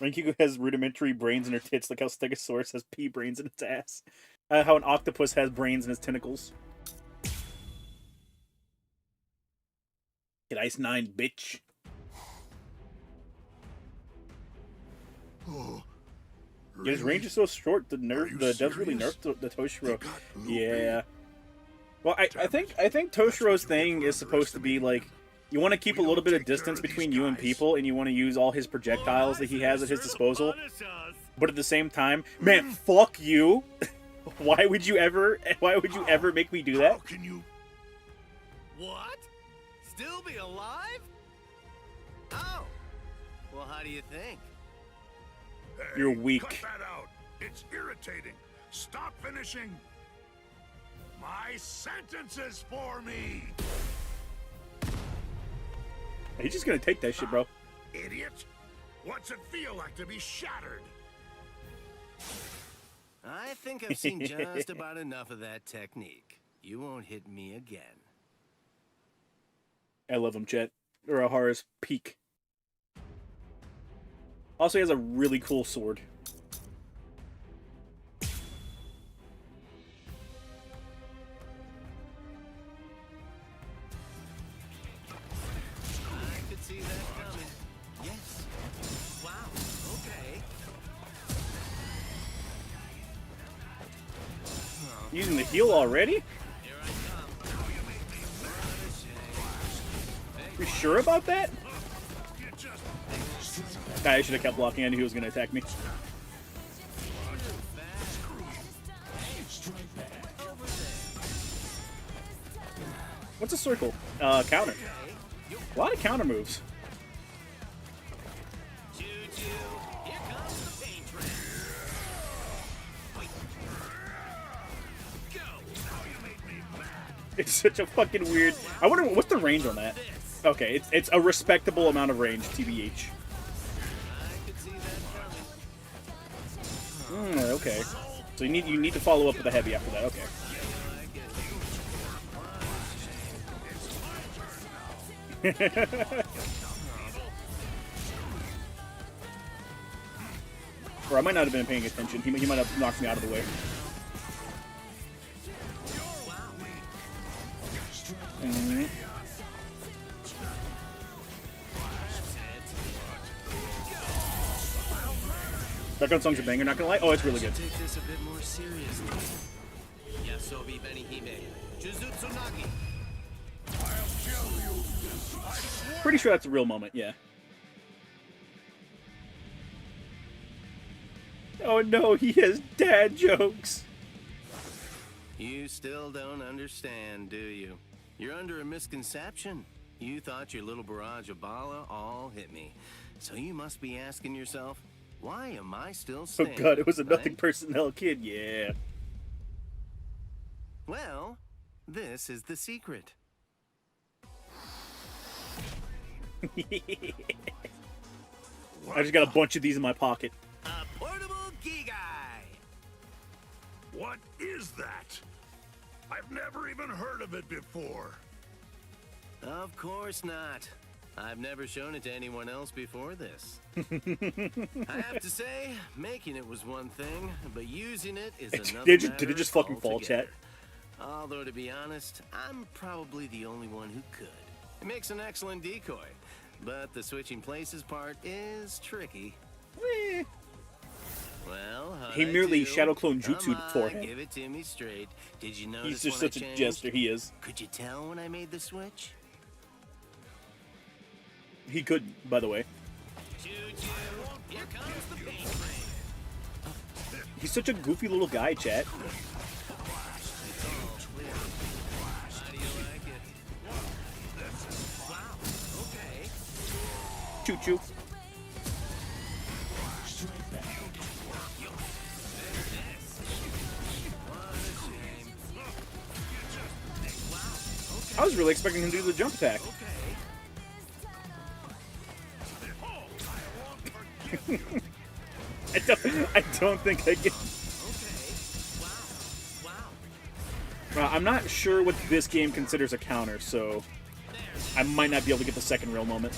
Renkiku has rudimentary brains in her tits, like how Stegosaurus has pea brains in its ass. How an octopus has brains in its tentacles. Get Ice 9, bitch. Oh, yeah, his range is so short. The devs really nerfed the Toshiro. Yeah. Well, I think Toshiro's thing is supposed to be like, you want to keep a little bit of distance between you and people, and you want to use all his projectiles that he has at his disposal. But at the same time, man, fuck you. Why would you ever make me do that? How can you? What? Still be alive? Oh. Well, how do you think? Hey, you're weak. Cut that out. It's irritating. Stop finishing my sentences for me. He's just gonna take that shit, bro. Idiot. What's it feel like to be shattered? I think I've seen just about enough of that technique. You won't hit me again. I love him, Chet. Urahara's peak. Also, he has a really cool sword. I could see that coming. Yes. Wow. Okay. Using the heal already? You sure about that? I should have kept blocking. I knew he was going to attack me. What's a circle? Counter. A lot of counter moves. It's such a fucking weird... I wonder, what's the range on that? Okay, it's a respectable amount of range, TBH. Okay. So you need to follow up with a heavy after that, okay. Or I might not have been paying attention. He might have knocked me out of the way. Background song's a banger, not gonna lie. Oh, it's really good. Take this a bit more seriously. Yasobi Benihime. Jujutsu Nagi. I'll kill you. Pretty sure that's a real moment, yeah. Oh no, he has dad jokes. You still don't understand, do you? You're under a misconception. You thought your little barrage of bala all hit me. So you must be asking yourself, why am I still standing? Oh god, it was a nothing right? personnel kid, yeah. Well, this is the secret. I just got a bunch of these in my pocket. A portable Gigai. What is that? I've never even heard of it before. Of course not. I've never shown it to anyone else before this. I have to say, making it was one thing, but using it is another Did matter it just fucking fall, altogether. chat? Although, to be honest, I'm probably the only one who could. It makes an excellent decoy, but the switching places part is tricky. Well, He merely shadow clone jutsu'd for him. Give it to me straight. Did you notice He's just when such I a changed? jester, he is. Could you tell when I made the switch? He couldn't, by the way. Here comes the paint train. He's such a goofy little guy, chat. Choo choo. I was really expecting him to do the jump attack. I don't think I can. I'm not sure what this game considers a counter, so I might not be able to get the second real moment.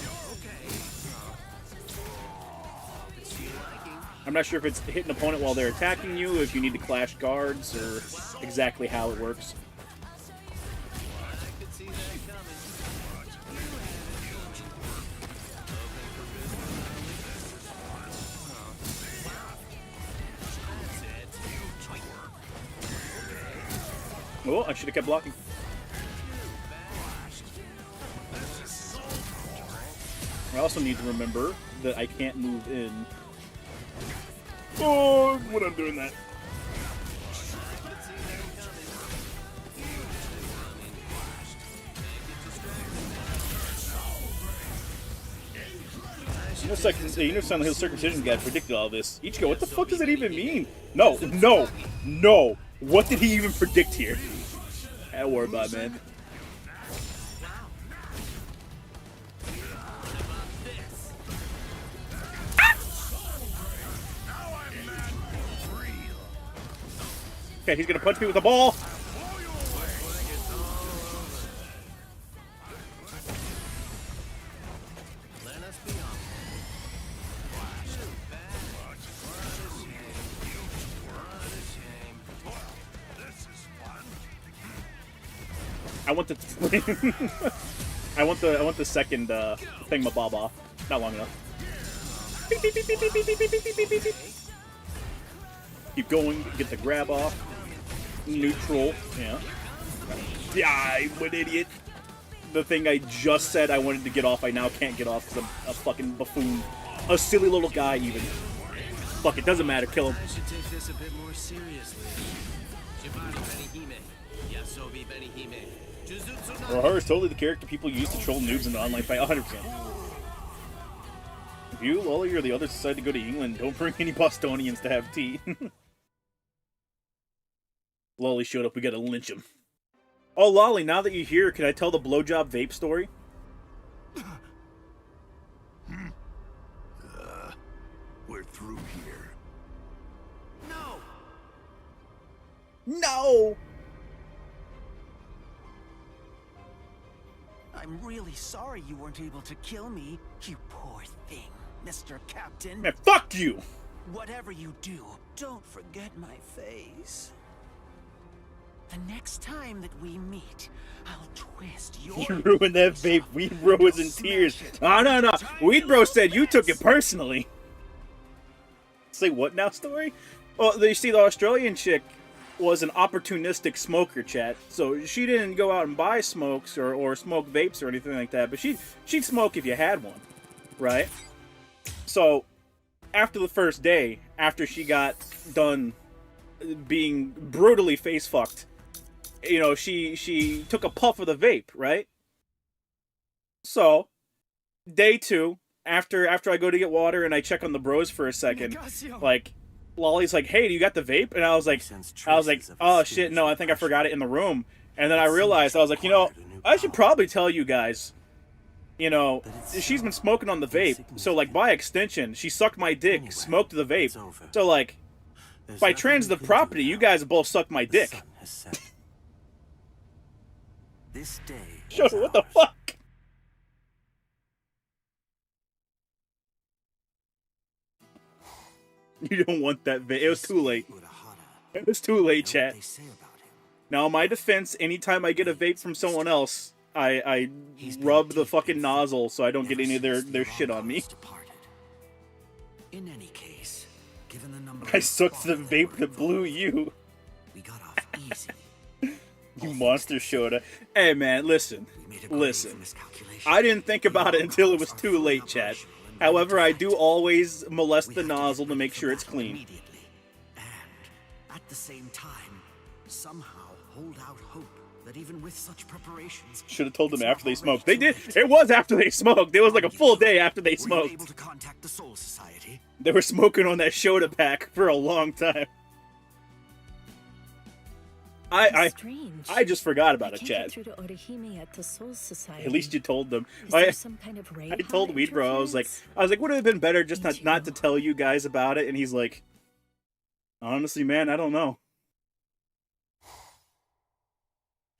I'm not sure if it's hit an opponent while they're attacking you, if you need to clash guards, or exactly how it works. Oh, I should have kept blocking. I also need to remember that I can't move in. Oh, when I'm doing that. You know, Silent Hill Circumcision guy predicted all this. Ichigo, what the fuck does that even mean? No, no, no. What did he even predict here? Don't worry about it, man. Okay, he's gonna punch me with a ball. I want the I want the second thingamabob off. Not long enough. Beep, beep, beep, beep, beep, beep, beep, beep, beep, beep, beep. Keep going, get the grab off. Neutral, yeah. Yeah, I'm an idiot. The thing I just said I wanted to get off, I now can't get off because I'm a fucking buffoon. A silly little guy, even. Fuck, it doesn't matter, kill him. I should take this a bit more seriously. Rohar is totally the character people use to troll noobs in the online fight, 100%. If you, Lolly, or the others decide to go to England, don't bring any Bostonians to have tea. Lolly showed up, we gotta lynch him. Oh, Lolly, now that you're here, can I tell the blowjob vape story? We're through here. No! No! I'm really sorry you weren't able to kill me, you poor thing, Mr. Captain. Man, fuck you! Whatever you do, don't forget my face. The next time that we meet, I'll twist your... You ruined that vape. Weedbro was in tears. Oh, no, no. Weedbro said you took it personally. Say what now, story? Well, you see, the Australian chick was an opportunistic smoker, chat. So she didn't go out and buy smokes or smoke vapes or anything like that. But she'd smoke if you had one, right? So after the first day, after she got done being brutally face-fucked, you know, she took a puff of the vape, right? So, day 2, after I go to get water and I check on the bros for a second, like, Lolly's like, hey, do you got the vape? And I was like, oh shit, no, I think I forgot it in the room. And then I realized, I was like, you know, I should probably tell you guys, you know, she's been smoking on the vape. So, like, by extension, she sucked my dick, smoked the vape. So, like, by transitive property, you guys both sucked my dick. This day. Yo, what the fuck? You don't want that vape. It was too late. It was too late, chat. Now, in my defense, anytime I get a vape from someone else, I rub the fucking nozzle so I don't get any of their shit on me. In any case, given the number I sucked the vape that blew you. we got off easy. You monster Shota. Hey man, listen. I didn't think about it until it was too late, chat. However, I do always molest the nozzle to make sure it's clean. At the same time, somehow hold out hope that even with such preparations, should have told them after they smoked. They did. It was after they smoked. It was like a full day after they smoked. able to contact the Soul Society? They were smoking on that Shota pack for a long time. I just forgot about it, Chad. Through to Orihime at the Soul Society. At least you told them. Is there some kind of I told Weed Bro, I was like, would it have been better just not to tell you guys about it? And he's like, honestly, man, I don't know.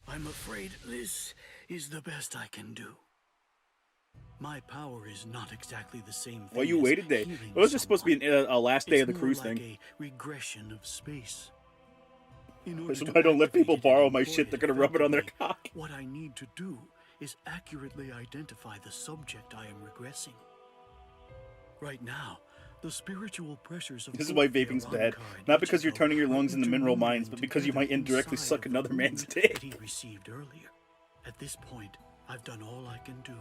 I'm afraid this is the best I can do. My power is not exactly the same thing. Well, you waited day. It was just supposed to be a last day of the cruise like thing. A regression of space. That's why I don't let people borrow my shit. They're gonna rub it on their cock. What I need to do is accurately identify the subject I am regressing. Right now, the spiritual pressures of This is why vaping's bad. Not because you're turning your lungs into mineral mines, but because you might indirectly suck another man's dick. He received earlier. At this point, I've done all I can do.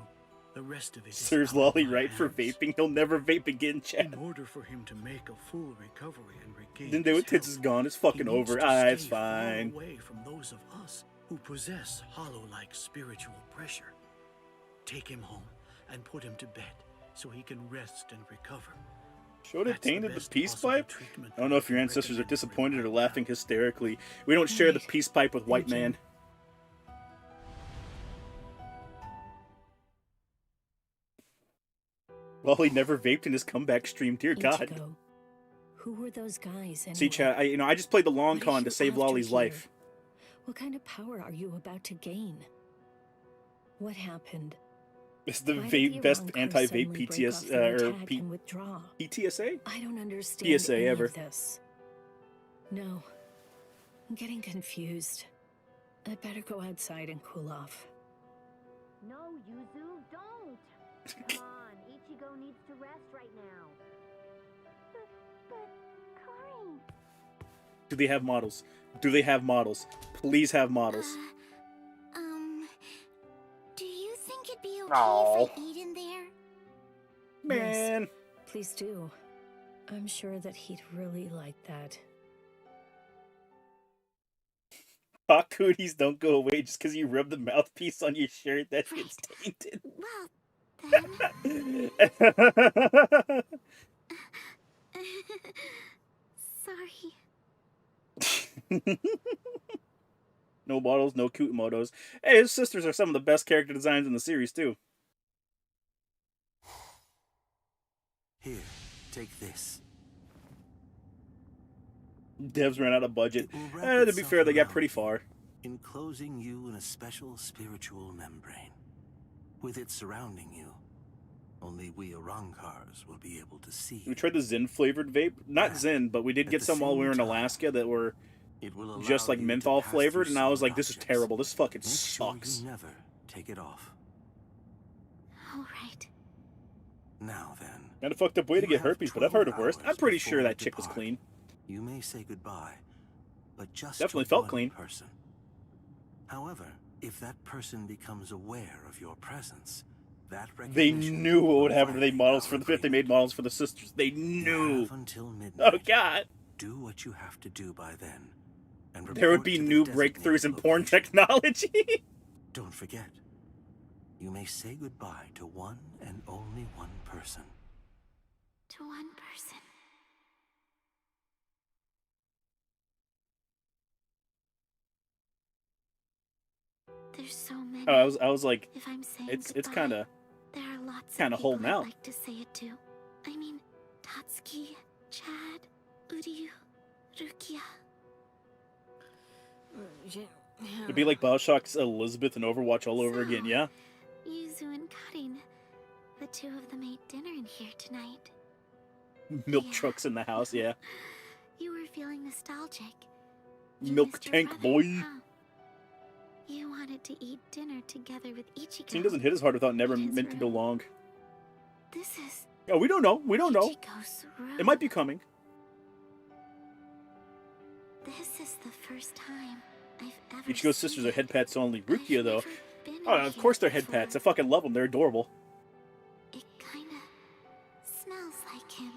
The rest of it is Serves out of Lolly my right for hands. vaping. He'll never vape again, Chad. In order for him to make a full recovery and regain Then his Tits health, is gone. It's fucking he needs over. to It's stay far fine. away from those of us who possess hollow-like spiritual pressure. Take him home and put him to bed so he can rest and recover. Shota tainted the peace pipe? I don't know if your ancestors are disappointed or laughing hysterically. We don't share the peace pipe with white man. Lolly never vaped in his comeback stream. Dear God. Ichigo, who were those guys anyway? See, Chad, I just played the long con to save Lolly's life. What kind of power are you about to gain? What happened? It's the Why did the best Iran anti-vape crew suddenly break PTS off their or attack and withdraw? PTSA? I don't understand PSA any ever. of this. No, I'm getting confused. I better go outside and cool off. No, Yuzu, don't! Come on, Ichigo needs to rest right now. But Kari... Do they have models? Do they have models? Please have models. Do you think it'd be okay Aw. if I eat in there? Man. Yes, please do. I'm sure that he'd really like that. Hot cooties don't go away just because you rub the mouthpiece on your shirt. That shit's tainted. Well, then... Sorry. No models, no Kutomotos. Hey, his sisters are some of the best character designs in the series, too. Here, take this. Devs ran out of budget. It will wrap To be fair, they got pretty far. Enclosing you in a special spiritual membrane. With it surrounding you, only we Arankars will be able to see. We tried the Zen-flavored vape. Not Zen, but we did get some while we were in Alaska that were just like menthol flavored, and I was like, this is terrible. This fucking sucks. You never take it off. All right. Now then. Not a fucked up way to get herpes, but I've heard of worse. I'm pretty sure that chick was clean. You may say goodbye, but just Definitely to felt one clean. person. However, if that person becomes aware of your presence, that They knew what would happen if they made models for the sisters. They knew. Until midnight. Oh God. Do what you have to do by then. And There would report be to the new designated breakthroughs in porn technology. Don't forget, you may say goodbye to one and only one person. To one person. There's so many. I was like, if I'm saying it's goodbye, kind of there are lots kind of of holding people I'd out. like to say it to. I mean, Tatsuki, Chad, Uryu, Rukia. It'd be like Bioshock's Elizabeth and Overwatch all over again, yeah? Yuzu and Karin. The two of them ate dinner in here tonight. Milk trucks in the house, yeah. You were feeling nostalgic. You Milk missed your tank brother, boy. huh? You wanted to eat dinner together with Ichigo. Scene doesn't hit as hard without never in his meant to room. belong. This is Oh, we don't know. We don't know. Ichigo's room. It might be coming. This is the first time I've ever Ichigo's seen sisters are it. head pats only. Rukia, though. been Oh, in of here course they're head before. pats. I fucking love them. They're adorable. It kinda smells like him.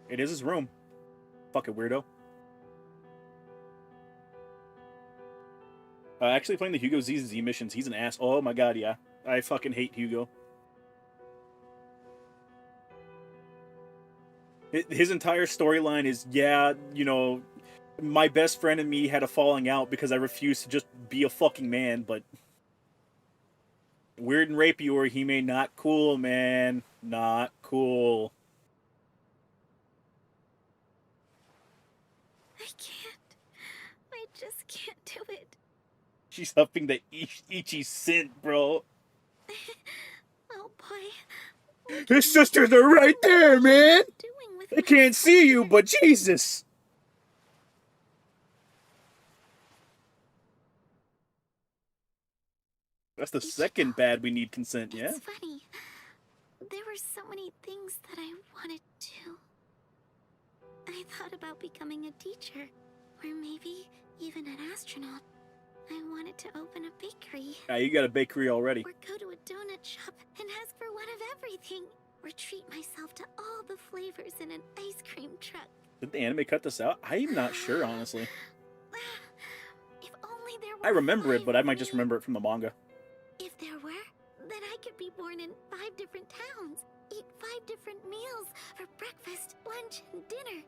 It is his room. Fucking weirdo. Actually playing the Hugo ZZ missions. He's an ass. Oh my god, yeah. I fucking hate Hugo. His entire storyline is, yeah, you know, my best friend and me had a falling out because I refused to just be a fucking man, but... Weird and rapey Orihime, not cool, man. Not cool. I can't. I just can't do it. She's huffing the Ichi scent, bro. Oh boy. His sisters are right there, man! They can't see you, but Jesus! That's the second bad we need consent, yeah? It's funny. There were so many things that I wanted to. I thought about becoming a teacher, or maybe even an astronaut. I wanted to open a bakery. Ah, you got a bakery already. Or go to a donut shop and ask for one of everything. Or treat myself to all the flavors in an ice cream truck. Did the anime cut this out? I'm not sure, honestly. If only there were I remember it, but I might just remember it from the manga. If there were, then I could be born in 5 different towns, eat 5 different meals for breakfast, lunch, and dinner,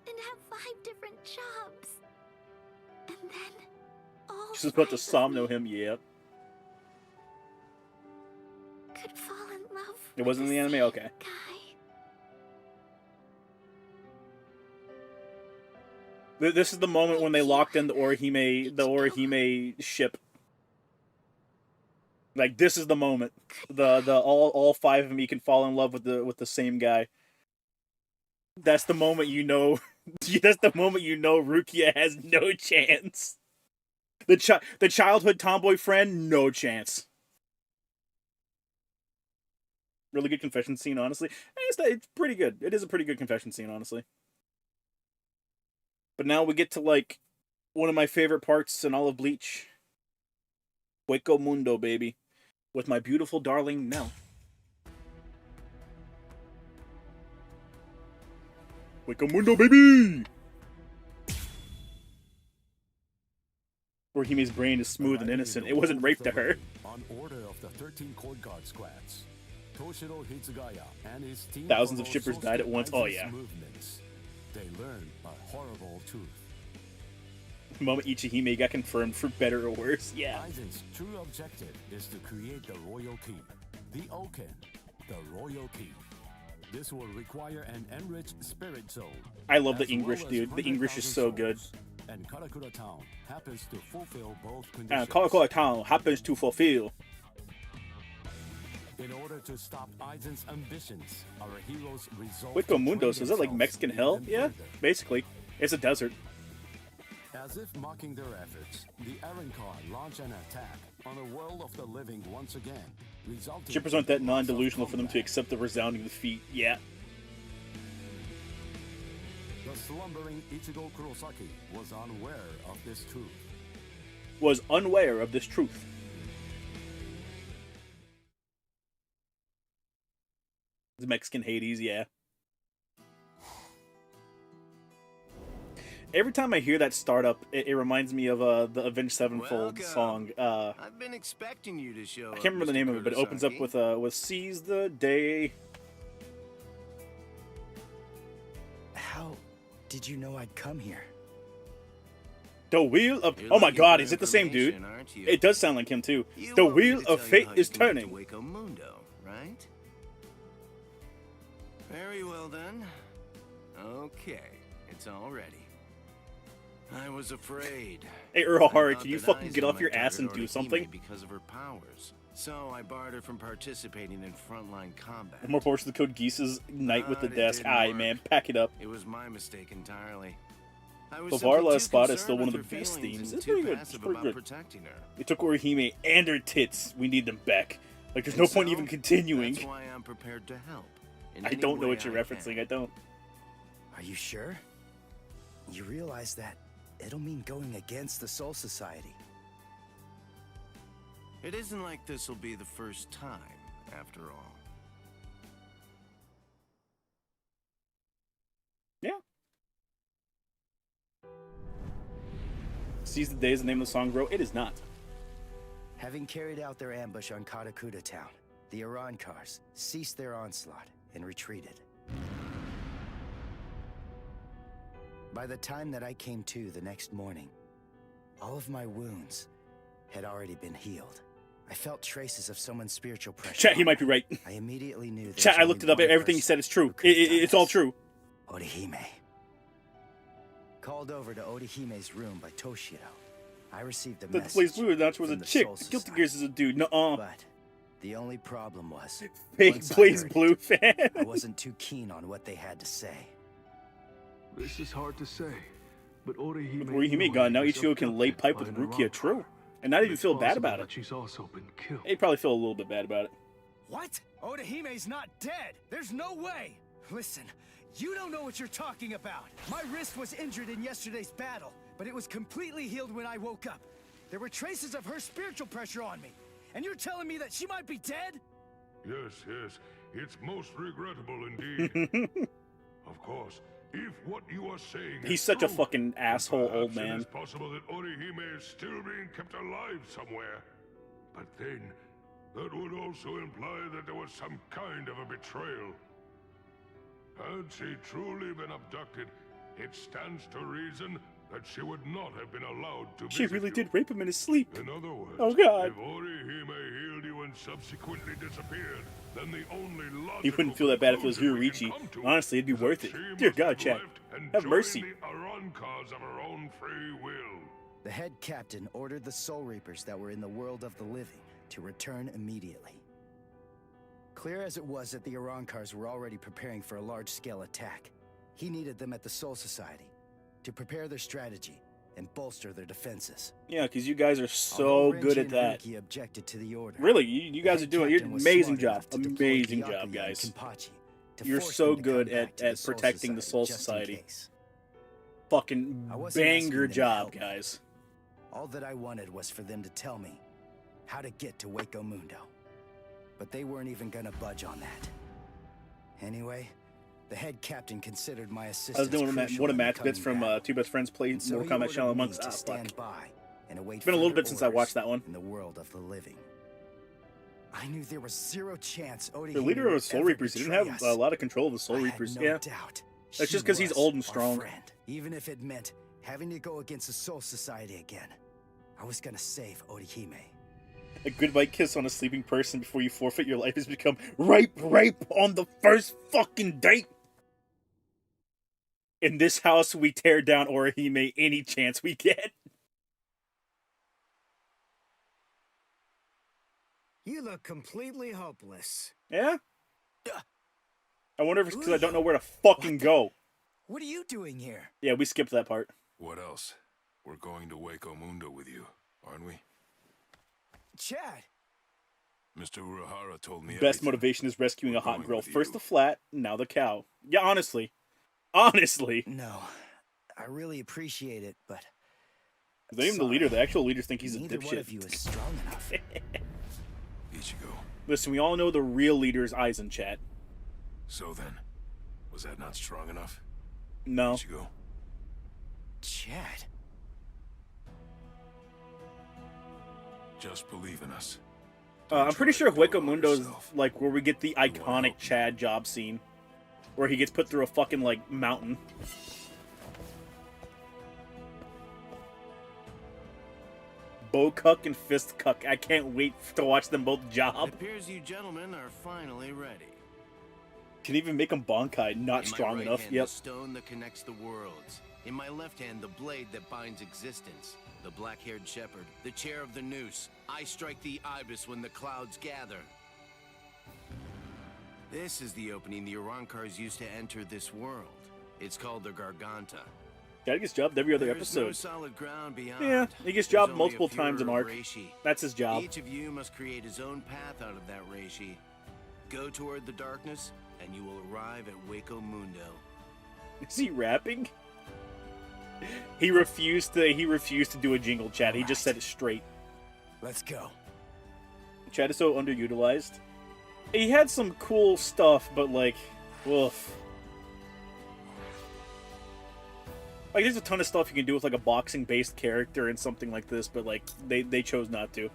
and have 5 different jobs. And then all She's about to 5 of somno him, yeah. could fall in love It wasn't in the anime? Okay. guy. This is the moment when they locked in the Orihime ship. Like, this is the moment. All 5 of me can fall in love with the same guy. That's the moment you know. That's the moment you know Rukia has no chance. The childhood tomboy friend, no chance. Really good confession scene, honestly. It's pretty good. It is a pretty good confession scene, honestly. But now we get to, like, one of my favorite parts in all of Bleach. Hueco Mundo, baby. With my beautiful darling Nell. Hueco Mundo, baby! Orihime's brain is smooth and innocent. It wasn't rape to her. On order of the 13 Court Guard squads, Toshiro Hitsugaya and his team Thousands of followed shippers died at once. Oh, Aizen's yeah. movements. They learned a horrible truth. The moment Ichihime got confirmed for better or worse. Yeah. Aizen's true objective is to create the royal key. The Oken, the royal key. This will require an enriched spirit soul. I love the as English, well as dude. The English is 100,000 so good. souls. And Karakura Town happens to fulfill both conditions. Karakura Town happens to fulfill. In order to stop Aizen's ambitions, our heroes resolve Hueco to Mundo, train so is that like themselves Mexican hell? even Yeah, further. basically. It's a desert. As if mocking their efforts, the Arrancar launch an attack on a world of the living once again, resulting Shippers aren't that in lots of non-delusional for them to combat. accept the resounding defeat. Yeah. The slumbering Ichigo Kurosaki was unaware of this truth. Was unaware of this truth. The Mexican Hades, yeah. Every time I hear that startup, it reminds me of the Avenged Sevenfold song. I've been expecting you to show I can't remember the name of it, but it opens up with "Seize the Day." How did you know I'd come here? The Wheel of... You're Oh my looking god, for is it the same dude? information, aren't you? It does sound like him too. You The want me Wheel to of tell you Fate how is you can get turning. to Hueco Mundo, right? Very well then. Okay, it's all ready. I was afraid. Hey, I Urahara, thought can you that fucking get Aizen off your might ass and target do Orihime something? because of her powers. So I barred her from participating in frontline combat. More portions of the Code Geass's Night with the But it Desk. didn't Aye, work. man, pack it up. It was my mistake entirely. I was So simply Varla's too spot is still concerned one of with the her best feelings themes. and It's too pretty good. It's passive pretty about good. protecting her. They took Orihime and her tits. We need them back. Like, there's And no point so, even continuing. That's why I'm prepared to help. In I any don't know way what you're I referencing. can. I don't. Are you sure? You realize that it'll mean going against the Soul Society. It isn't like this will be the first time, after all. Yeah. Seize the Day is the name of the song, bro. It is not. Having carried out their ambush on Katakuta town, the Arankars ceased their onslaught and retreated. By the time that I came to the next morning, all of my wounds had already been healed. I felt traces of someone's spiritual pressure. Chat, he might be right. I immediately knew. Chat, I looked it up. Everything he said is true. It's all true. Orihime. Called over to Orihime's room by Toshiro, I received a The message. place blue announced was a from the chick. Soul The Guilty Society. Gears is a dude. Nuh-uh. But the only problem was, Fake once I Blaze heard Blue it, fan. I wasn't too keen on what they had to say. This is hard to say, but Orihime. With Orihime gone, now Ichigo can lay pipe with Rukia. True. And not even feel bad about it. She's also been killed. He'd probably feel a little bit bad about it. What? Odahime's not dead. There's no way. Listen, you don't know what you're talking about. My wrist was injured in yesterday's battle, but it was completely healed when I woke up. There were traces of her spiritual pressure on me. And you're telling me that she might be dead? Yes, yes. It's most regrettable indeed. Of course, if what you are saying He's is such a true, fucking asshole old perhaps it man. is possible that Orihime is still being kept alive somewhere. But then, that would also imply that there was some kind of a betrayal. Had she truly been abducted, it stands to reason that she would not have been allowed to She visit really you. did rape him in his sleep. In other words, Oh, God. if Orihime healed you and subsequently disappeared, then the only logical He wouldn't feel that bad if it was conclusion we can Yuriichi. come to Honestly, it'd be is worth that it. she Dear must God, have chat. left and Have joined mercy. the Arankars of her own free will. The head captain ordered the Soul Reapers that were in the world of the living to return immediately. Clear as it was that the Arankars were already preparing for a large-scale attack, he needed them at the Soul Society to prepare their strategy and bolster their defenses. Yeah, because you guys are so Although good Renji at and that. Ruki objected to the order. Really, you guys are doing you're captain was amazing smart job. enough to deploy Amazing Byakuya job, and guys. Kenpachi to You're force so them to come good back at, to the at Soul protecting the Soul just in Society. case. Fucking I wasn't asking banger them to job, help me. guys. All that I wanted was for them to tell me how to get to Waco Mundo. But they weren't even gonna budge on that. Anyway, the head captain considered my assistance I was doing crucial one of in Matt's coming bits from back. Two Best Friends Play And so Mortal he Kombat ordered Shadow me Monks. to Ah, stand fuck. by and await It's been a little further bit since I orders watched that one. in the world of the living. I knew there was zero chance Odie The leader of the Soul Reapers, he didn't have a lot of control of the Soul Reapers. No yeah, doubt. that's She just because he's was old and our strong. friend, even if it meant having to go against the Soul Society again. I was gonna save Orihime. A goodbye kiss on a sleeping person before you forfeit your life has become rape on the first fucking date. In this house, we tear down Orihime any chance we get. You look completely hopeless. Yeah? I wonder if it's because I don't know where to fucking go. What are you doing here? Yeah, we skipped that part. What else? We're going to Waco Mundo with you, aren't we? Chad! Mr. Urahara told me Best everything. motivation is rescuing a hot going girl. with First you. the flat, now the cow. Yeah, honestly. Honestly. No, I really appreciate it, but He's not even the leader. The actual leaders think he's a neither one of dipshit. you is strong enough. Ichigo. Listen, we all know the real leader is Aizen, chat. So then, was that not strong enough? No. Ichigo. Chad. Just believe in us. I'm pretty sure Hueco Mundo is like where we get the iconic Chad job scene, where he gets put through a fucking like mountain. Bow cuck and fist cuck. I can't wait to watch them both It job. appears you gentlemen are finally ready. Can even make him Bankai not In my strong right enough. hand, Yep. the stone that connects the worlds. In my left hand, the blade that binds existence. The black-haired shepherd, the chair of the noose. I strike the ibis when the clouds gather. This is the opening the Arankars used to enter this world. It's called the Garganta. Chad gets jobbed every other There's episode. no solid ground beyond. Yeah, he gets There's jobbed only a multiple times in Führer Arc. Reishi. That's his job. Each of you must create his own path out of that Reishi. Go toward the darkness, and you will arrive at Waco Mundo. Is he rapping? He refused to do a jingle, Chad. He just said it straight. Let's go. Chad is so underutilized. He had some cool stuff, but like, woof. Like, there's a ton of stuff you can do with like a boxing-based character and something like this, but like they chose not to.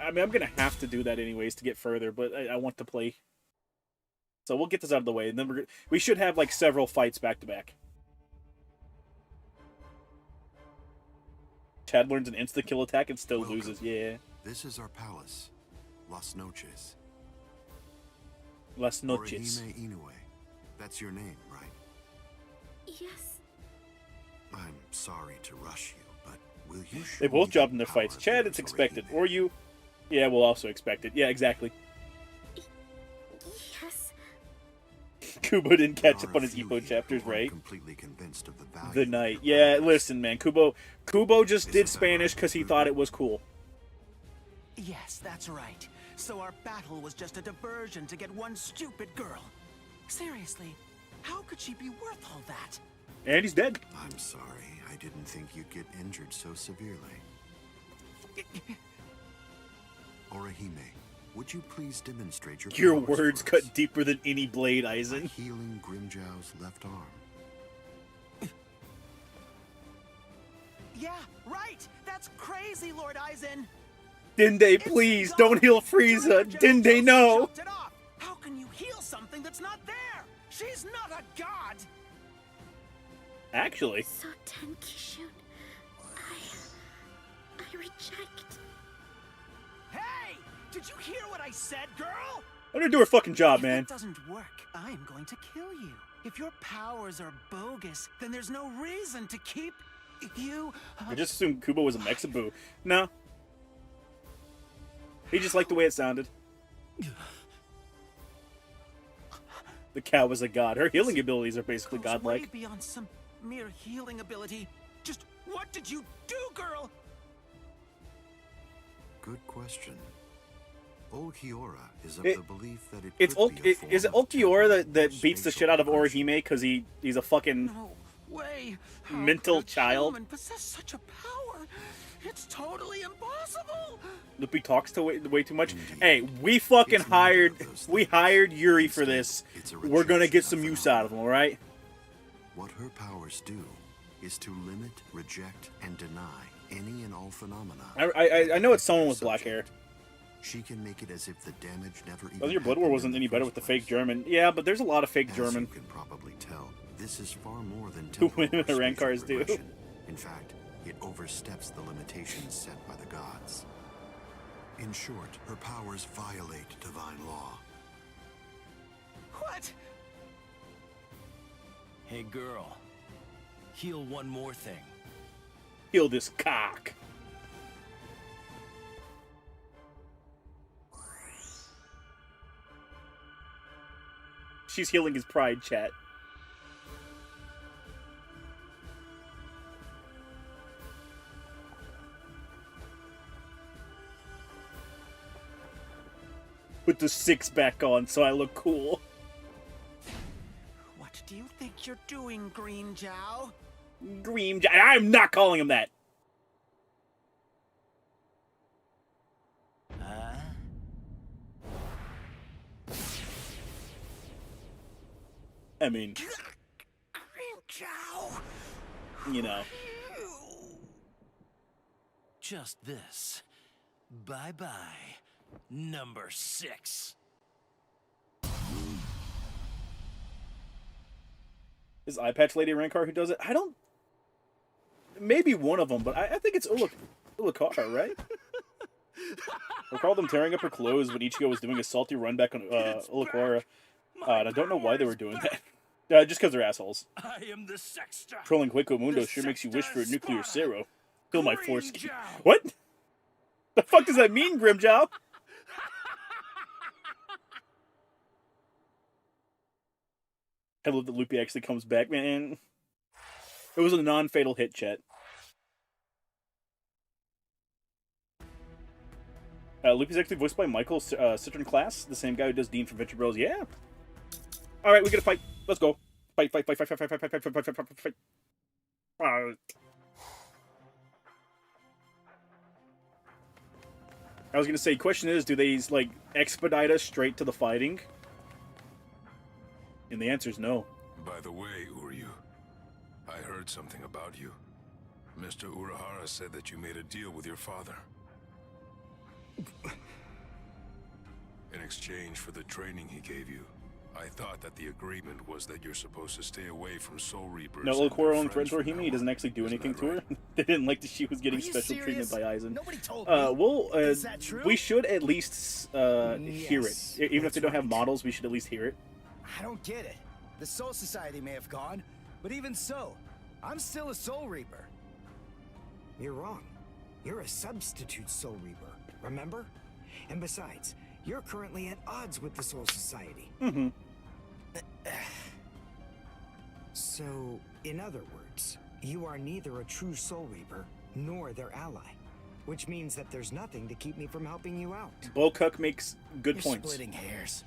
I mean, I'm gonna have to do that anyways to get further, but I want to play. So we'll get this out of the way, and then we should have like several fights back to back. Chad learns an insta-kill attack and still loses. Yeah. This is our palace, Las Noches. Las Noches. Orihime Inoue. That's your name, right? Yes. I'm sorry to rush you, but will you show They both me jobbed the in their power fights. of Chad, yours, it's expected. Orihime? Or you. Yeah, we'll also expect it. Yeah, exactly. Yes. Kubo didn't catch There up are on his a few Epo here chapters, who aren't right? completely convinced of the value The of night. your Yeah, powers. listen, man. Kubo just did Spanish because he thought it was cool. Yes, that's right. So our battle was just a diversion to get one stupid girl. Seriously, how could she be worth all that? And he's dead. I'm sorry. I didn't think you'd get injured so severely. Orihime, would you please demonstrate Your powers words for us? cut deeper than any blade, By Aizen. healing Grimjow's left arm. Yeah, right! That's crazy, Lord Aizen! Dende, please, don't heal Frieza. Dende, no. Chopped it off. How can you heal something that's not there? She's not a god! Actually. So Tenkishun, I reject. Hey! Did you hear what I said, girl? Let her do her fucking job, If man. that doesn't work, I'm going to kill you. If your powers are bogus, then there's no reason to keep you. I just assumed Kubo was a Mexaboo. No. He just liked the way it sounded. The cow was a god. Her healing abilities are basically Goes way godlike. beyond some mere healing ability. Just what did you do, girl? Good question. Ulquiorra is of It- the belief that It's could be a form is it of Ulquiorra temporal that beats the shit out of Orihime because he's a fucking Way. mental child? Human possess such a power. It's totally impossible. Loopy talks to way too much. Hey, we fucking hired Yuri for this. We're gonna get some use out of him, all right? What her powers do is to limit, reject, and deny any and all phenomena. I know it's someone with black hair. She can make it as if the damage never even Well, your Blood War happened wasn't in any the better first with the fake German. Yeah, but there's a lot of fake As German. you can probably tell, this is far more than Who temporal women or and spatial Rankars do. regression. In fact, it oversteps the limitations set by the gods. In short, her powers violate divine law. What? Hey, girl. Heal one more thing. Heal this cock. She's healing his pride, chat. Put the six back on so I look cool. What do you think you're doing, Green Jow? Green Jow. I'm not calling him that. I mean, Green Jow. you know. Just this. Bye-bye. Number 6. Is Eye Patch Lady Rankar who does it? I don't... Maybe one of them, but I think it's Ulikar, right? Recall them tearing up her clothes when Ichigo was doing a salty run back on Ulikara. And I don't know why they were doing that. Just because they're assholes. I am the Sexta. Trolling Hueco Mundo The sure makes you wish for a Sexta nuclear Espada. Zero. Kill my foreskin. Grimjow. What? The fuck does that mean, Grimjow? I love that Loopy actually comes back, man. It was a non-fatal hit, chat. Loopy's actually voiced by Michael Citron Class, the same guy who does Dean from Venture Bros. Yeah. All right, we gotta fight. Let's go. Fight. I was gonna say, question is, do they like expedite us straight to the fighting? And the answer is no. By the way, Uryu, I heard something about you. Mr. Urahara said that you made a deal with your father. In exchange for the training he gave you, I thought that the agreement was that you're supposed to stay away from Soul Reapers. No, Liqueur on friends for Hime, he doesn't actually do anything to her. They didn't like that she was getting special serious? treatment by Aizen. Nobody told me. Is that true? We should at least hear Yes, it. Even if they don't have right. models, we should at least hear it. I don't get it. The Soul Society may have gone, but even so, I'm still a Soul Reaper. You're wrong. You're a substitute Soul Reaper, remember? And besides, you're currently at odds with the Soul Society. Mm-hmm. So, in other words, you are neither a true Soul Reaper nor their ally, which means that there's nothing to keep me from helping you out. Bulkuk makes good You're points. splitting hairs.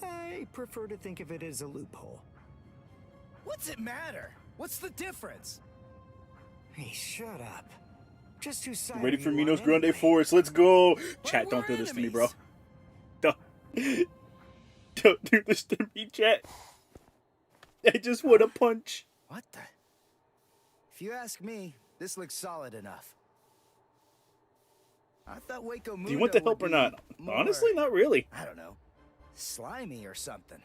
I prefer to think of it as a loophole. What's it matter? What's the difference? Hey, shut up. Just whose side Ready are for you Minos on Grande anyway? Force, let's go! Chat, don't do this to me, bro. Don't do this to me, chat. I just want to punch. What the? If you ask me, this looks solid enough. I thought Waco Mundo Do you want the help would or not? be more, Honestly, not really. I don't know, slimy or something.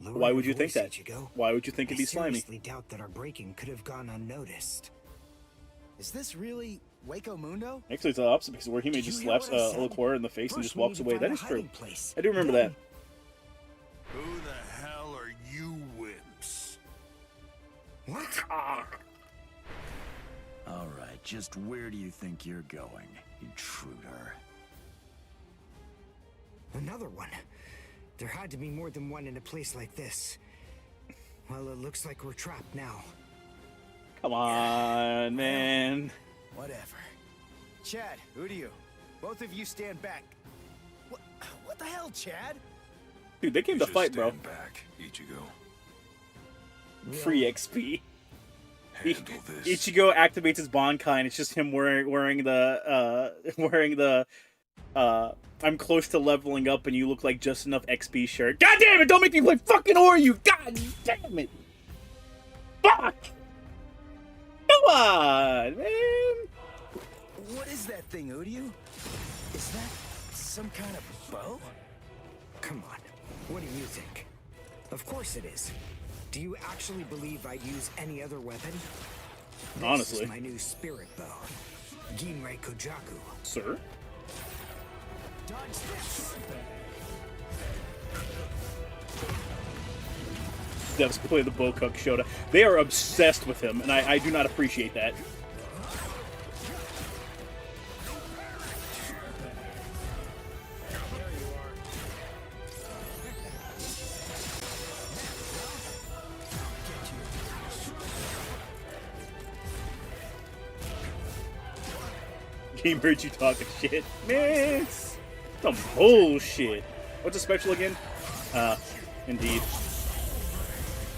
Why would you think voice, that? Ichigo. Why would you think it'd be I slimy? seriously doubt that our break-in could have gone unnoticed. Is this really Waco Mundo? Actually, it's the opposite because where he Did just you hear slaps what I said? Liqueur in the face and First just we walks need to away. find That a is true. hiding place. I do remember Then- Who the hell are you wimps? What? All right, just where do you think you're going, intruder? Another one. There had to be more than one in a place like this. Well, it looks like we're trapped now. Come on, man. Whatever. Chad, Uryu, both of you stand back. What the hell, Chad? Dude, they came You to fight, just bro. stand back, Ichigo. Free XP. Handle this. Ichigo activates his Bankai, and it's just him wearing the I'm close to leveling up and you look like just enough XP shirt. God damn it! Don't make me play fucking Oryu! God damn it! Fuck! Come on, man! What is that thing, Uryu? Is that some kind of bow? Come on. What do you think? Of course it is. Do you actually believe I'd use any other weapon? Honestly. This is my new spirit bow. Ginrei Kojaku. Sir? Dodge this. Devs play the Bulkuk Shota. They are obsessed with him, and I do not appreciate that. Game heard you talking shit. Man, some bullshit. What's a special again? Indeed.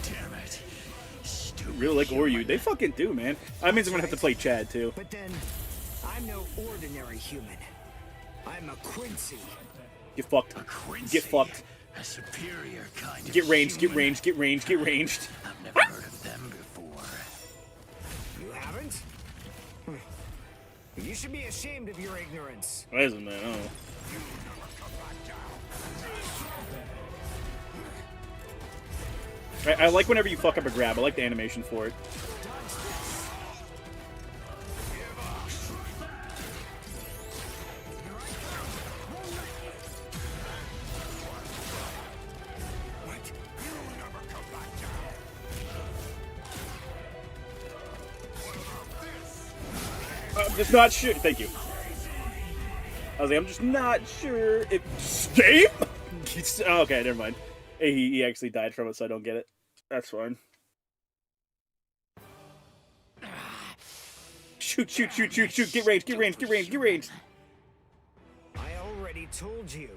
Damn it. Real like Oryu. They fucking do, man. That means I'm gonna have to play Chad, too. But then, I'm no ordinary human. I'm a Quincy. Get fucked. Get fucked. A superior kind of Get ranged, get human. ranged, get ranged, get ranged. I've never heard of them before. You haven't? You should be ashamed of your ignorance. What is it, man? Oh. I like whenever you fuck up a grab. I like the animation for it. I'm just not sure. Thank you. I was like, I'm just not sure if game. Okay, never mind. He actually died from it, so I don't get it. That's fine. Shoot, shoot, shoot, shoot, shoot. Get range, get range, get range, get range. I already told you.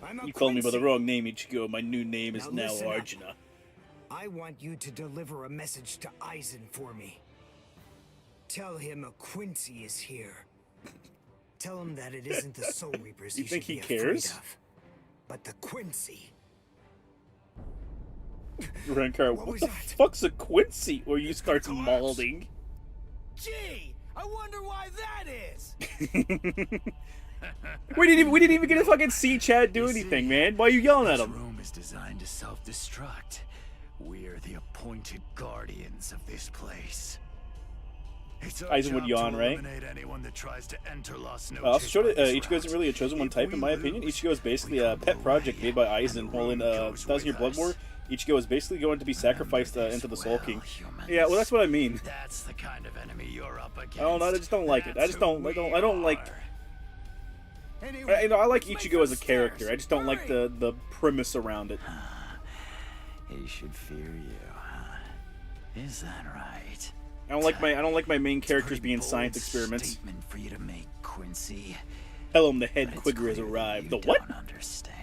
I'm a You called me by the Quincy. wrong name, Ichigo. My new name is now listen up. Arjuna. I want you to deliver a message to Aizen for me. Tell him a Quincy is here. Tell him that it isn't the Soul Reapers You think should he be cares? afraid of, but the Quincy. Rankar, what the fuck's a Quincy? Or you start mauling. Gee, I wonder why that is. We didn't even get to fucking see Chad do anything, man. Why are you yelling at This him? room is designed to self-destruct. We're the appointed guardians of this place. It's our Aizen would job yawn, to right? eliminate anyone that tries to enter Los I also Noches showed by it. this Ichigo isn't really a chosen one type, in my opinion. Ichigo is basically a pet project made by Aizen. While in 1000 Year Blood War, Ichigo is basically going to be sacrificed into the Soul King. Yeah, well, that's what I mean. That's the kind of enemy you're up against. I don't know. I just don't like it. I don't like. You know, I like Ichigo as a character. I just don't like the premise around it. He should fear you, huh? Is that right? I don't like my main characters being science experiments. Statement for you to make, Quincy. Tell him the head But it's Quigger has clear arrived. you The what? Don't understand.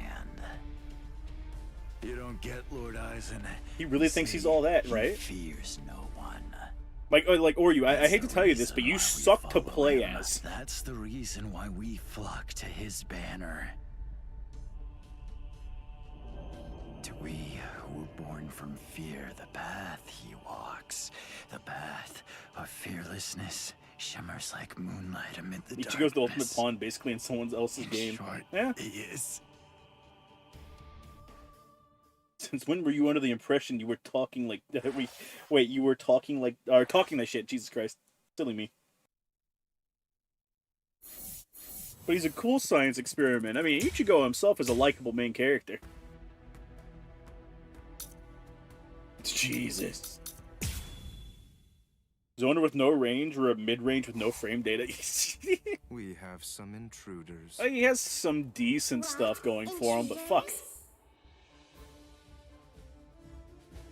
You don't get Lord Aizen. He really thinks he's all that, right? He fears no one. Like Oryu, I hate to tell you this, but you suck to play as. That's the reason why we flock to his banner. To we who were born from fear, the path he walks, the path of fearlessness, shimmers like moonlight amid the darkness. Ichigo's the ultimate pawn, basically, in someone else's game. Yeah. He is. Since when were you under the impression you were talking like wait, you were talking like or talking that shit? Jesus Christ, silly me. But he's a cool science experiment. I mean, Ichigo himself is a likable main character. Jesus. Zoner with no range or a mid-range with no frame data. We have some intruders. He has some decent stuff going for him, but fuck.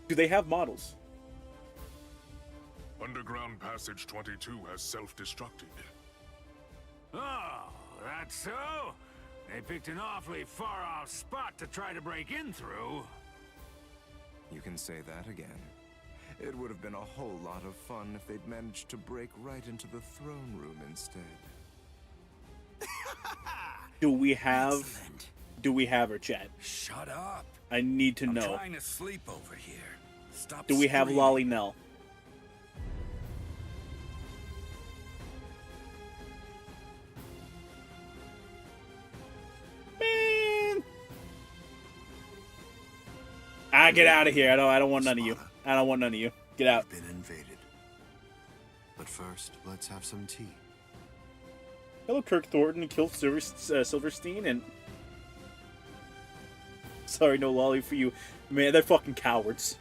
Do they have models? Underground Passage 22 has self-destructed. Oh, that's so? They picked an awfully far-off spot to try to break in through. You can say that again. It would have been a whole lot of fun if they'd managed to break right into the throne room instead. Do we have her, Chad? Shut up. I need to I'm know. trying to sleep over here. Stop Do we have screaming. Lolly Nell? Man. Get out of here. I don't want none of you. I don't want none of you. Get out. Been invaded. But first, let's have some tea. Hello, Kirk Thornton. Killed Silverstein and... Sorry, no Lolly for you. Man, they're fucking cowards.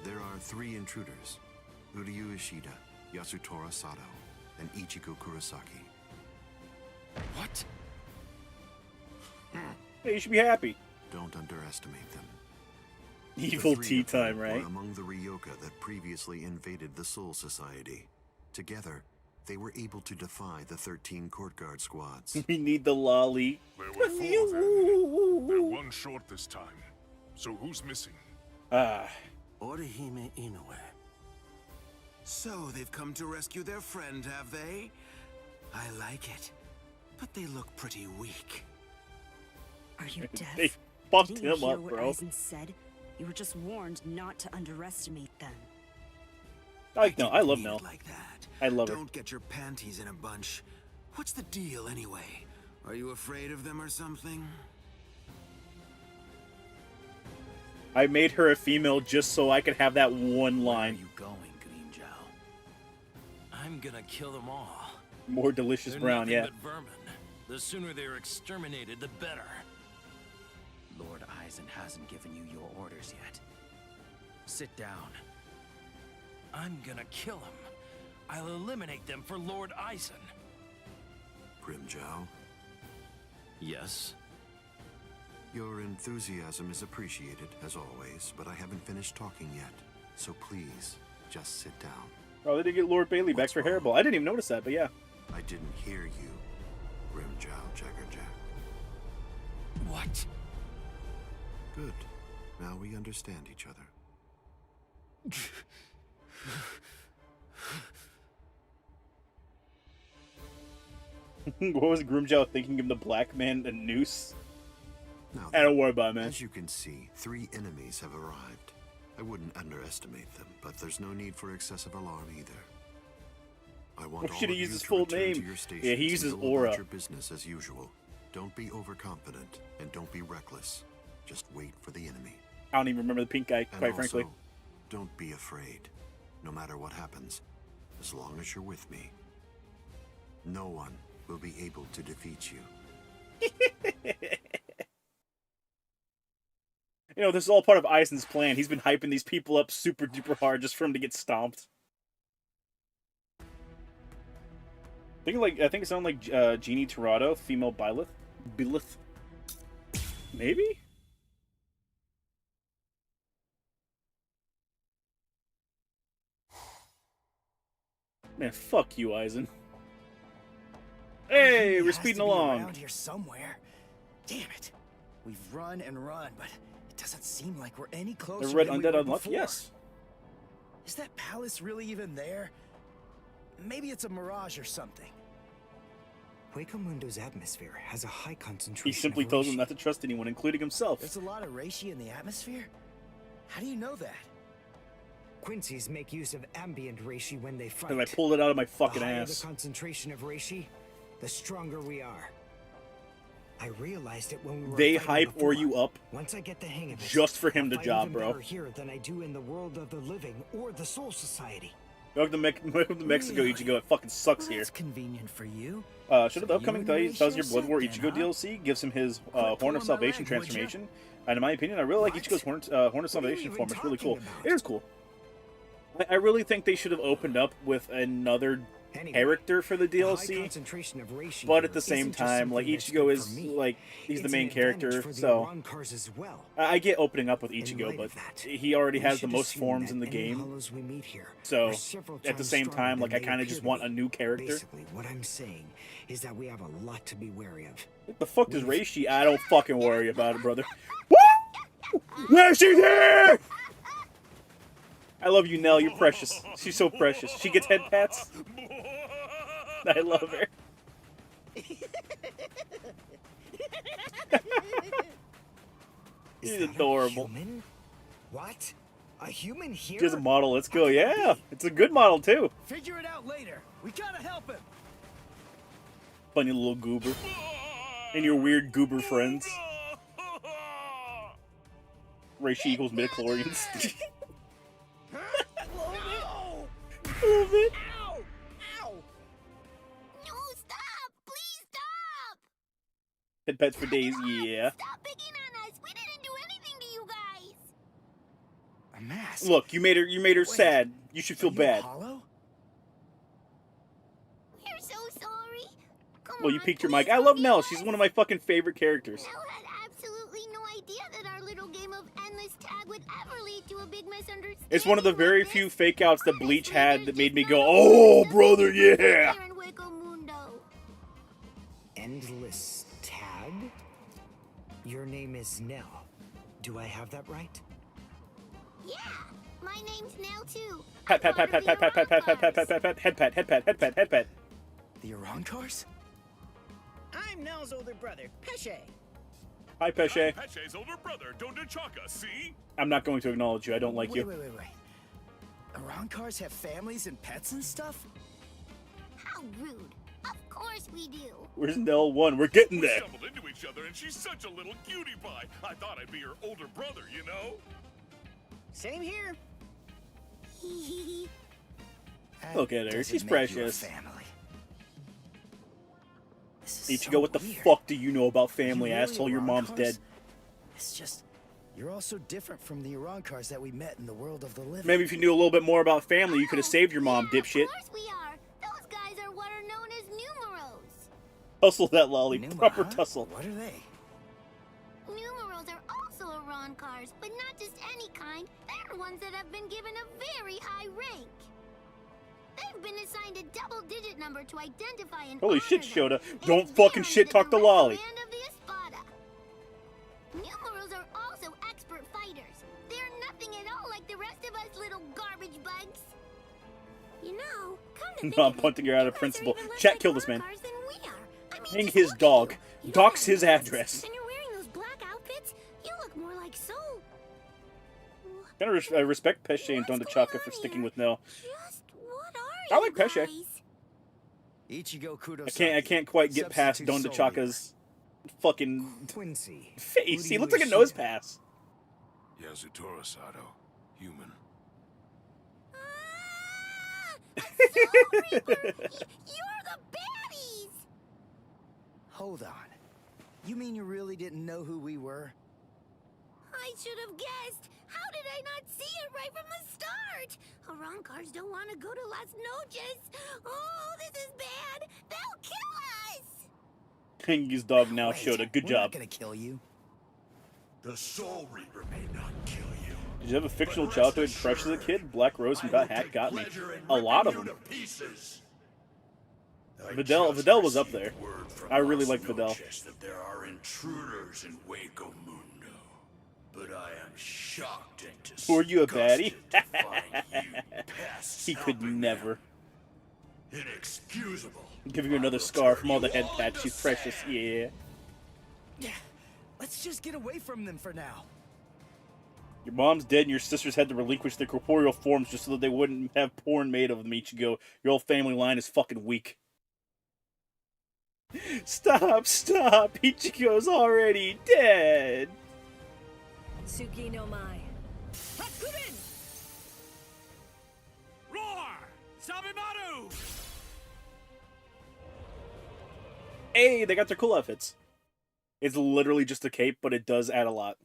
There are 3 intruders. Uryu Ishida, Yasutora Sato, and Ichigo Kurosaki. What? Hey, you should be happy. Don't underestimate them. Evil The 3 tea of them time, right? were among the Ryoka that previously invaded the Soul Society. Together, they were able to defy the 13 court guard squads. We need the Lolly. There were 4 then. They're 1 short this time. So who's missing? Orihime Inoue. So they've come to rescue their friend, have they? I like it. But they look pretty weak. Are you deaf? They fucked Didn't you him hear up, what bro. Aizen said? You were just warned not to underestimate them. I love Nell. Like that. I love her. Don't get your panties in a bunch. What's the deal anyway? Are you afraid of them or something? I made her a female just so I could have that one line. Where are you going, Green Jow? I'm gonna kill them all. More delicious They're brown, nothing yeah. but vermin. The sooner they're exterminated, the better. Lord Aizen hasn't given you your orders yet. Sit down. I'm gonna kill them. I'll eliminate them for Lord Aizen. Grimjow? Yes. Your enthusiasm is appreciated, as always, but I haven't finished talking yet. So please, just sit down. Oh, they did get Lord Bailey back for Hairball. I didn't even notice that, but yeah. I didn't hear you, Grimjow Jaggerjack. What? Good. Now we understand each other. What was Grimjow thinking of the black man a noose? Now, I don't worry about it, man. As you can see, 3 enemies have arrived. I wouldn't underestimate them, but there's no need for excessive alarm either. I want all should of he you use his to full return name? to your stations Yeah, he uses and go aura. about your business as usual. Don't be overconfident, and don't be reckless. Just wait for the enemy. I don't even remember the pink guy, And quite also, frankly. don't be afraid. No matter what happens, as long as you're with me, no one will be able to defeat you. You know, this is all part of Eisen's plan. He's been hyping these people up super duper hard just for him to get stomped. I think it sounded like Jeannie Torado, female Byleth. Byleth. Maybe? Man, fuck you, Eisen. Hey, He we're has speeding to be along. around here somewhere. Damn it. We've run and run, but it doesn't seem like we're any closer The red than we undead were unlucky? before. Yes. Is that palace really even there? Maybe it's a mirage or something. Mundo's atmosphere has a high concentration He simply of told them reishi. not to trust anyone, including himself. There's a lot of reishi in the atmosphere? How do you know that? Quincy's make use of ambient reishi when they fight. And I pulled it out of my fucking The higher ass. the concentration of reishi, the stronger we are. I realized it when we were They fighting hype or before. you up Once I get the hang of it, just for him to I'll fight job, even bro. better here than I do in the world of the living or the Soul Society. Welcome to Mexico, Ichigo. It fucking sucks here. That's convenient for you. Should the upcoming Thousand Blood War Ichigo DLC gives him his Horn of Salvation transformation. And in my opinion, I really like Ichigo's Horn of Salvation form. It's really cool. It is cool. I really think they should have opened up with another character for the The high DLC. concentration of reishi But here at the same isn't just time, like something that's Ichigo good is for me. like he's the It's main an advantage character, for the so Arancars as well. I get opening up with In Ichigo, light but of that, he already we has the should most assume forms that in the any game. hollows we meet here So are several at the times same stronger time, than like I they kind of appear just to want be. a new character. Basically, what I'm saying is that we have a lot to be wary of. What the fuck does Reishi? I don't fucking worry about it, brother. Woo! There she's here! I love you, Nell. You're precious. She's so precious. She gets head pats. I love her. She's adorable. Human? What? A human here? She has a model. Let's go. Yeah, it's a good model too. Figure it out later. We gotta help him. Funny little goober. And your weird goober friends. Reishi equals midichlorians. Love it. No, stop! Please stop! Head pets for days. Yeah. Stop picking on us! We didn't do anything to you guys! A mask. Look, you made her sad. You should feel bad. Hollow? We're so sorry. Come Well, you on, peeked your please mic. I don't love be Nell. us. She's one of my fucking favorite characters. Nell had absolutely no idea that our little game of endless tag would ever lead to a big misunderstanding. It's one of the very few fake outs that Bleach had that made me go, oh, brother, yeah. Here in Hueco Mundo. Endless tag? Your name is Nell. Do I have that right? Yeah, my name's Nell too. Pat, pat, pat, pat, pat, pat, pat, pat, pat, pat, pat, pat, pat, head pat, head pat, head pat, head pat. The Arancars? I'm Nell's older brother, Pesce. Hi, Pesce. Pesce's older brother, Dondechaka, see? I'm not going to acknowledge you. I don't like you. Wait. Arancars have families and pets and stuff? How rude. Of course we do. Where's Nell 1? We're getting We there. stumbled into each other and she's such a little cutie pie. I thought I'd be her older brother, you know? Same here. Look at her. Doesn't She's make you a precious. family. This is Ichigo, so what the weird. fuck do you know about family, You really asshole? Your mom's Arancars? dead. It's just, you're all so different from the Arancars that we met in the world of the living. Maybe if you knew a little bit more about family, you could have saved your mom, dipshit. Of course we are. Those guys are what are known as numeros. Tussle that lolly. Numa, Proper huh? tussle. What are they? Numerals are also Iran cars, but not just any kind. They're ones that have been given a very high rank. They've been assigned a double-digit number to identify and Holy shit, honor them, Shota. Don't fucking shit talk to Lolly. land of the Espada. Numerals are also expert fighters. They're nothing at all like the rest of us little garbage bugs. You know, come to think I'm of it, punting her out of you guys are principle. even less Chat, like kill this man. Iran cars than we are. I mean, Hang just his look at dog. you. Dox You his don't have address. And you're wearing those black outfits. You look more like Soul. I respect Pesce and Don Chaka for sticking with Nell. Just what are I like Pesce. guys? Ichigo I can't quite get past Don Chaka's fucking Quincy. face. He looks like a nose pass. Yasutora Sato, human. You're the baddies! Hold on. You mean you really didn't know who we were? I should have guessed. How did I not see it right from the start? Iran cars don't want to go to Las Noches. Oh, this is bad. They'll kill us. Hang his dog now, Shota. Good We're job. not gonna kill you. The Soul Reaper may not kill you. Did you have a fictional childhood crush as a kid? Black Rose and Got Hat got me. A lot of them. Videl was up there. I really like Videl. That there are intruders in Waco Mundo, but I am shocked and Were you a baddie? to find you pests He could helping never. them. Inexcusable. Giving you another scar from all the head pats. She's precious. Yeah. Let's just get away from them for now. Your mom's dead and your sisters had to relinquish their corporeal forms just so that they wouldn't have porn made of them, Ichigo. Your whole family line is fucking weak. Stop, stop! Ichigo's already dead! Tsuki no Mai. Hakurin! Roar! Sabimaru! Hey, they got their cool outfits. It's literally just a cape, but it does add a lot.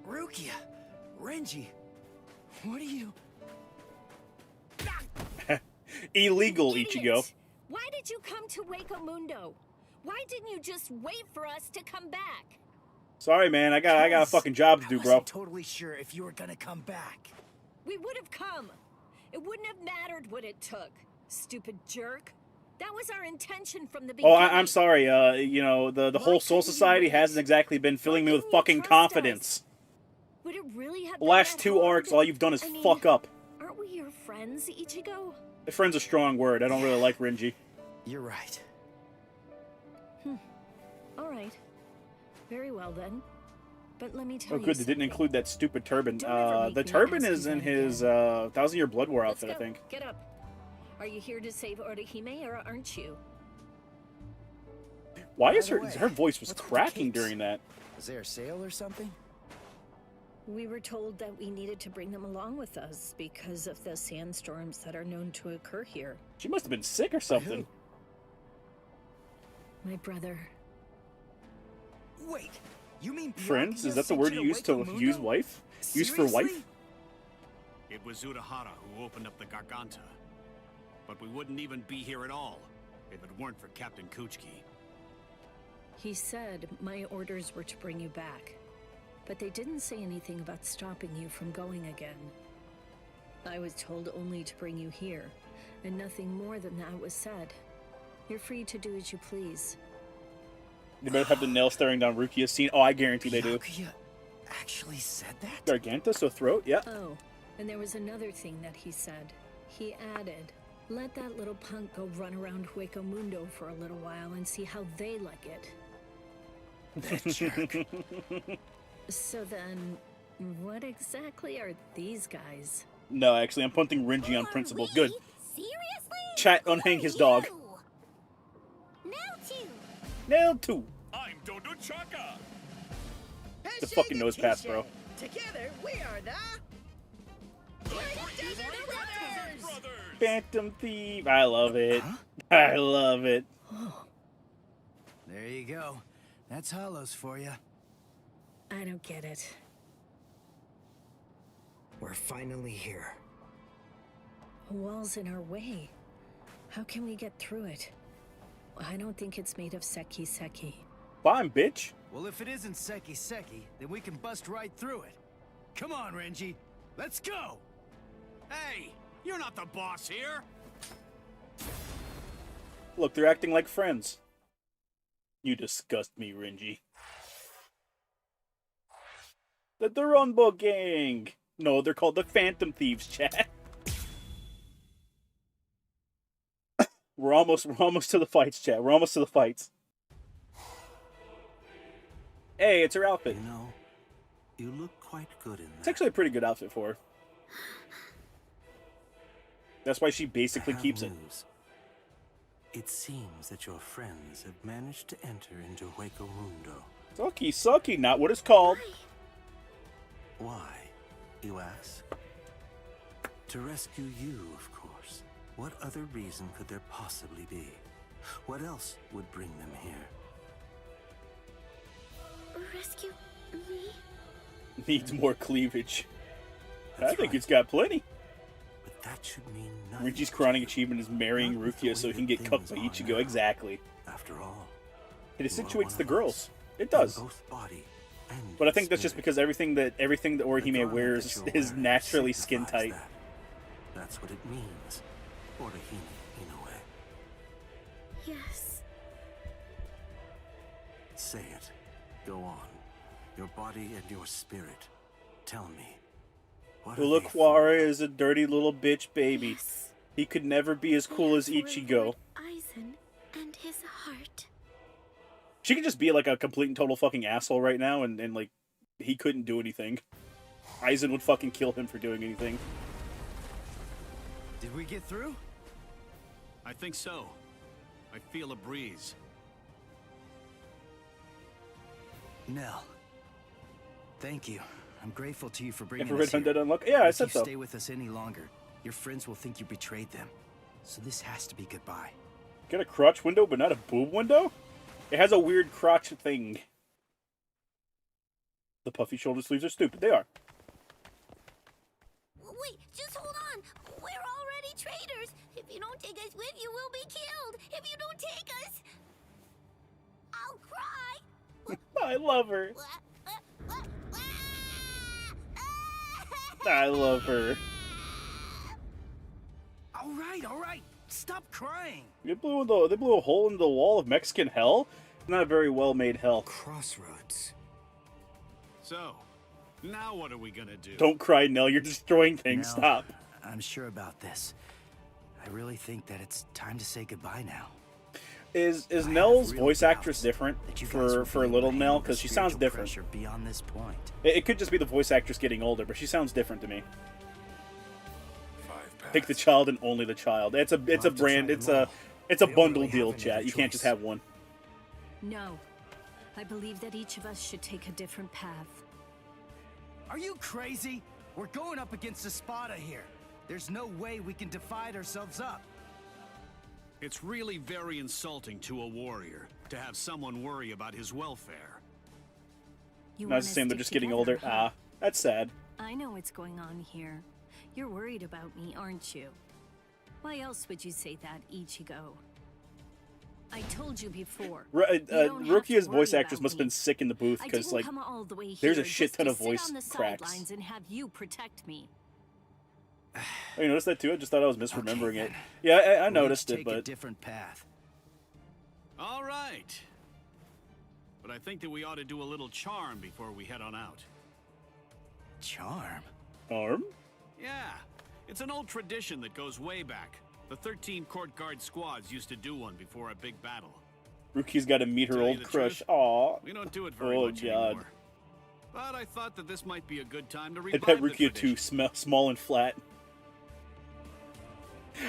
Rukia, Renji, what are you? Illegal, Ichigo. Why did you come to Waco Mundo? Why didn't you just wait for us to come back? Sorry, man. I got a fucking job to do, I bro. wasn't totally sure if you were gonna come back. We would have come. It wouldn't have mattered what it took. Stupid jerk. That was our intention from the beginning. Oh, I'm sorry. You know, the whole Soul Society hasn't exactly been filling me with fucking confidence. Would it really have The been last that 2 hard? arcs, all you've done is I mean, fuck up. Aren't we your friends, Ichigo? Friend's a strong word. I don't really like Renji. You're right. All right. Very well then. But let me tell Oh, you good. They didn't something. include that stupid turban. Don't ever make The me turban ask is you in that his 1000-Year Blood War Let's outfit, go. I think. Get up. Are you here to save Orihime or aren't you? Why is By her the way, her voice was what's with the cracking capes? during that? Is there a sale or something? We were told that we needed to bring them along with us because of the sandstorms that are known to occur here. She must have been sick or something. My brother. Wait, you mean Friends? Is Byakuya that the sent word you you use to Waco use Mundo? wife? Use for wife? Seriously? It was Urahara who opened up the Garganta. But we wouldn't even be here at all if it weren't for Captain Kuchiki. He said my orders were to bring you back, but they didn't say anything about stopping you from going again. I was told only to bring you here, and nothing more than that was said. You're free to do as you please. They better have the nail staring down Rukia scene. Oh, I guarantee they do. Byakuya actually said that? Garganta, so throat, yeah. Oh, and there was another thing that he said. He added, let that little punk go run around Hueco Mundo for a little while and see how they like it. That jerk. So then, what exactly are these guys? No, actually, I'm punting Renji on principle. Good. Seriously? Chat, unhang his dog. Nailed 2. I'm Dodo Chaka. The fucking nose pass, bro. Together, we are the Brothers. Phantom Thief. I love it. I love it. There you go. That's Hollows for you. I don't get it. We're finally here. A wall's in our way. How can we get through it? I don't think it's made of seki. Fine, bitch. Well, if it isn't seki, then we can bust right through it. Come on, Renji. Let's go! Hey, you're not the boss here. Look, they're acting like friends. You disgust me, Renji. The Durumbo Gang! No, they're called the Phantom Thieves, chat. We're almost to the fights, chat. We're almost to the fights. Hey, it's her outfit. You know, you look quite good in that. It's actually a pretty good outfit for her. That's why she basically keeps it. It seems that your friends have managed to enter into Hueco Mundo. Sucky, not what it's called. Why, you ask? To rescue you, of course. What other reason could there possibly be? What else would bring them here? Rescue me? Needs more cleavage. I think it's got plenty. But that should mean nothing. Renji's crowning achievement is marrying Rukia so he can get cucked by Ichigo. Exactly. After all, it accentuates the girls. It does. But I think that's just because everything that Orihime wears is naturally skin tight. That's what it means. Orihime, in a way. Yes. Say it. Go on. Your body and your spirit. Tell me. Ulaquara is a dirty little bitch baby. Yes. He could never be as cool as Ichigo. Aizen and his heart. She could just be like a complete and total fucking asshole right now, and like, he couldn't do anything. Aizen would fucking kill him for doing anything. Did we get through? I think so. I feel a breeze. Nell. Thank you. I'm grateful to you for bringing Never us here. read unlock. Yeah, I said If so. you stay with us any longer, your friends will think you betrayed them. So this has to be goodbye. Get a crotch window, but not a boob window? It has a weird crotch thing. The puffy shoulder sleeves are stupid. They are. Wait, just hold on. We're already traitors. If you don't take us with you, we'll be killed. If you don't take us, I'll cry. I love her. I love her. All right. Stop crying. They blew a hole in the wall of Mexican hell? Not a very well-made hell. Crossroads. So, now what are we gonna do? Don't cry, Nell. You're destroying things. Nell, Stop. I'm sure about this. I really think that it's time to say goodbye now. Is Nell's voice actress different for little Nell? Because she sounds different. Beyond this point. It could just be the voice actress getting older, but she sounds different to me. Pick the child and only the child. It's a brand. It's a bundle deal, chat. You can't just have one. No. I believe that each of us should take a different path. Are you crazy? We're going up against Espada here. There's no way we can divide ourselves up. It's really very insulting to a warrior to have someone worry about his welfare. Not the same, they're just getting older. Huh? That's sad. I know what's going on here. You're worried about me, aren't you? Why else would you say that, Ichigo? I told you before. Rukia's voice actress must have been sick in the booth because like there's a shit ton of voice cracks. And have you protect me. Oh, you noticed that too? I just thought I was misremembering it. Yeah, I noticed it, but a different path. All right. But I think that we ought to do a little charm before we head on out. Charm? Arm? Yeah. It's an old tradition that goes way back. The 13 court guard squads used to do one before a big battle. Ruki's got to meet her old crush. Aw. We don't do it very much anymore. But I thought that this might be a good time to I revive bet the Rukia too tradition. small and flat.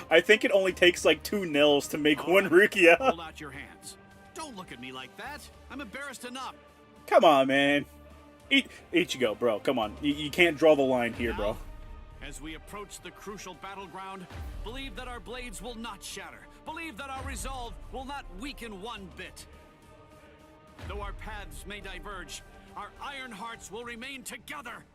I think it only takes like 2 Nels to make one Rukia. Hold out your hands. Don't look at me like that. I'm embarrassed enough. Come on, man. Ichigo, bro. Come on. You can't draw the line here, bro. As we approach the crucial battleground, believe that our blades will not shatter. Believe that our resolve will not weaken one bit. Though our paths may diverge, our iron hearts will remain together.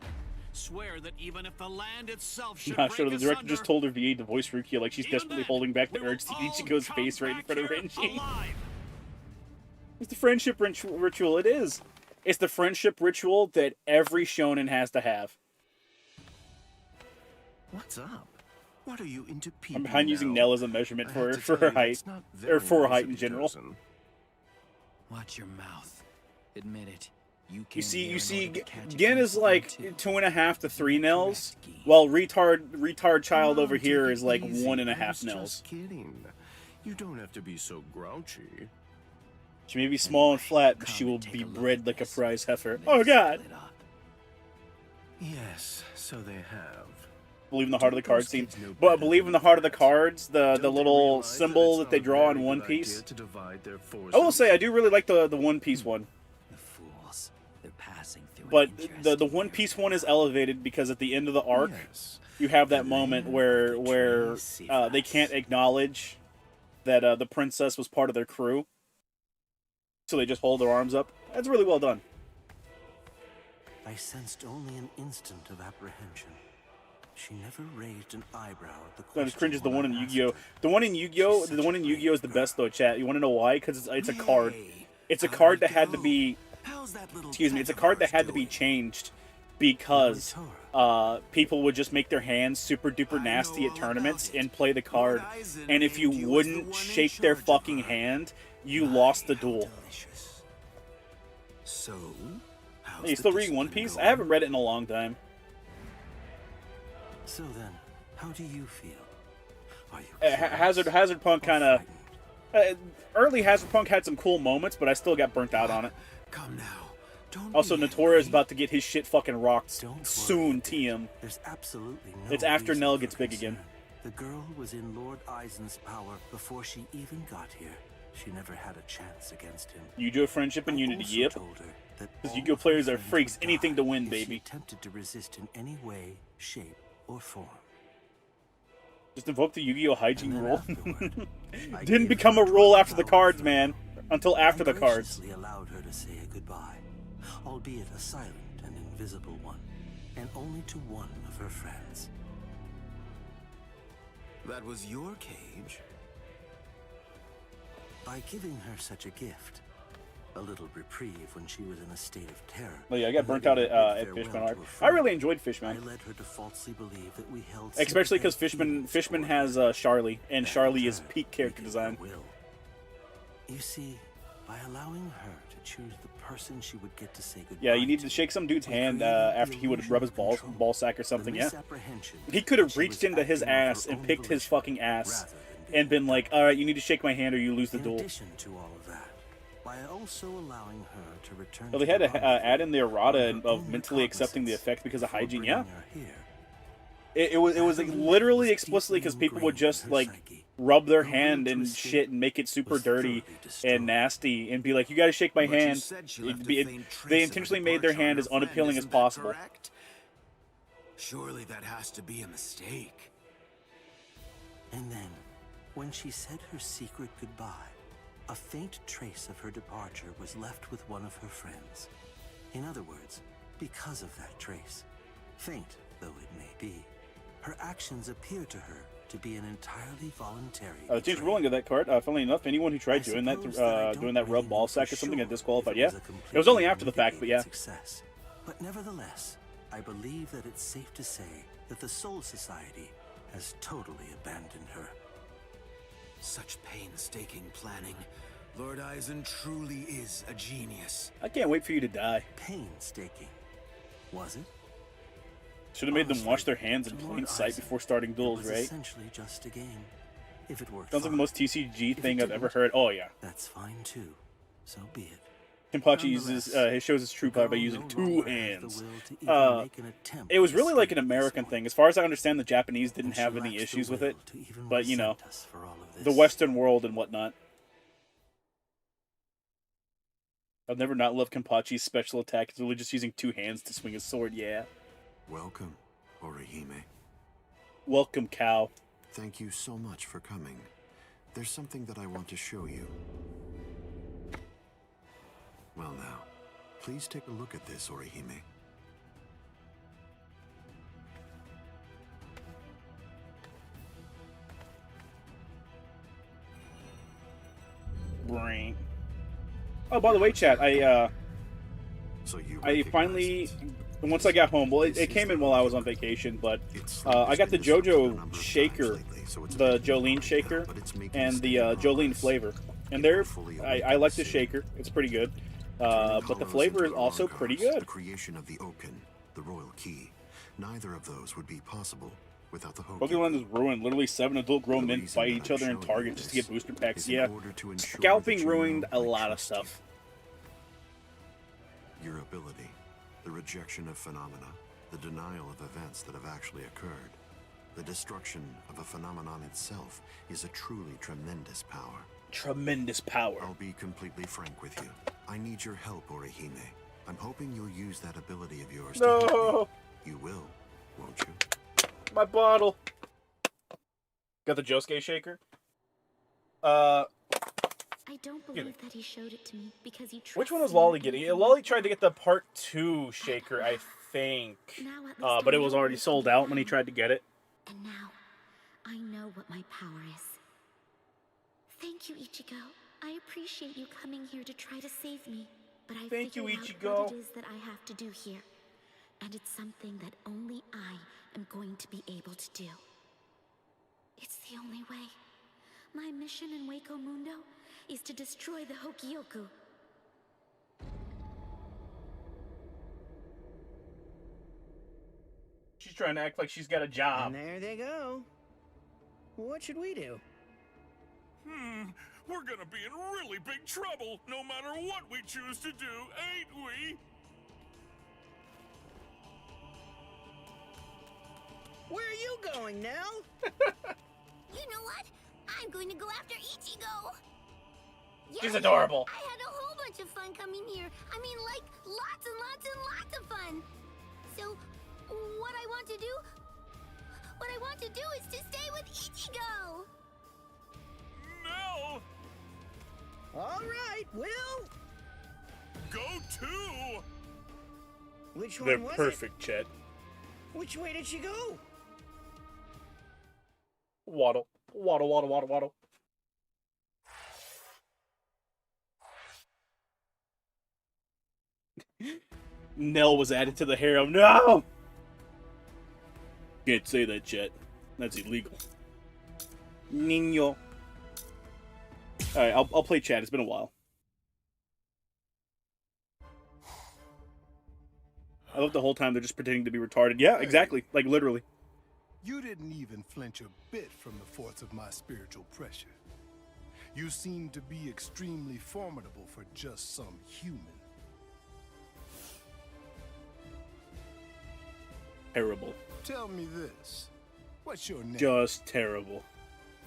swear that even if the land itself should Not sure break the director asunder, just told her VA to voice Rukia like she's desperately holding back the urge to eat Ichigo's face right in front of Renji. It's the friendship ritual. It is. It's the friendship ritual that every shonen has to have. What's up? What are you into people I'm behind using now? Nell as a memeasurement I for have to her tell you, height, that's not or very for her nice height of in you, general. Tozen. Watch your mouth. Admit it. You see, Gen is like 2.5 to 3 Nels, while retard child over here is like 1.5 Nels. Just kidding. You don't have to be so grouchy. She may be small and flat, but she will be bred like a prize heifer. Oh god! Yes, so they have. Believe in the heart of the card scene. But believe in the heart of the cards, the little symbol that they draw in One Piece. I will say I do really like the One Piece one. They're passing through. But the One Piece one is elevated because at the end of the arc, you have that moment where they can't acknowledge that the princess was part of their crew, so they just hold their arms up. That's really well done. I sensed only an instant of apprehension. She never raised an eyebrow at the question. Not as cringe as the one in Yu-Gi-Oh. The one in Yu-Gi-Oh is the best though, chat. You want to know why? Because it's a card. It's a card that had to be. Excuse me. It's a card that had to be changed because people would just make their hands super duper nasty at tournaments and play the card, and if you wouldn't shake their fucking hand, you lost the duel. So, Hey, you still reading One Piece? I haven't read it in a long time. So then, how do you feel? Are you Hazard Punk kind of early Hazard Punk had some cool moments, but I still got burnt out on it. Come now. Also, Notoria is about to get his shit fucking rocked soon. TM. There's absolutely no It's after reason Nell for gets big concern. again. The girl was in Lord Aizen's power before she even got here. She never had a chance against him. Yu-Gi-Oh! Friendship and Unity, yep. Because Yu-Gi-Oh! Players are freaks. Anything to win, baby. She attempted to resist in any way, shape, or form. Just invoke the Yu-Gi-Oh! Hygiene rule. Didn't become a rule after the cards, man. Until after the cards. I graciously allowed her to say a goodbye, albeit a silent and invisible one, and only to one of her friends. That was your cage. By giving her such a gift, a little reprieve when she was in a state of terror. Oh yeah, I got burnt out at Fishman arc. I really enjoyed Fishman. I led her to falsely believe that we held Especially because Fishman has Charlie, and Charlie is peak character design. You see, by allowing her to choose the person she would get to say goodbye. Yeah, you need to shake some dude's hand after he would rub his ball sack or something. Yeah, he could have reached into his ass and picked his fucking ass and been like, "All right, you need to shake my hand or you lose the duel." In addition to all of that, by also allowing her to return. Well, they had to add in the errata of mentally accepting the effect because of hygiene. Yeah, it was like, literally explicitly because people would just like rub their hand and shit and make it super dirty and nasty and be like, "You got to shake my hand." They intentionally made their hand as unappealing as possible. Surely that has to be a mistake. And then, when she said her secret goodbye, a faint trace of her departure was left with one of her friends. In other words, because of that trace, faint though it may be, her actions appear to her to be an entirely voluntary. Change ruling of that card. Funnily enough, anyone who tried doing that rub ball sack or something got disqualified. Yeah, it was only after the fact, but yeah. Success. But nevertheless, I believe that it's safe to say that the Soul Society has totally abandoned her. Such painstaking planning. Lord Aizen truly is a genius. I can't wait for you to die. Painstaking. Was it? Should have made them wash their hands in plain sight before starting duels, right? Essentially just a game. If it worked, sounds like the most TCG thing I've ever heard. Oh yeah. That's fine too. So be it. Kenpachi uses he shows his true power by using two hands. It was really like an American thing. As far as I understand, the Japanese didn't have any issues with it, but you know, the Western world and whatnot. I've never not loved Kenpachi's special attack. It's really just using two hands to swing his sword. Yeah. Welcome, Orihime. Welcome, cow. Thank you so much for coming. There's something that I want to show you. Well now, please take a look at this, Orihime. brain. Oh, by the way, chat, I finally, once I got home, well, it came in while I was on vacation, but I got the JoJo shaker, the Jolene shaker, and the Jolene flavor. And I like the shaker. It's pretty good. But the flavor is also pretty good. The creation of the Oaken, the royal key. Neither of those would be possible without the Hogan. Pokemon is ruined. Literally 7 adult grown men fight each other in Target just to get booster packs. Yeah. Scalping ruined a lot of stuff. Your ability, the rejection of phenomena, the denial of events that have actually occurred, the destruction of a phenomenon itself is a truly tremendous power. Tremendous power. I'll be completely frank with you. I need your help, Orihime. I'm hoping you'll use that ability of yours to help me. You will, won't you? My bottle. Got the Josuke shaker? I don't believe that he showed it to me because he. Which one was Lolly getting? Lolly tried to get the Part 2 shaker, I think. But it was already sold out when he tried to get it. And now, I know what my power is. Thank you, Ichigo. I appreciate you coming here to try to save me. But I figured out what it is that I have to do here. And it's something that only I am going to be able to do. It's the only way. My mission in Waco Mundo is to destroy the Hokioku. She's trying to act like she's got a job. And there they go. What should we do? We're gonna be in really big trouble, no matter what we choose to do, ain't we? Where are you going, Nell? You know what? I'm going to go after Ichigo. She's adorable. I had a whole bunch of fun coming here. I mean, like, lots and lots and lots of fun. So, what I want to do is to stay with Ichigo. No! All right, we'll go too. Which They're one was perfect, Chet. Which way did she go? Waddle. Waddle, waddle, waddle, waddle. Nell was added to the harem. No! Can't say that, Chet. That's illegal. Niño. Alright, I'll play chat. It's been a while. I love the whole time they're just pretending to be retarded. Yeah, exactly. Like, literally. You didn't even flinch a bit from the force of my spiritual pressure. You seem to be extremely formidable for just some human. Terrible. Tell me this. What's your name? Just terrible.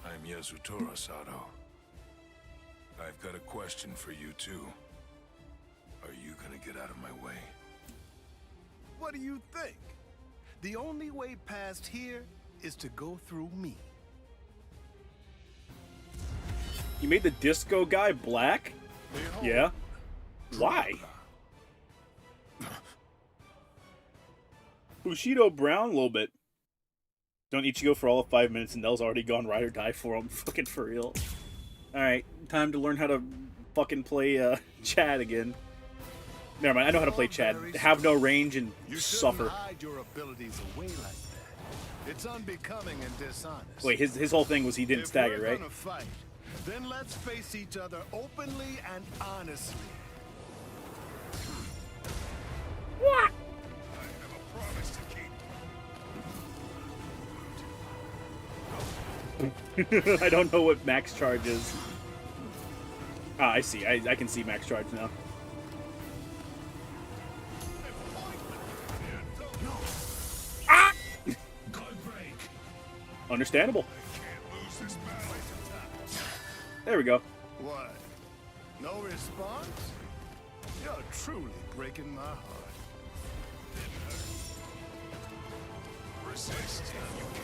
I'm Yasutora Sato. I've got a question for you, too. Are you gonna get out of my way? What do you think? The only way past here is to go through me. You made the disco guy black? Yeah. Why? Bushido brown? A little bit. Don't Ichigo for all of 5 minutes and Nell's already gone ride or die for him. Fucking for real. Alright, time to learn how to fucking play Chad again. Never mind, I know how to play Chad. Have no range and suffer. Hide your abilities away like that. It's unbecoming and dishonest. Wait, his whole thing was he didn't stagger, right? If we're gonna fight, then let's face each other openly and honestly. What? I have a promise to keep. I don't know what max charge is. Ah, I see. I can see max charge now. Ah! Understandable. There we go. What? No response? You're truly breaking my heart. Resist if you can.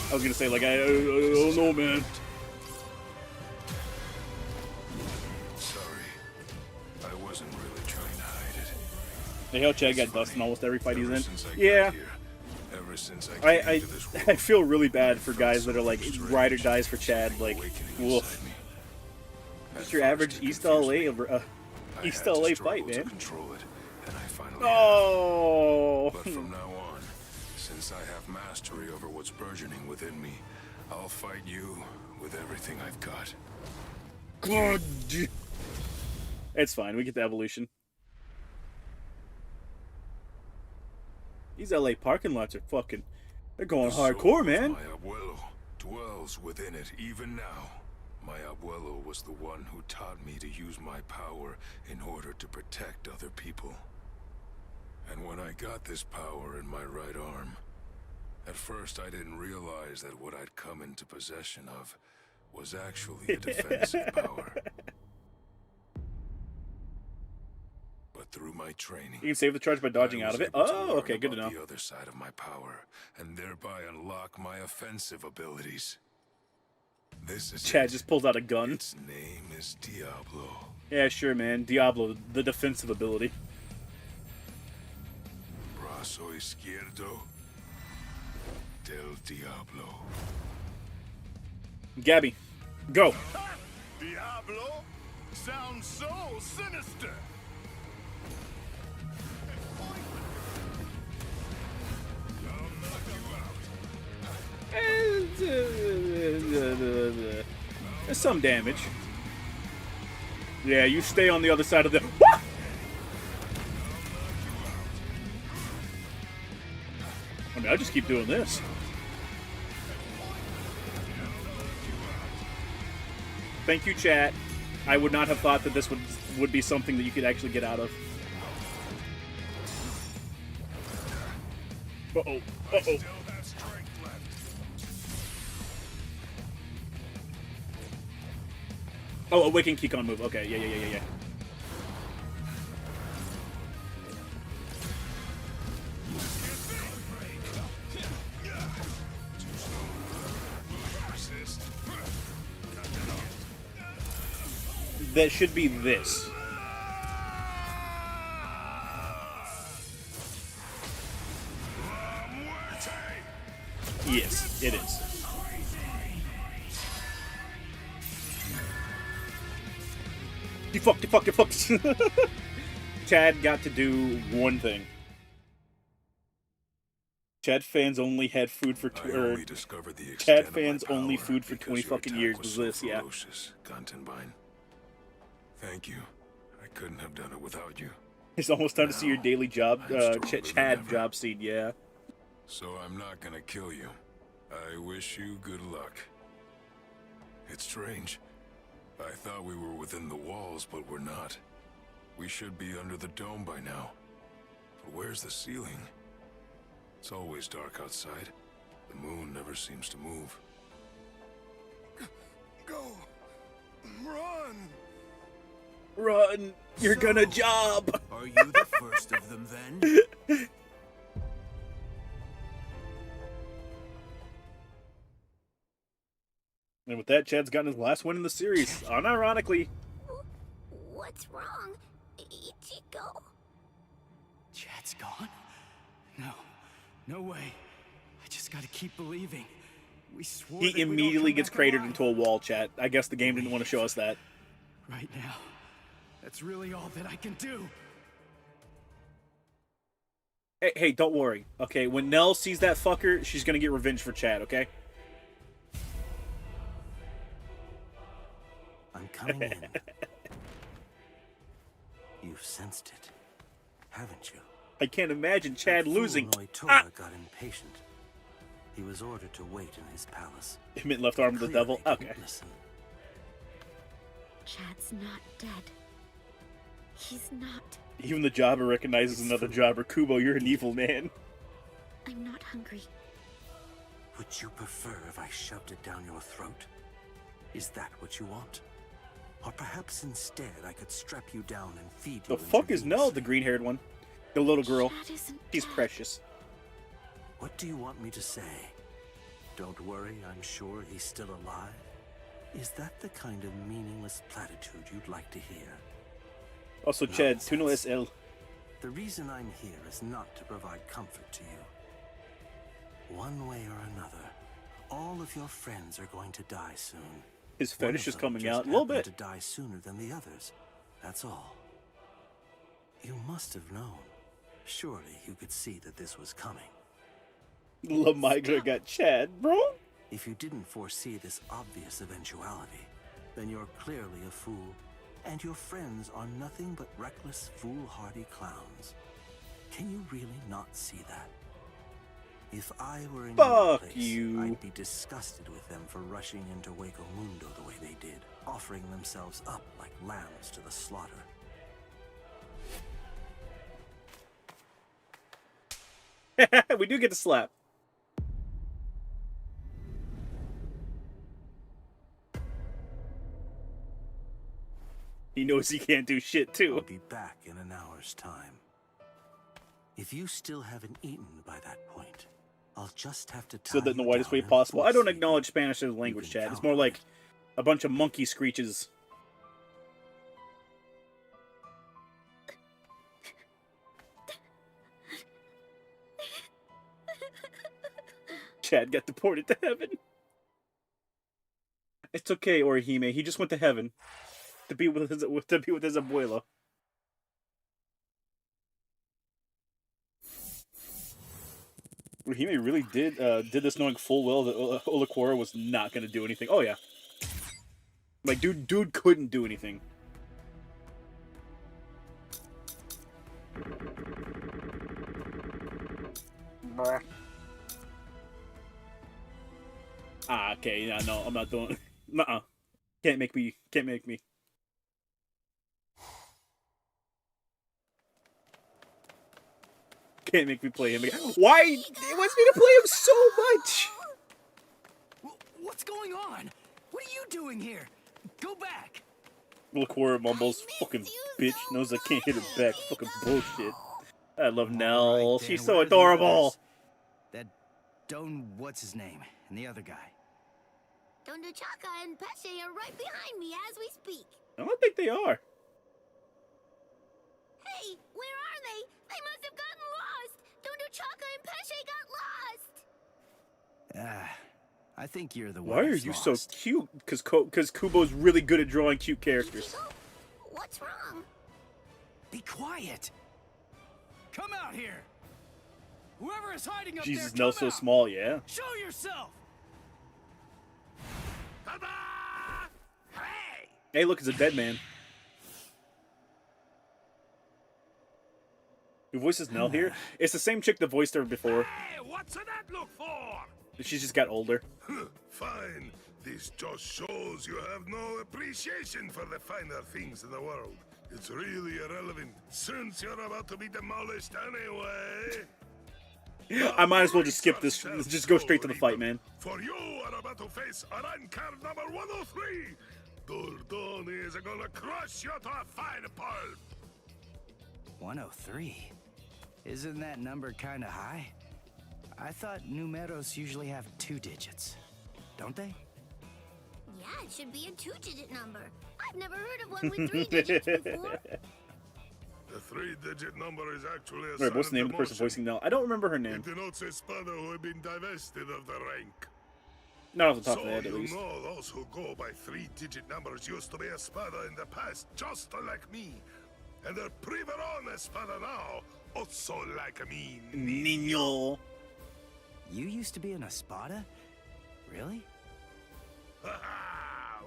I was gonna say, like, I don't know, man. Sorry. I wasn't really trying to hide it. Hey, how Chad got dust in almost every fight he's in. Since I got Yeah. here, ever since I came to this world, I feel really bad for guys that are like ride or dies for Chad. Like, woof. Just your average East LA East LA fight, man. control it, and I finally Oh. have. But from now on, since I have mastery over what's burgeoning within me, I'll fight you with everything I've got. God. It's fine. We get the evolution. These LA parking lots are fucking. They're going hardcore, man. My abuelo dwells within it even now. My abuelo was the one who taught me to use my power in order to protect other people. And when I got this power in my right arm, at first I didn't realize that what I'd come into possession of was actually a defensive power. But through my training, You can save the charge by dodging out of it. Oh, okay, good to know. the other side of my power, and thereby unlock my offensive abilities. This is Chad just pulls out a gun. Its name is Diablo. Yeah, sure, man. Diablo, the defensive ability. Brazo izquierdo del Diablo. Gabby, go. Diablo? Sounds so sinister. There's some damage. Yeah, you stay on the other side of the. What? I mean, I just keep doing this. Thank you, chat. I would not have thought that this would be something that you could actually get out of. Uh-oh. Uh-oh. Oh, a Awaken Keycon move. Okay, yeah. That should be this. Yes, it is. You fucked. Chad got to do one thing. Chad fans only had food for Chad fans only food for 20 fucking years was this, yeah. Guntenbein. Thank you. I couldn't have done it without you. It's almost time to see your daily job, Chad job scene, yeah. So I'm not gonna kill you. I wish you good luck. It's strange. I thought we were within the walls, but we're not. We should be under the dome by now. But where's the ceiling? It's always dark outside. The moon never seems to move. Go! Run! Run! You're gonna job! Are you the first of them then? And with that, Chad's gotten his last win in the series, unironically. What's wrong, Ichigo? Chad's gone? No way. I just gotta keep believing. We swore He immediately gets cratered into a wall, chat. I guess the game didn't want to show us that. Right now, that's really all that I can do. Hey, don't worry. Okay, when Nell sees that fucker, she's gonna get revenge for Chad, okay? I'm coming in. You've sensed it, haven't you? I can't imagine Chad losing. Noitora got impatient. He was ordered to wait in his palace. Him in left arm of the devil? Okay. Listen. Chad's not dead. He's not. Even the jobber recognizes another jobber. Kubo, you're an evil man. I'm not hungry. Would you prefer if I shoved it down your throat? Is that what you want? Or perhaps instead I could strap you down and feed you. The fuck is Nell, the green-haired one? The little girl. She's precious. What do you want me to say? Don't worry, I'm sure he's still alive. Is that the kind of meaningless platitude you'd like to hear? Also, Chad, tú no es él. The reason I'm here is not to provide comfort to you. One way or another, all of your friends are going to die soon. His fetish is coming out a little little bit. To die sooner than the others. That's all. You must have known. Surely you could see that this was coming. La Migra got Chad, bro. If you didn't foresee this obvious eventuality, then you're clearly a fool, and your friends are nothing but reckless, foolhardy clowns. Can you really not see that? If I were in your place, I'd be disgusted with them for rushing into Waco Mundo the way they did, offering themselves up like lambs to the slaughter. We do get to slap. He knows he can't do shit too. I'll be back in an hour's time. If you still haven't eaten by that point, I'll just have to Said that in the whitest way possible. I don't acknowledge Spanish as a language, Chad. It's more like a bunch of monkey screeches. Chad got deported to heaven. It's okay, Orihime. He just went to heaven to be with his abuela. Orihime really did this knowing full well that Olakora was not going to do anything. Oh yeah, like dude couldn't do anything. Ah, okay, yeah, no, I'm not doing. Can't make me. Can't make me. Can't make me play him again. Why? It wants me to play him so much. What's going on? What are you doing here? Go back. Lakora mumbles, "Fucking bitch knows I can't hit her back." Fucking bullshit. I love Nell. Right, She's then, so where are the adorable. others? That Don, what's his name, and the other guy. Don Chaka and Pesce are right behind me as we speak. I don't think they are. Hey, where are they? They must have gotten lost. Don Chaka and Pesce got lost. I think you're the one. Why are that's you lost. so cute? Because Kubo's really good at drawing cute characters. What's wrong? Be quiet. Come out here. Whoever is hiding up Jesus, there, Nell's come so out. small, yeah. Show yourself. Hey, look, it's a dead man. Who voices Nell here? It's the same chick that voiced her before. Hey, what's that look for? She's just got older. Fine. This just shows you have no appreciation for the finer things in the world. It's really irrelevant, since you're about to be demolished anyway. I might as well just skip this. Just go straight to the fight, man. For you are about to face rank card number 103. Dordoni is gonna crush you to a fine pulp. 103? Isn't that number kinda high? I thought numeros usually have 2 digits. Don't they? Yeah, it should be a 2-digit number. I've never heard of one with 3 digits before. The 3-digit number is actually a Wait, what's the name of the person voicing Nell? I don't remember her name. It denotes a spada who have been divested of the rank. Not off the top So of the head, at you least. know those who go by 3-digit numbers used to be a spada in the past, just like me. And they're privarone spada now, also like me. Niño. You used to be an Espada? Really?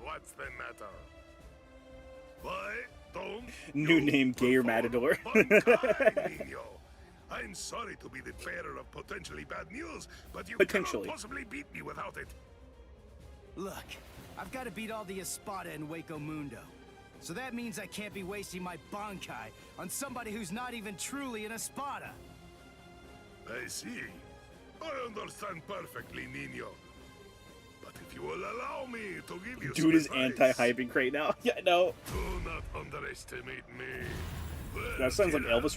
What's the matter? Why don't New name, Gayer Matador. Niño? I'm sorry to be the bearer of potentially bad news, but you Potentially. cannot possibly beat me without it. Look, I've got to beat all the Espada in Waco Mundo. So that means I can't be wasting my Bankai on somebody who's not even truly an Espada. I see. I understand perfectly, Nino. But if you will allow me to give you Dude is some advice, anti-hyping right now. Yeah, no. do not underestimate me. That sounds like Elvis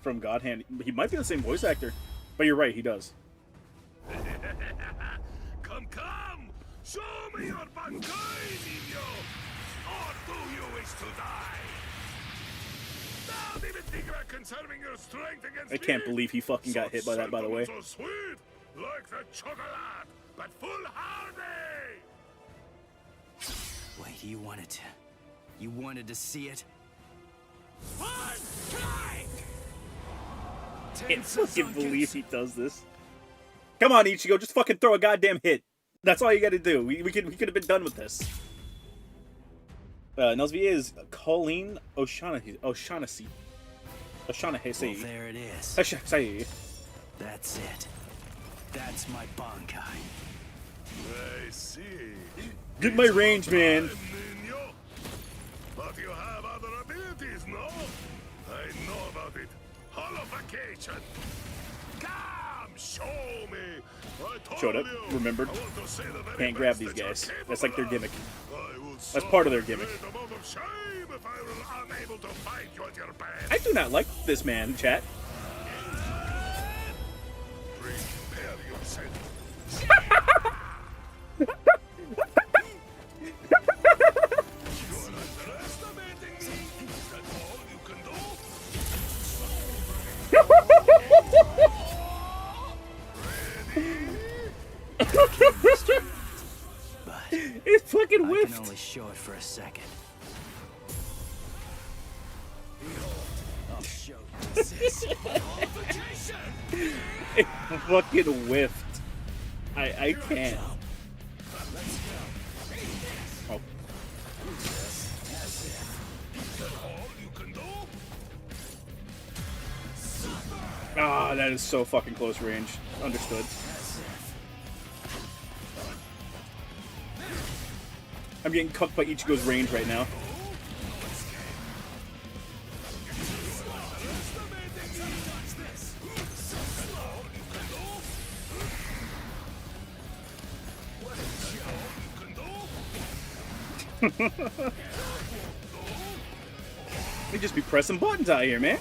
from God Hand. He might be the same voice actor, but you're right, he does. Come! Show me your Bankai, Nino! Or do you wish to die? Don't even think about conserving your strength against I can't me. believe he fucking got hit by that, by the way. So sweet, like the chocolate, but foolhardy. Wait, you wanted to see it? Can't fucking believe he does this. Come on, Ichigo, just fucking throw a goddamn hit. That's all you gotta do. We could have been done with this. Nelsv is Colleen O'Shaughnessy. O'Shaughnessy. Well, there it is. That's it. That's my Bankai. I see. Get my range, man. Ninyo. But you have other abilities, no? I know about it. Holification. Come, show me. I told Showed up, you. remembered. I want to say the very Can't grab best these that you're guys. capable That's like their of. gimmick. I will That's part of their suffer a gimmick. great amount of shame if I were unable to fight you at your best. I do not like this man, chat. Prepare yourself. It's fucking I whiffed. can only show it for a second. I'll show you. It fucking whiffed. I can't. Oh. Ah, that is so fucking close range. Understood. I'm getting cucked by Ichigo's range right now. They just be pressing buttons out here, man.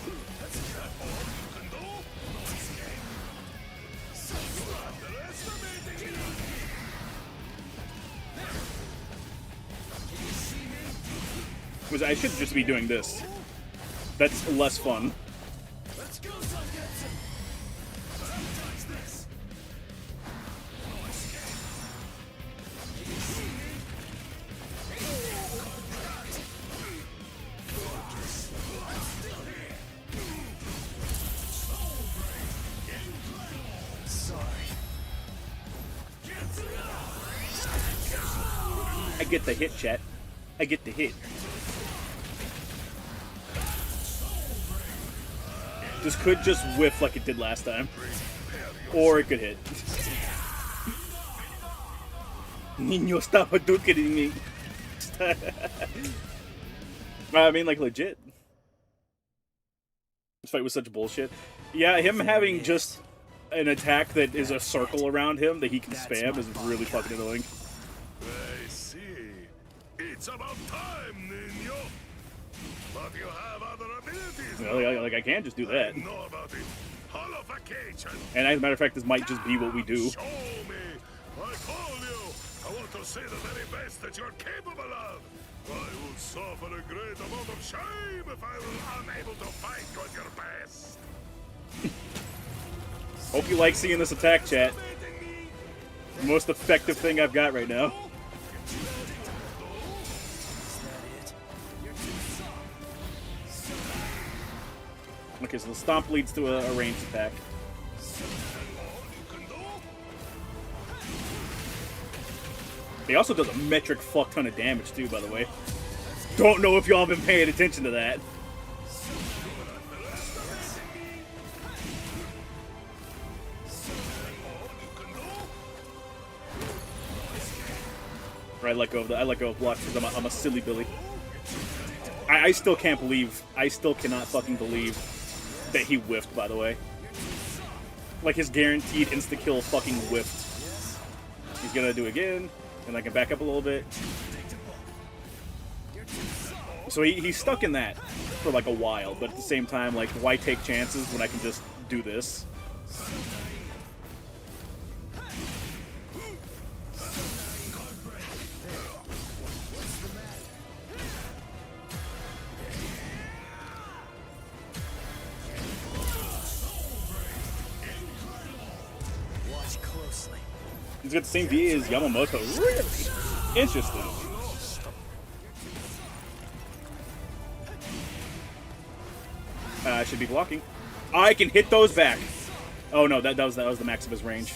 Was I should just be doing this. That's less fun. Let's go, Zangetsu. Touch this. I get the hit, chat. I get the hit. This could just whiff like it did last time. Or it could hit. Niño, stop Hadoukening me. I mean, like, legit. This fight was such bullshit. Yeah, him having just an attack that is a circle around him that he can spam is really fucking annoying. I see. It's about time, Ninyo. But you have other abilities. Like, I can't just do that. I know about it. Holification. And as a matter of fact, this might just be what we do. Show me. I told you. I want to see the very best that you're capable of. I will suffer a great amount of shame if I were unable to fight you at your best. Hope you like seeing this attack, chat. The most effective thing I've got right now. Okay, so the stomp leads to a ranged attack. He also does a metric fuck ton of damage too, by the way. Don't know if y'all have been paying attention to that. I let go of blocks because I'm a silly Billy. I still can't believe, I still cannot fucking believe that he whiffed, by the way. Like, his guaranteed insta-kill fucking whiffed. He's gonna do it again, and I can back up a little bit. So he's stuck in that for like a while, but at the same time, like, why take chances when I can just do this? He's got the same VA as Yamamoto. Really? Interesting. I should be blocking. I can hit those back. Oh no, that was the max of his range.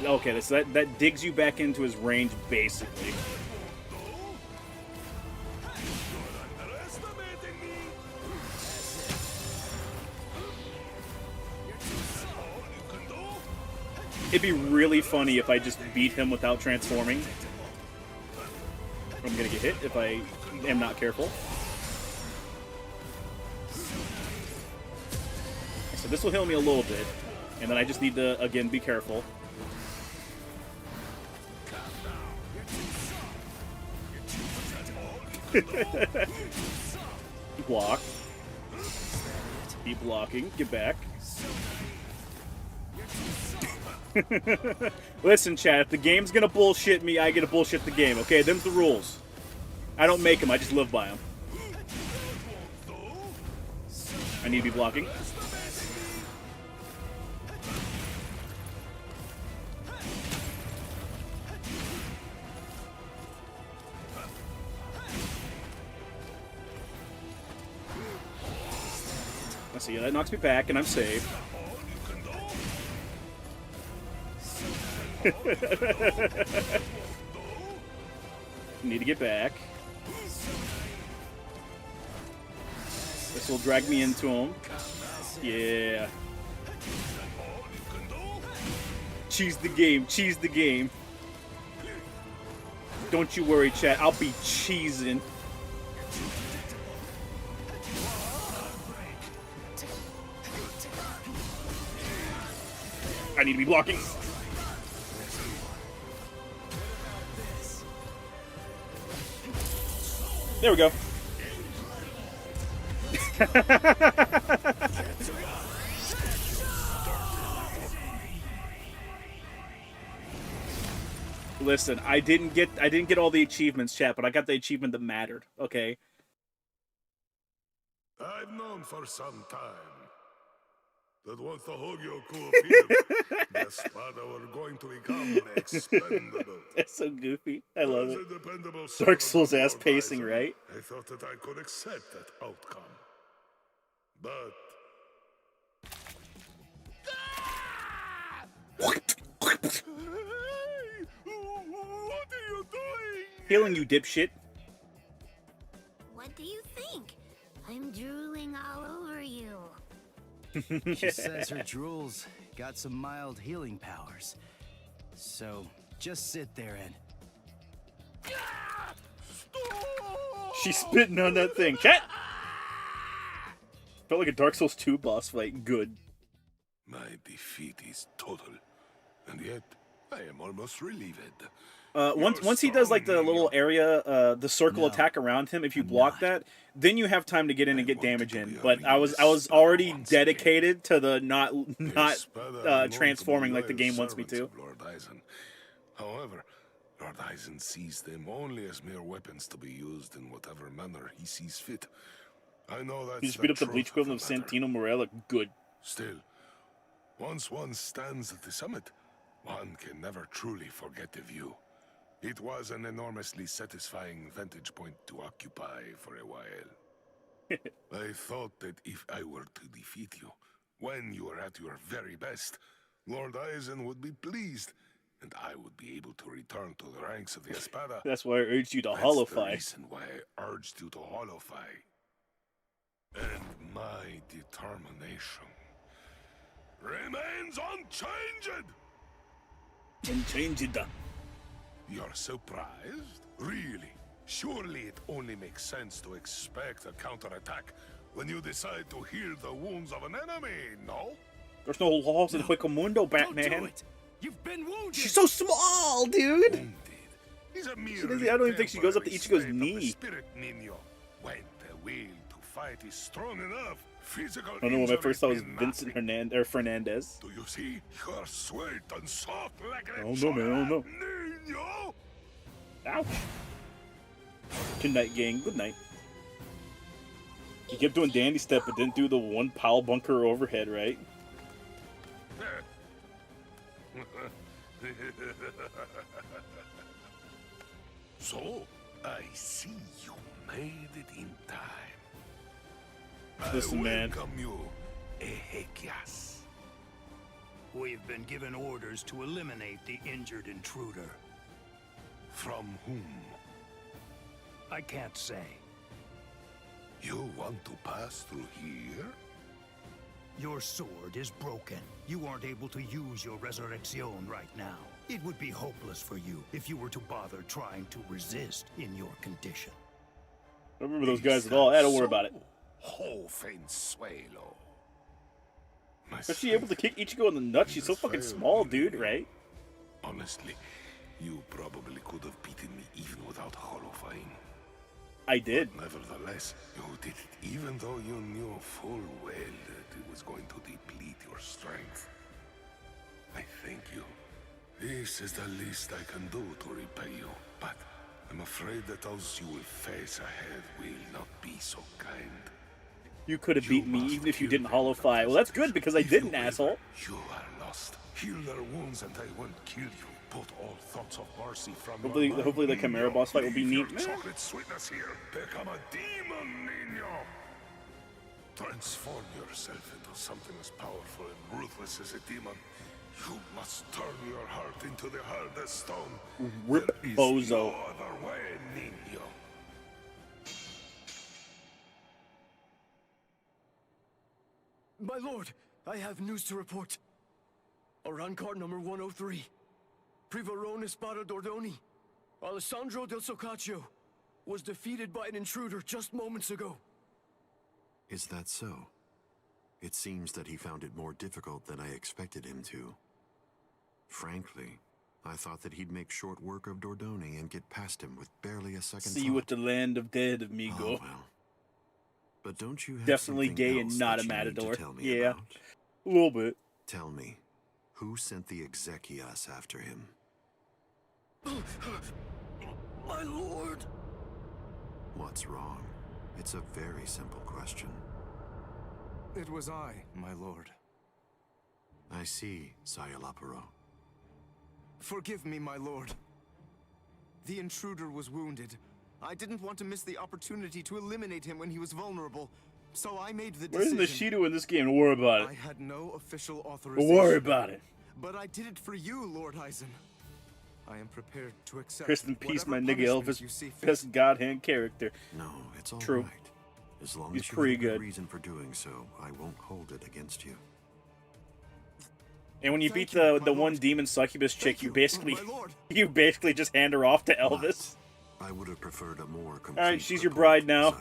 Okay, so that digs you back into his range, basically. It'd be really funny if I just beat him without transforming. I'm gonna get hit if I am not careful. So this will heal me a little bit, and then I just need to, again, be careful. Block. Keep blocking. Get back. Listen, chat, if the game's gonna bullshit me, I get to bullshit the game, okay? Them's the rules. I don't make them, I just live by them. I need to be blocking. Let's see, that knocks me back, and I'm safe. Need to get back. This will drag me into him. Yeah. Cheese the game. Cheese the game. Don't you worry, chat. I'll be cheesing. I need to be blocking. There we go. Listen, I didn't get all the achievements, chat, but I got the achievement that mattered, okay? I've known for some time that once the Hogyoku appeared, the Espada were going to become expendable. That's so goofy. I love As it. a dependable Dark servant Souls of ass Lord pacing, Aizen, right? I thought that I could accept that outcome. But What? What are you doing? Healing you, dipshit. What do you think? I'm drooling all over you. She says her drools got some mild healing powers. So just sit there and... She's spitting on that thing. Chat! Felt like a Dark Souls 2 boss fight. Good. My defeat is total, and yet I am almost relieved. Once he does like the little area, the circle attack around him, if you block that, then you have time to get in and get damage in. But I was already dedicated to the not transforming like the game wants me to. Lord Aizen. However, Lord Aizen sees them only as mere weapons to be used in whatever manner he sees fit. I know that's You just beat up the Bleach equivalent of Santino Morella. Good. Still, once one stands at the summit, one can never truly forget the view. It was an enormously satisfying vantage point to occupy for a while. I thought that if I were to defeat you, when you were at your very best, Lord Aizen would be pleased, and I would be able to return to the ranks of the Espada. That's why I urged you to That's holofy. the reason why I urged you to holofy. And my determination remains unchanged! Unchanged. You're surprised? Really? Surely it only makes sense to expect a counterattack when you decide to heal the wounds of an enemy, no? There's no laws in Hueco Batman. Don't do it. You've been wounded. She's so small, dude. He's a I don't even think she goes up to Ichigo's knee. Spirit, Nino. When the will to fight is strong enough, physical I don't know. When I first saw was injury is Vincent Fernandez. Do you see? You're sweet and soft like a I don't know, man. I don't know. Nino. Ouch. Good night, gang. Good night. He kept doing dandy step, but didn't do the one pile bunker overhead, right? So, I see you made it in time. Listen, man. Welcome you, Ezekias. We've been given orders to eliminate the injured intruder. From whom? I can't say. You want to pass through here? Your sword is broken. You aren't able to use your resurrection right now. It would be hopeless for you if you were to bother trying to resist in your condition. I don't remember those guys at all. I don't worry about it. Suelo. Is she able to kick Ichigo in the nuts? She's so fucking small, dude, right? Honestly, you probably could have beaten me even without holofying. I did. But nevertheless, you did it even though you knew full well that it was going to deplete your strength. I thank you. This is the least I can do to repay you, but I'm afraid that those you will face ahead will not be so kind. You could have beaten me even if you didn't holofy. Well, that's good because I didn't, asshole. You are lost. Heal their wounds and I won't kill you. Put all thoughts of mercy from Hopefully the Chimera boss fight will be neat. Chocolate sweetness here. Become a demon, Nino. Transform yourself into something as powerful and ruthless as a demon. You must turn your heart into the hardest stone. Rip There is Bozo. no other way, Nino. My lord, I have news to report. Arancard number 103. Privarone Espada Dordoni. Alessandro del Socaccio was defeated by an intruder just moments ago. Is that so? It seems that he found it more difficult than I expected him to. Frankly, I thought that he'd make short work of Dordoni and get past him with barely a second See you at the land of dead, amigo. Oh, well. But don't you have Definitely something gay else and not that a you need to matador. tell me Yeah, about? a little bit. Tell me, who sent the Ezekias after him? My lord! What's wrong? It's a very simple question. It was I, my lord. I see, Sayalaparo. Forgive me, my lord. The intruder was wounded. I didn't want to miss the opportunity to eliminate him when he was vulnerable, so I made the Where's decision. the Shido in this game? Don't worry about it. I had no official authorization. Don't worry about it. But I did it for you, Lord Eisen. I am prepared to accept. Rest in peace, my whatever nigga punishment Elvis, you see fit. best god hand character. No, it's all True. right. As long He's as you pretty have a good good. reason for doing so, I won't hold it against you. And when you beat the one demon succubus chick, you basically just hand her off to Elvis. I would have preferred a more complete. All right, she's your bride now.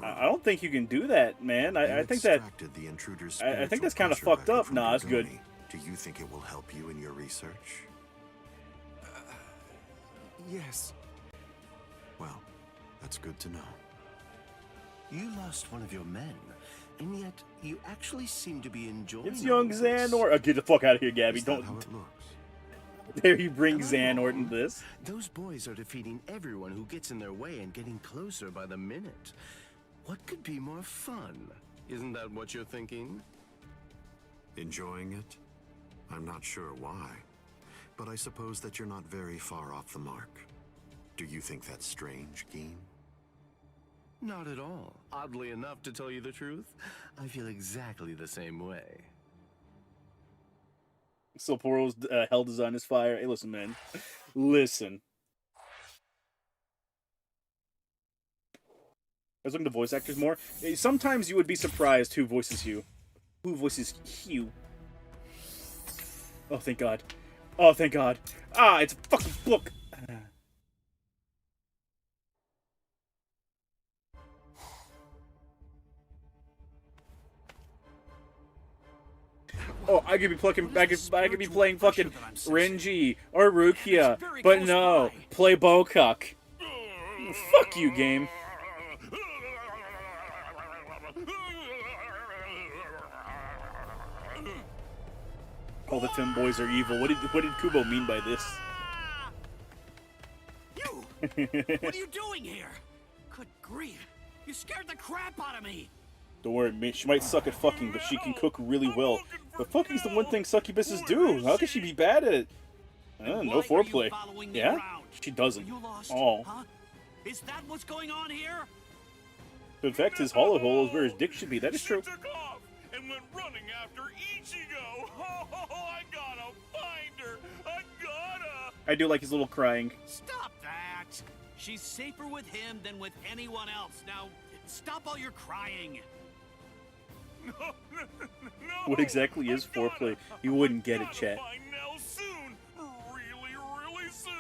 I don't think you can do that, man. I think that The intruder's I think that's spiritual kind of pressure fucked back up. from Nah, it's good. Dordoni. Do you think it will help you in your research? Yes. Well, that's good to know. You lost one of your men, and yet you actually seem to be enjoying It's young Xanort. Oh, get the fuck out of here, Gabby. Don't. There you bring Xanort into this. Those boys are defeating everyone who gets in their way and getting closer by the minute. What could be more fun? Isn't that what you're thinking? Enjoying it? I'm not sure why, but I suppose that you're not very far off the mark. Do you think that's strange, Geen? Not at all. Oddly enough, to tell you the truth, I feel exactly the same way. So Poro's hell design is fire. Hey, listen, man. Listen. I was looking to voice actors more. Sometimes you would be surprised who voices Hugh. Who voices Hugh? Oh, thank God. Oh, thank God. Ah, it's a fucking book. Oh, I could be plucking. I could be playing fucking Renji or Rukia, but no, play Bokuk. Fuck you, game. All the Tim boys are evil. What did Kubo mean by this? You! What are you doing here? Good grief! You scared the crap out of me! Don't worry, she might suck at fucking, but she can cook really well. But fucking's the one thing succubuses do. How can she be bad at it? No foreplay. Yeah? She doesn't. Oh. Huh? Is that what's going on here? In fact, his hollow hole is where his dick should be. That is true. Took off and went running after Ichigo. Oh, I gotta find her. I gotta. I do like his little crying. Stop that. She's safer with him than with anyone else. Now, stop all your crying. No. What exactly is foreplay? You wouldn't get it, chat. Really soon.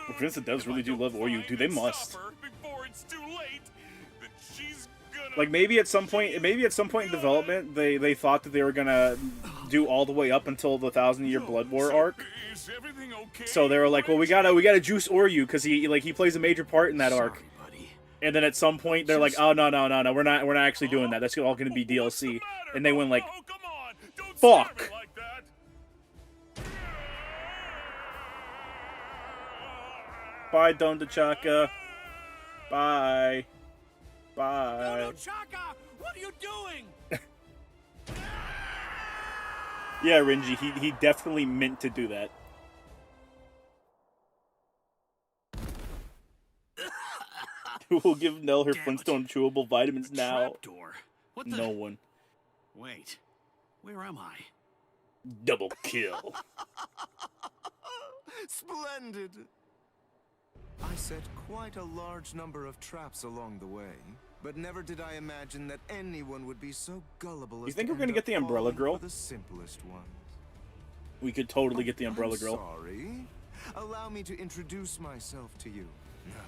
Well, Vincent does really do love Oryu. Dude, they must. Before it's too late, that she's gonna... Like, maybe at some point in development, they thought that they were gonna do all the way up until the 1,000-year Blood War arc. Is everything okay? So they were like, well, we gotta juice Oryu because he plays a major part in that arc. And then at some point they're like, oh no, we're not actually doing that. That's all gonna be DLC. And they went like, fuck. Bye, Don Chaka. Bye. Bye. Chaka, what are you doing? Yeah, Renji, he definitely meant to do that. Who will give Nell her Flintstone chewable vitamins now? What the... No one. Wait, where am I? Double kill. Splendid! I set quite a large number of traps along the way, but never did I imagine that anyone would be so gullible as You think to we're gonna end get the up Umbrella falling Girl? for the simplest ones. We could totally get the Umbrella Girl. Sorry. Allow me to introduce myself to you. No,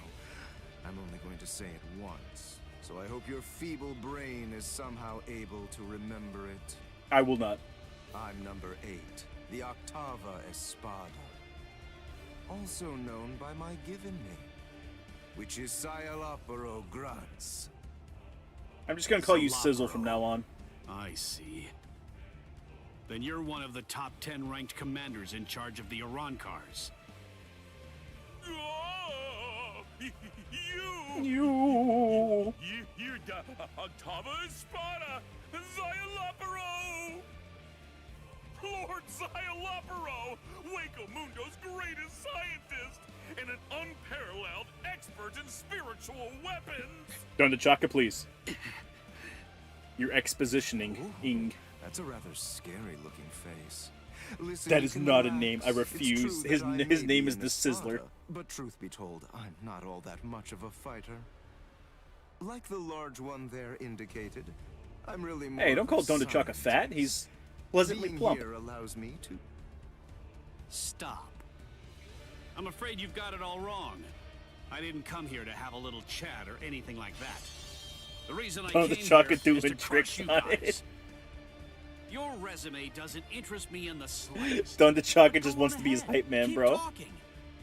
I'm only going to say it once, so I hope your feeble brain is somehow able to remember it. I will not. I'm number 8, the Octava Espada. Also known by my given name, which is Sayalaparo Grunts. I'm just gonna call you Sizzle from now on. I see. Then you're one of the top 10 ranked commanders in charge of the Arancars. You're the Octava Espada, Sayalaparo! Lord Sayalaparo, Waco Mundo's greatest scientist, and an unparalleled expert in spiritual weapons! Don Chaka, please. You're expositioning. Ing. That's a rather scary-looking face. Listen, That you is can not a relax. name. I It's refuse. true His that I may name be is an the Sizzler. Espada, but truth be told, I'm not all that much of a fighter. Like the large one there indicated, I'm really more Hey, don't of call a Don Chaka fat. He's pleasantly Being plump. here allows me to... Stop. I'm afraid you've got it all wrong. I didn't come here to have a little chat or anything like that. The reason I Don came Chaka here is doing to tricks crush you on guys. it. Your resume doesn't interest me in the slightest. Don Chaka just wants to be his hype man, Keep bro. talking.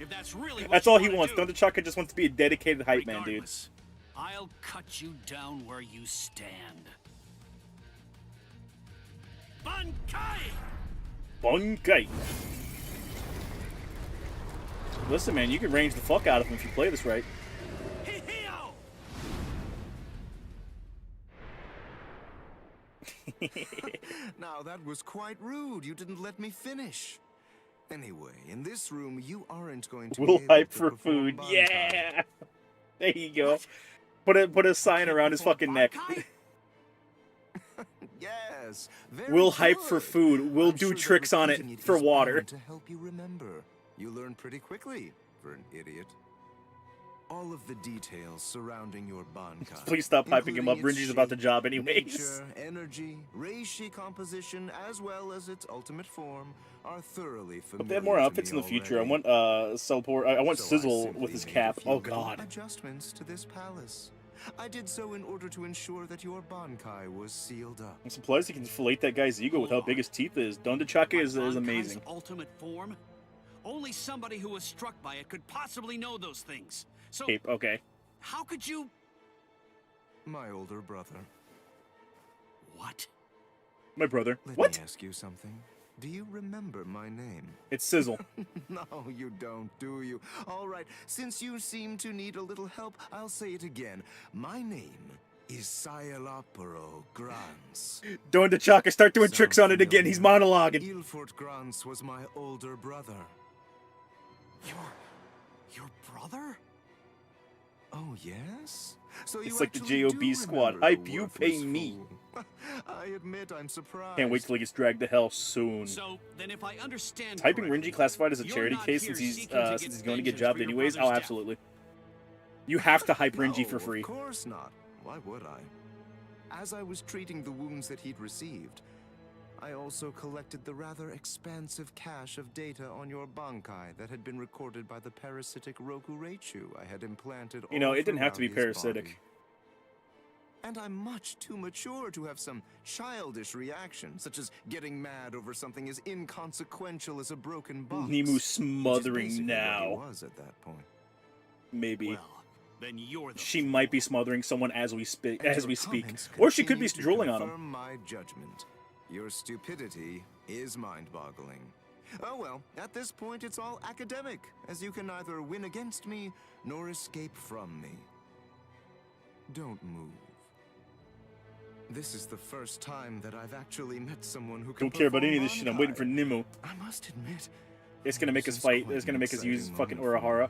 If that's really what That's you all he wanna wants. do. Don Chaka just wants to be a dedicated hype man, dude. Regardless, I'll cut you down where you stand. Bankai! Bunkai. Listen, man, you can range the fuck out of him if you play this right. Now that was quite rude. You didn't let me finish. Anyway, in this room, you aren't going to We'll be able hype to for perform food. Bankai. Yeah. There you go. Put a sign around his fucking neck. Yes. Very We'll hype for good. food. We'll I'm do sure that tricks on repeating it for is water. bound to help you remember. You learn pretty quickly for an idiot. All of the details surrounding your Bankai. Please stop hyping him up. including its Renji's about the shape, job anyways. Nature, energy, reishi composition, as well as its ultimate form, are thoroughly familiar. If they had more to outfits in me the future, I already. want Cellport. I want So I Sizzle simply with his made a cap. few Oh little god. Adjustments to this palace. I did so in order to ensure that your Bankai was sealed up. I'm surprised he can fillet that guy's ego with how big his teeth is. Don Chaka is amazing. Bankai's ultimate form? Only somebody who was struck by it could possibly know those things. So, Cape, okay. how could you... My older brother. What? My brother. Let What? me ask you something. Do you remember my name? It's Sizzle. No, you don't, do you? All right, since you seem to need a little help, I'll say it again. My name Isialopero Grants. Doing the Chaka, start doing tricks on it again. He's monologuing. Ilfort Grants was my older brother. Your brother? Oh, yes? So It's you like the actually JOB do squad. remember Hype the you, worthless pay me. fool. I admit I'm surprised. Can't wait till he gets dragged to hell soon. So then, if I understand Typing correctly, Renji classified as a you're charity not case here since seeking to he's going to get vengeance jobbed for your anyways. Oh, brother's death. absolutely. You have to hype Renji for No, free. Of course not. Why would I? As I was treating the wounds that he'd received, I also collected the rather expansive cache of data on your Bankai that had been recorded by the parasitic Roku Reichu I had implanted. You know, all it didn't have to be throughout his parasitic. body. And I'm much too mature to have some childish reaction, such as getting mad over something as inconsequential as a broken box. Nemu which is smothering basically now. what he was at that point. Maybe. Then you're the She might be smothering someone as we speak. And your comments Or she could be continue to drooling on him. confirm my judgment. Your stupidity is mind-boggling. Oh well, at this point it's all academic, as you can neither win against me nor escape from me. Don't move. This is the first time that I've actually met someone who can Don't care about any of perform this shit. I'm waiting for Bankai. Nemu. I must admit, It's gonna make us fight. It's gonna make us use exciting fucking moment for me. Urahara.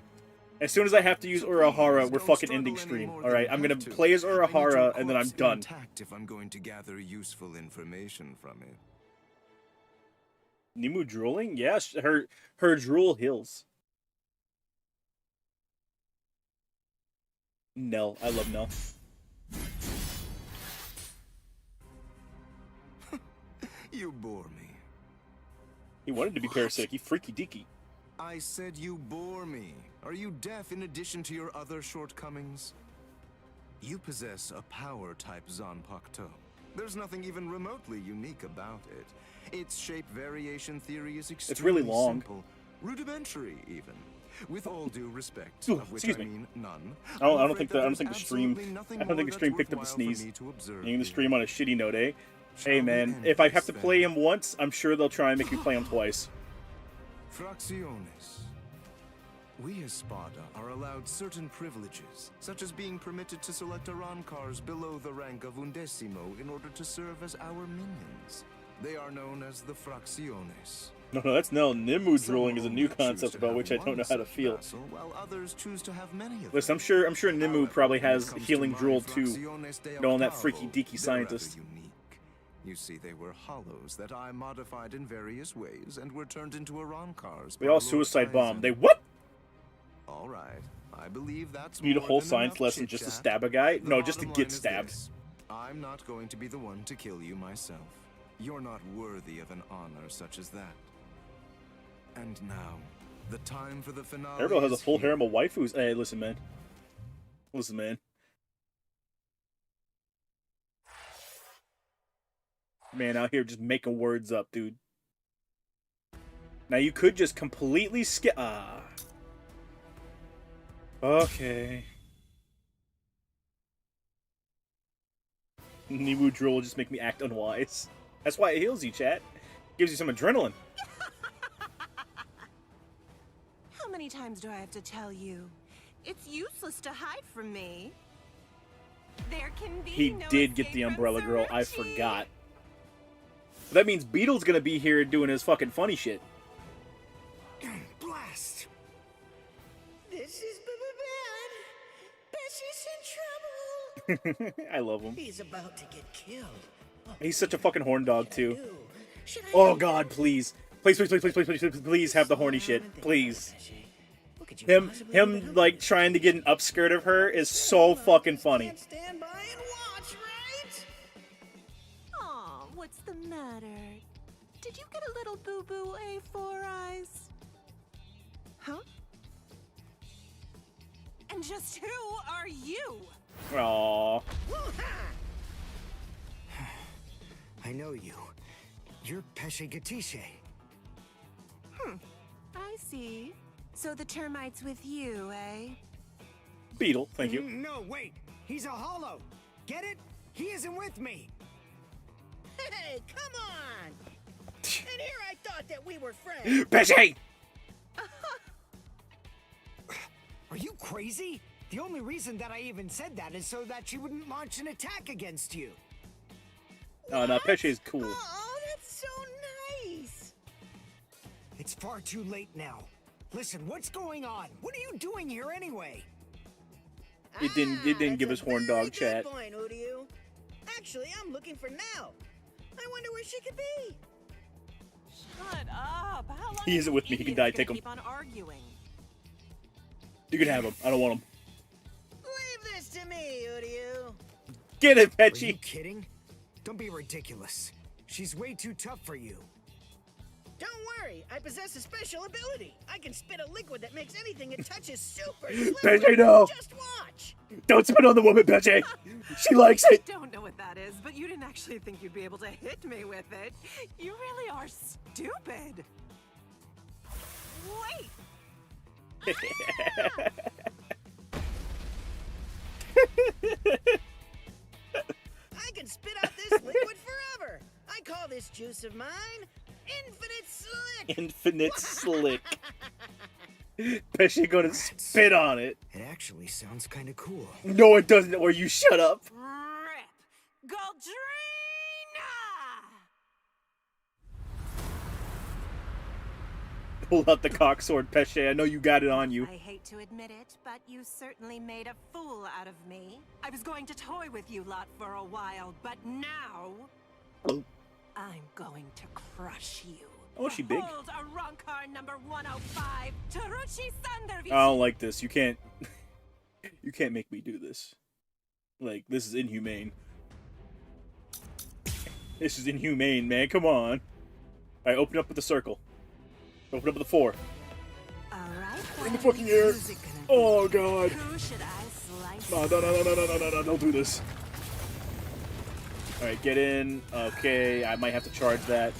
As soon as I have to use Urahara, we're fucking ending stream. Alright, I'm gonna play as Urahara and then I'm done. Intact if I'm going to gather useful information from it. Nemu drooling? Yes, her drool heals. Nell. I love Nell. You bore me. He wanted to be parasitic. He freaky deaky. I said you bore me. Are you deaf in addition to your other shortcomings? You possess a power-type Zanpakuto. There's nothing even remotely unique about it. Its shape variation theory is extremely really long. simple, rudimentary even. With all due respect, Ooh, of which excuse I me. mean none. I don't I'm think afraid the that there's stream. absolutely nothing I don't think more the stream that's picked up the worthwhile for sneeze. me to observe Ending the here. stream on a shitty note, eh? Shall Hey we man, end if I have to this, play then? him once, I'm sure they'll try and make me play him twice. Fracciones. We as Spada are allowed certain privileges, such as being permitted to select Arancars below the rank of Undecimo in order to serve as our minions. They are known as the Fracciones. No, that's Nell. Nemu Some drooling is a new only choose concept to about have which I don't one know how to such feel. vassal, while others choose to have many of Listen, them. I'm sure Nemu probably has healing drool too, Fracciones de knowing that Octavo, freaky deaky they're scientist. rather unique. You see, they were hollows that I modified in various ways and were turned into Arancars. They by all Lord suicide bomb. Aizen. They what? All right, I believe that's Need a more whole than science enough lesson just to chit-chat. stab a guy? The No, just to bottom get line is stabbed. this. I'm not going to be the one to kill you myself. You're not worthy of an honor such as that. And now, the time for the finale. Everybody has a is full here. harem of waifus. Hey, listen, man. Listen, man. Man out here just making words up, dude. Now you could just completely skip. Ah. Okay. Nemu drill will just make me act unwise. That's why it heals you, chat. Gives you some adrenaline. How many times do I have to tell you? It's useless to hide from me. There can be He no did get the umbrella girl. I forgot. That means Beetle's gonna be here doing his fucking funny shit. Blast! This is bad. Bessie's in trouble. I love him. He's about to get killed. He's such a fucking horn dog too. Oh god, please. Please, please, please, please, please, please, please, please have the horny shit. Please. Him like trying to get an upskirt of her is so fucking funny. Stand by and watch, right? Aw, what's the matter? Did you get a little boo-boo, A4 Eyes? Huh? And just who are you? Aww. I know you. You're Pesce Gatisce. I see. So the termite's with you, eh? Beetle, thank you. No, wait. He's a hollow. Get it? He isn't with me. Hey, come on! And here I thought that we were friends. Pesce! Are you crazy? The only reason that I even said that is so that she wouldn't launch an attack against you. Oh, no, Pesce's cool. Oh, that's so nice. It's far too late now. Listen, what's going on? What are you doing here anyway? It didn't give us horn dog chat. Good point, Uryu. Actually, I'm looking for Nell. I wonder where she could be. Shut up. How long He isn't with me. He can die. Take him. keep on arguing? You can have him. I don't want him. Leave this to me, Uryu. Get it, Are you Pesci. kidding? Don't be ridiculous. She's way too tough for you. Don't worry, I possess a special ability. I can spit a liquid that makes anything it touches super slippery. Pesci, no. Just watch. Don't spit on the woman, Pesci. She likes it. I don't know what that is, but you didn't actually think you'd be able to hit me with it. You really are stupid. Wait. I can spit out this liquid forever. I call this juice of mine Infinite Slick. Infinite Slick. Pesci gonna spit on it. It actually sounds kind of cool. No, it doesn't. Or you shut up. Rip. Goldrina! Pull out the cock sword, Pesci. I know you got it on you. I hate to admit it, but you certainly made a fool out of me. I was going to toy with you lot for a while, but now I'm going to crush you. Oh, is she big? Behold Arankar number 105, Taruchi Sandervici. I don't like this. You can't. You can't make me do this. Like, this is inhumane. This is inhumane, man. Come on. Alright, open up with the circle. Open up with the 4. Alright. In the fucking air. Oh, God. Who should I slice? No. Don't do this. Alright, get in. Okay, I might have to charge that.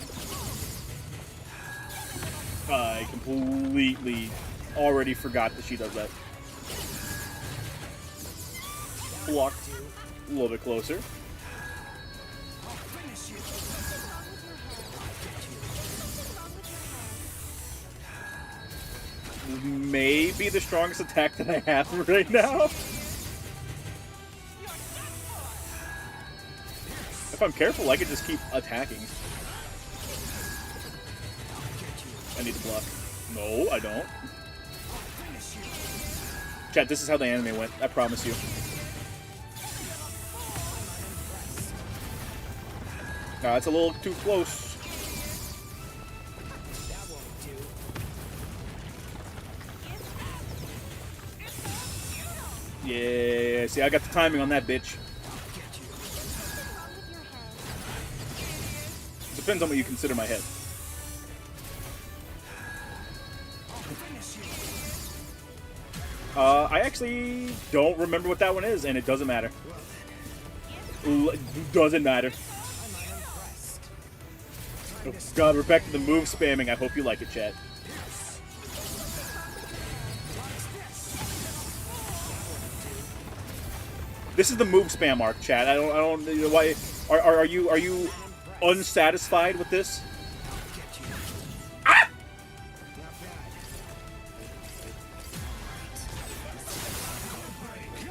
I completely already forgot that she does that. Blocked. A little bit closer. Maybe the strongest attack that I have right now. If I'm careful, I could just keep attacking. I need to block. No, I don't. Chat, this is how the anime went. I promise you. Nah, it's a little too close. Yeah, see, I got the timing on that bitch. Depends on what you consider my head. I actually don't remember what that one is, and it doesn't matter. Doesn't matter. Oh, God, we're back to the move spamming. I hope you like it, chat. This is the move spam arc, chat. I don't you know why. Are you unsatisfied with this? Ah!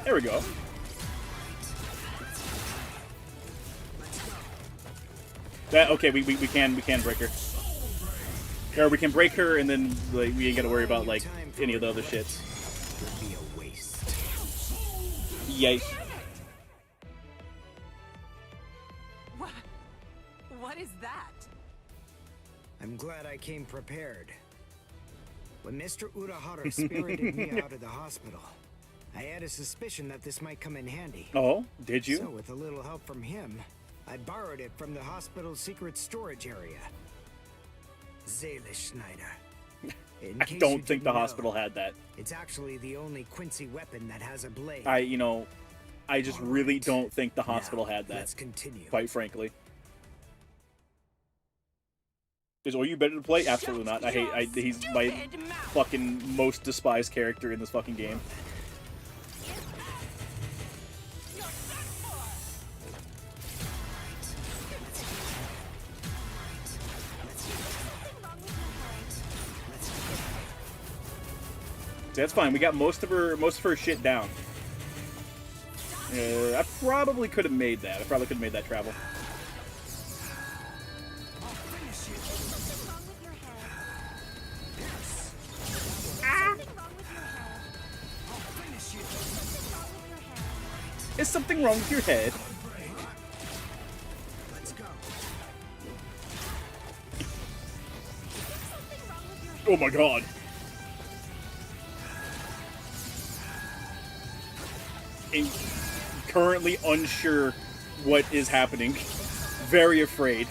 There we go. That okay? We can break her. Or we can break her, and then like we ain't gotta worry about like any of the other shits. Yikes. What is that? I'm glad I came prepared. When Mr. Urahara spirited me out of the hospital, I had a suspicion that this might come in handy. Oh, did you? So with a little help from him, I borrowed it from the hospital's secret storage area. Zaylish Schneider. I don't think the hospital had that. It's actually the only Quincy weapon that has a blade. I just really don't think the hospital had that. Let's continue. Quite frankly. Is Oyu better to play? Absolutely not. He's my fucking most despised character in this fucking game. That's fine. We got most of her shit down. I probably could have made that. I probably could have made that travel. Is something wrong with your head? Let's go. Oh my god. Currently unsure what is happening. Very afraid.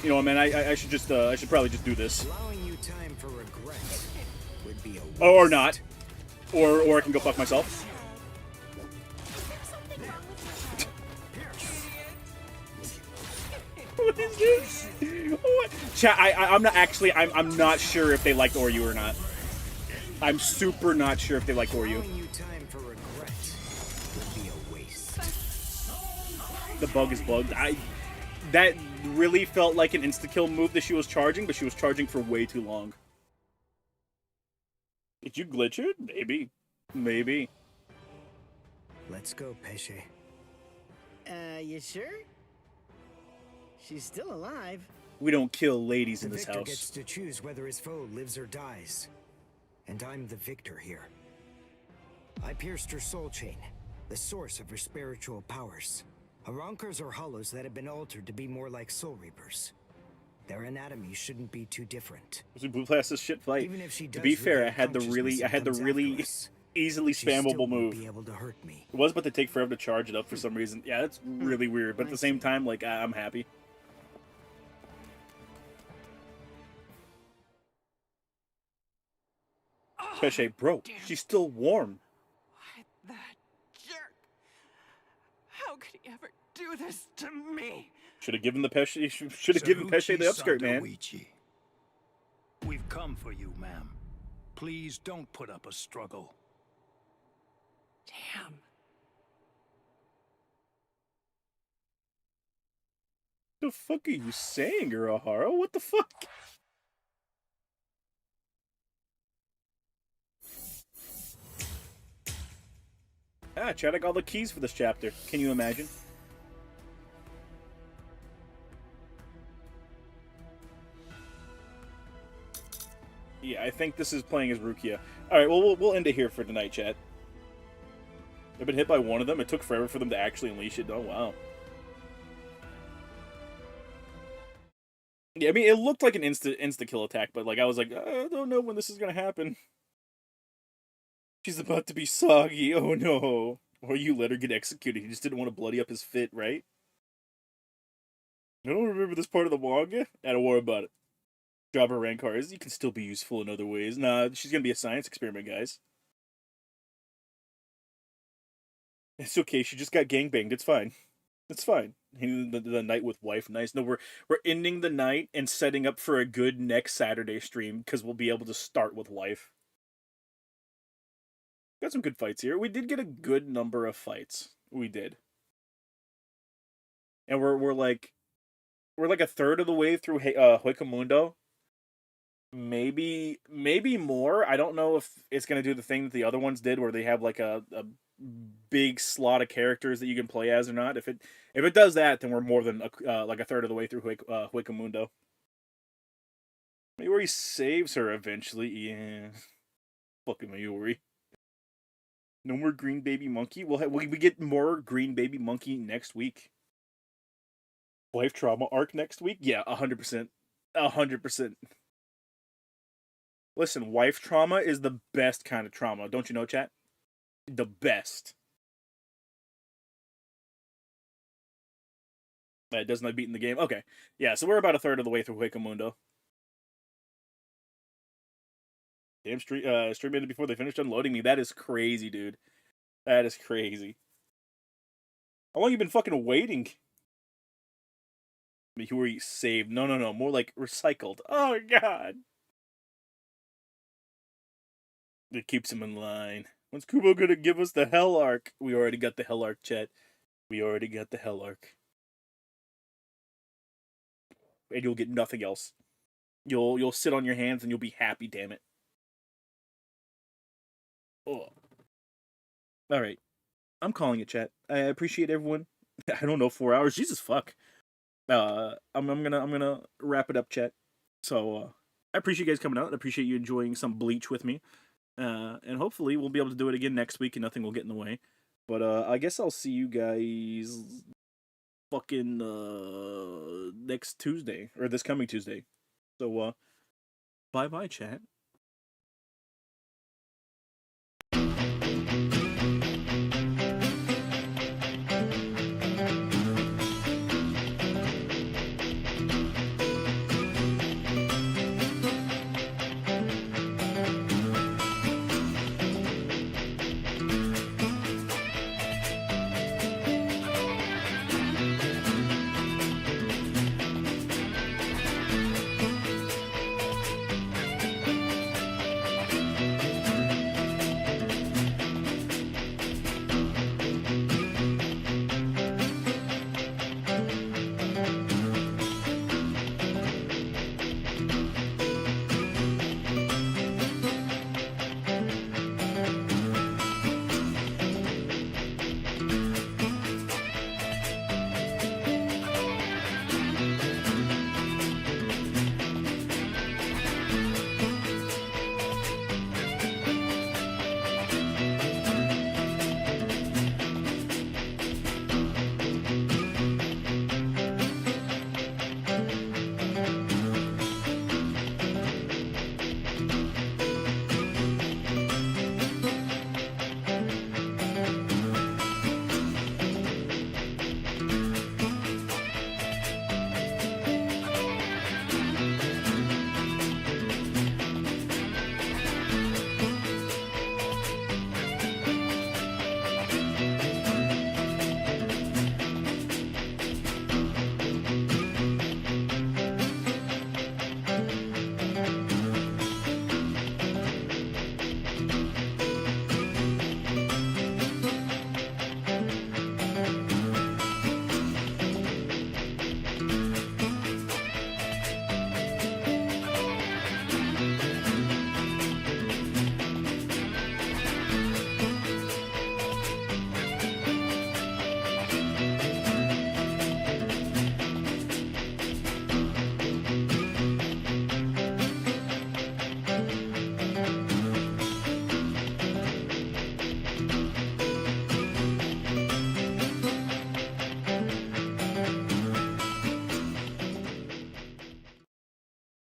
You know, man, I should just I should probably just do this. Allowing you time for regret would be a waste. Or not. Or I can go fuck myself. What is this? What? Chat, I'm not actually, I'm not sure if they liked Oryu or not. I'm super not sure if they liked Oryu. The bug is bugged. That really felt like an insta-kill move that she was charging, but she was charging for way too long. Did you glitch it? Maybe. Maybe. Let's go, Pesce. You sure? She's still alive. We don't kill ladies in The this victor house. gets to choose whether his foe lives or dies. And I'm the victor here. I pierced her soul chain, the source of her spiritual powers. Arankars are hollows that have been altered to be more like soul reapers. Their anatomy shouldn't be too different. We blue blast this shit fight. Even if she To be does fair, I regain had the consciousness really and comes after us, easily she still spammable won't move. be able to hurt me. It was about to take forever to charge it up for some reason. Yeah, that's really weird. But at the same time, like, I'm happy. Pesce, bro, she's still warm. That jerk! How could he ever do this to me? Should have given the Pesce. Should have given Pesce the upskirt, man. We've come for you, ma'am. Please don't put up a struggle. Damn. The fuck are you saying, Urahara? What the fuck? Ah, Chad, I got all the keys for this chapter. Can you imagine? Yeah, I think this is playing as Rukia. Alright, well, we'll end it here for tonight, chat. I've been hit by one of them. It took forever for them to actually unleash it. Oh, wow. Yeah, I mean, it looked like an insta-kill attack, but, like, I was like, I don't know when this is gonna happen. She's about to be soggy. Oh, no. Or you let her get executed. You just didn't want to bloody up his fit, right? I don't remember this part of the manga. I don't worry about it. Drop her rank cards. You can still be useful in other ways. Nah, she's gonna be a science experiment, guys. It's okay. She just got gangbanged. It's fine. It's fine. The night with wife. Nice. No, we're ending the night and setting up for a good next Saturday stream because we'll be able to start with wife. Got some good fights here. We did get a good number of fights. We did. And we're like a third of the way through Huecamundo. Maybe more. I don't know if it's gonna do the thing that the other ones did, where they have like a big slot of characters that you can play as or not. If it does that, then we're more than like a third of the way through Huecamundo. Mayuri saves her eventually. Yeah, fucking Mayuri. No more Green Baby Monkey. We get more Green Baby Monkey next week. Wife trauma arc next week? Yeah, 100%. 100%. Listen, wife trauma is the best kind of trauma. Don't you know, chat? The best. That does not beat in the game. Okay. Yeah, so we're about a third of the way through Huecamundo. Damn, stream ended before they finished unloading me. That is crazy, dude. That is crazy. How long you been fucking waiting? I mean, who are you saved? No. More like recycled. Oh, God. It keeps him in line. When's Kubo gonna give us the Hell Arc? We already got the Hell Arc, chat. We already got the Hell Arc. And you'll get nothing else. You'll sit on your hands and you'll be happy, damn it. Oh. All right. I'm calling it, chat. I appreciate everyone. I don't know, 4 hours. Jesus fuck. I'm gonna wrap it up, chat. So I appreciate you guys coming out. I appreciate you enjoying some Bleach with me. And hopefully we'll be able to do it again next week and nothing will get in the way. But I guess I'll see you guys fucking next Tuesday or this coming Tuesday. So bye bye, chat.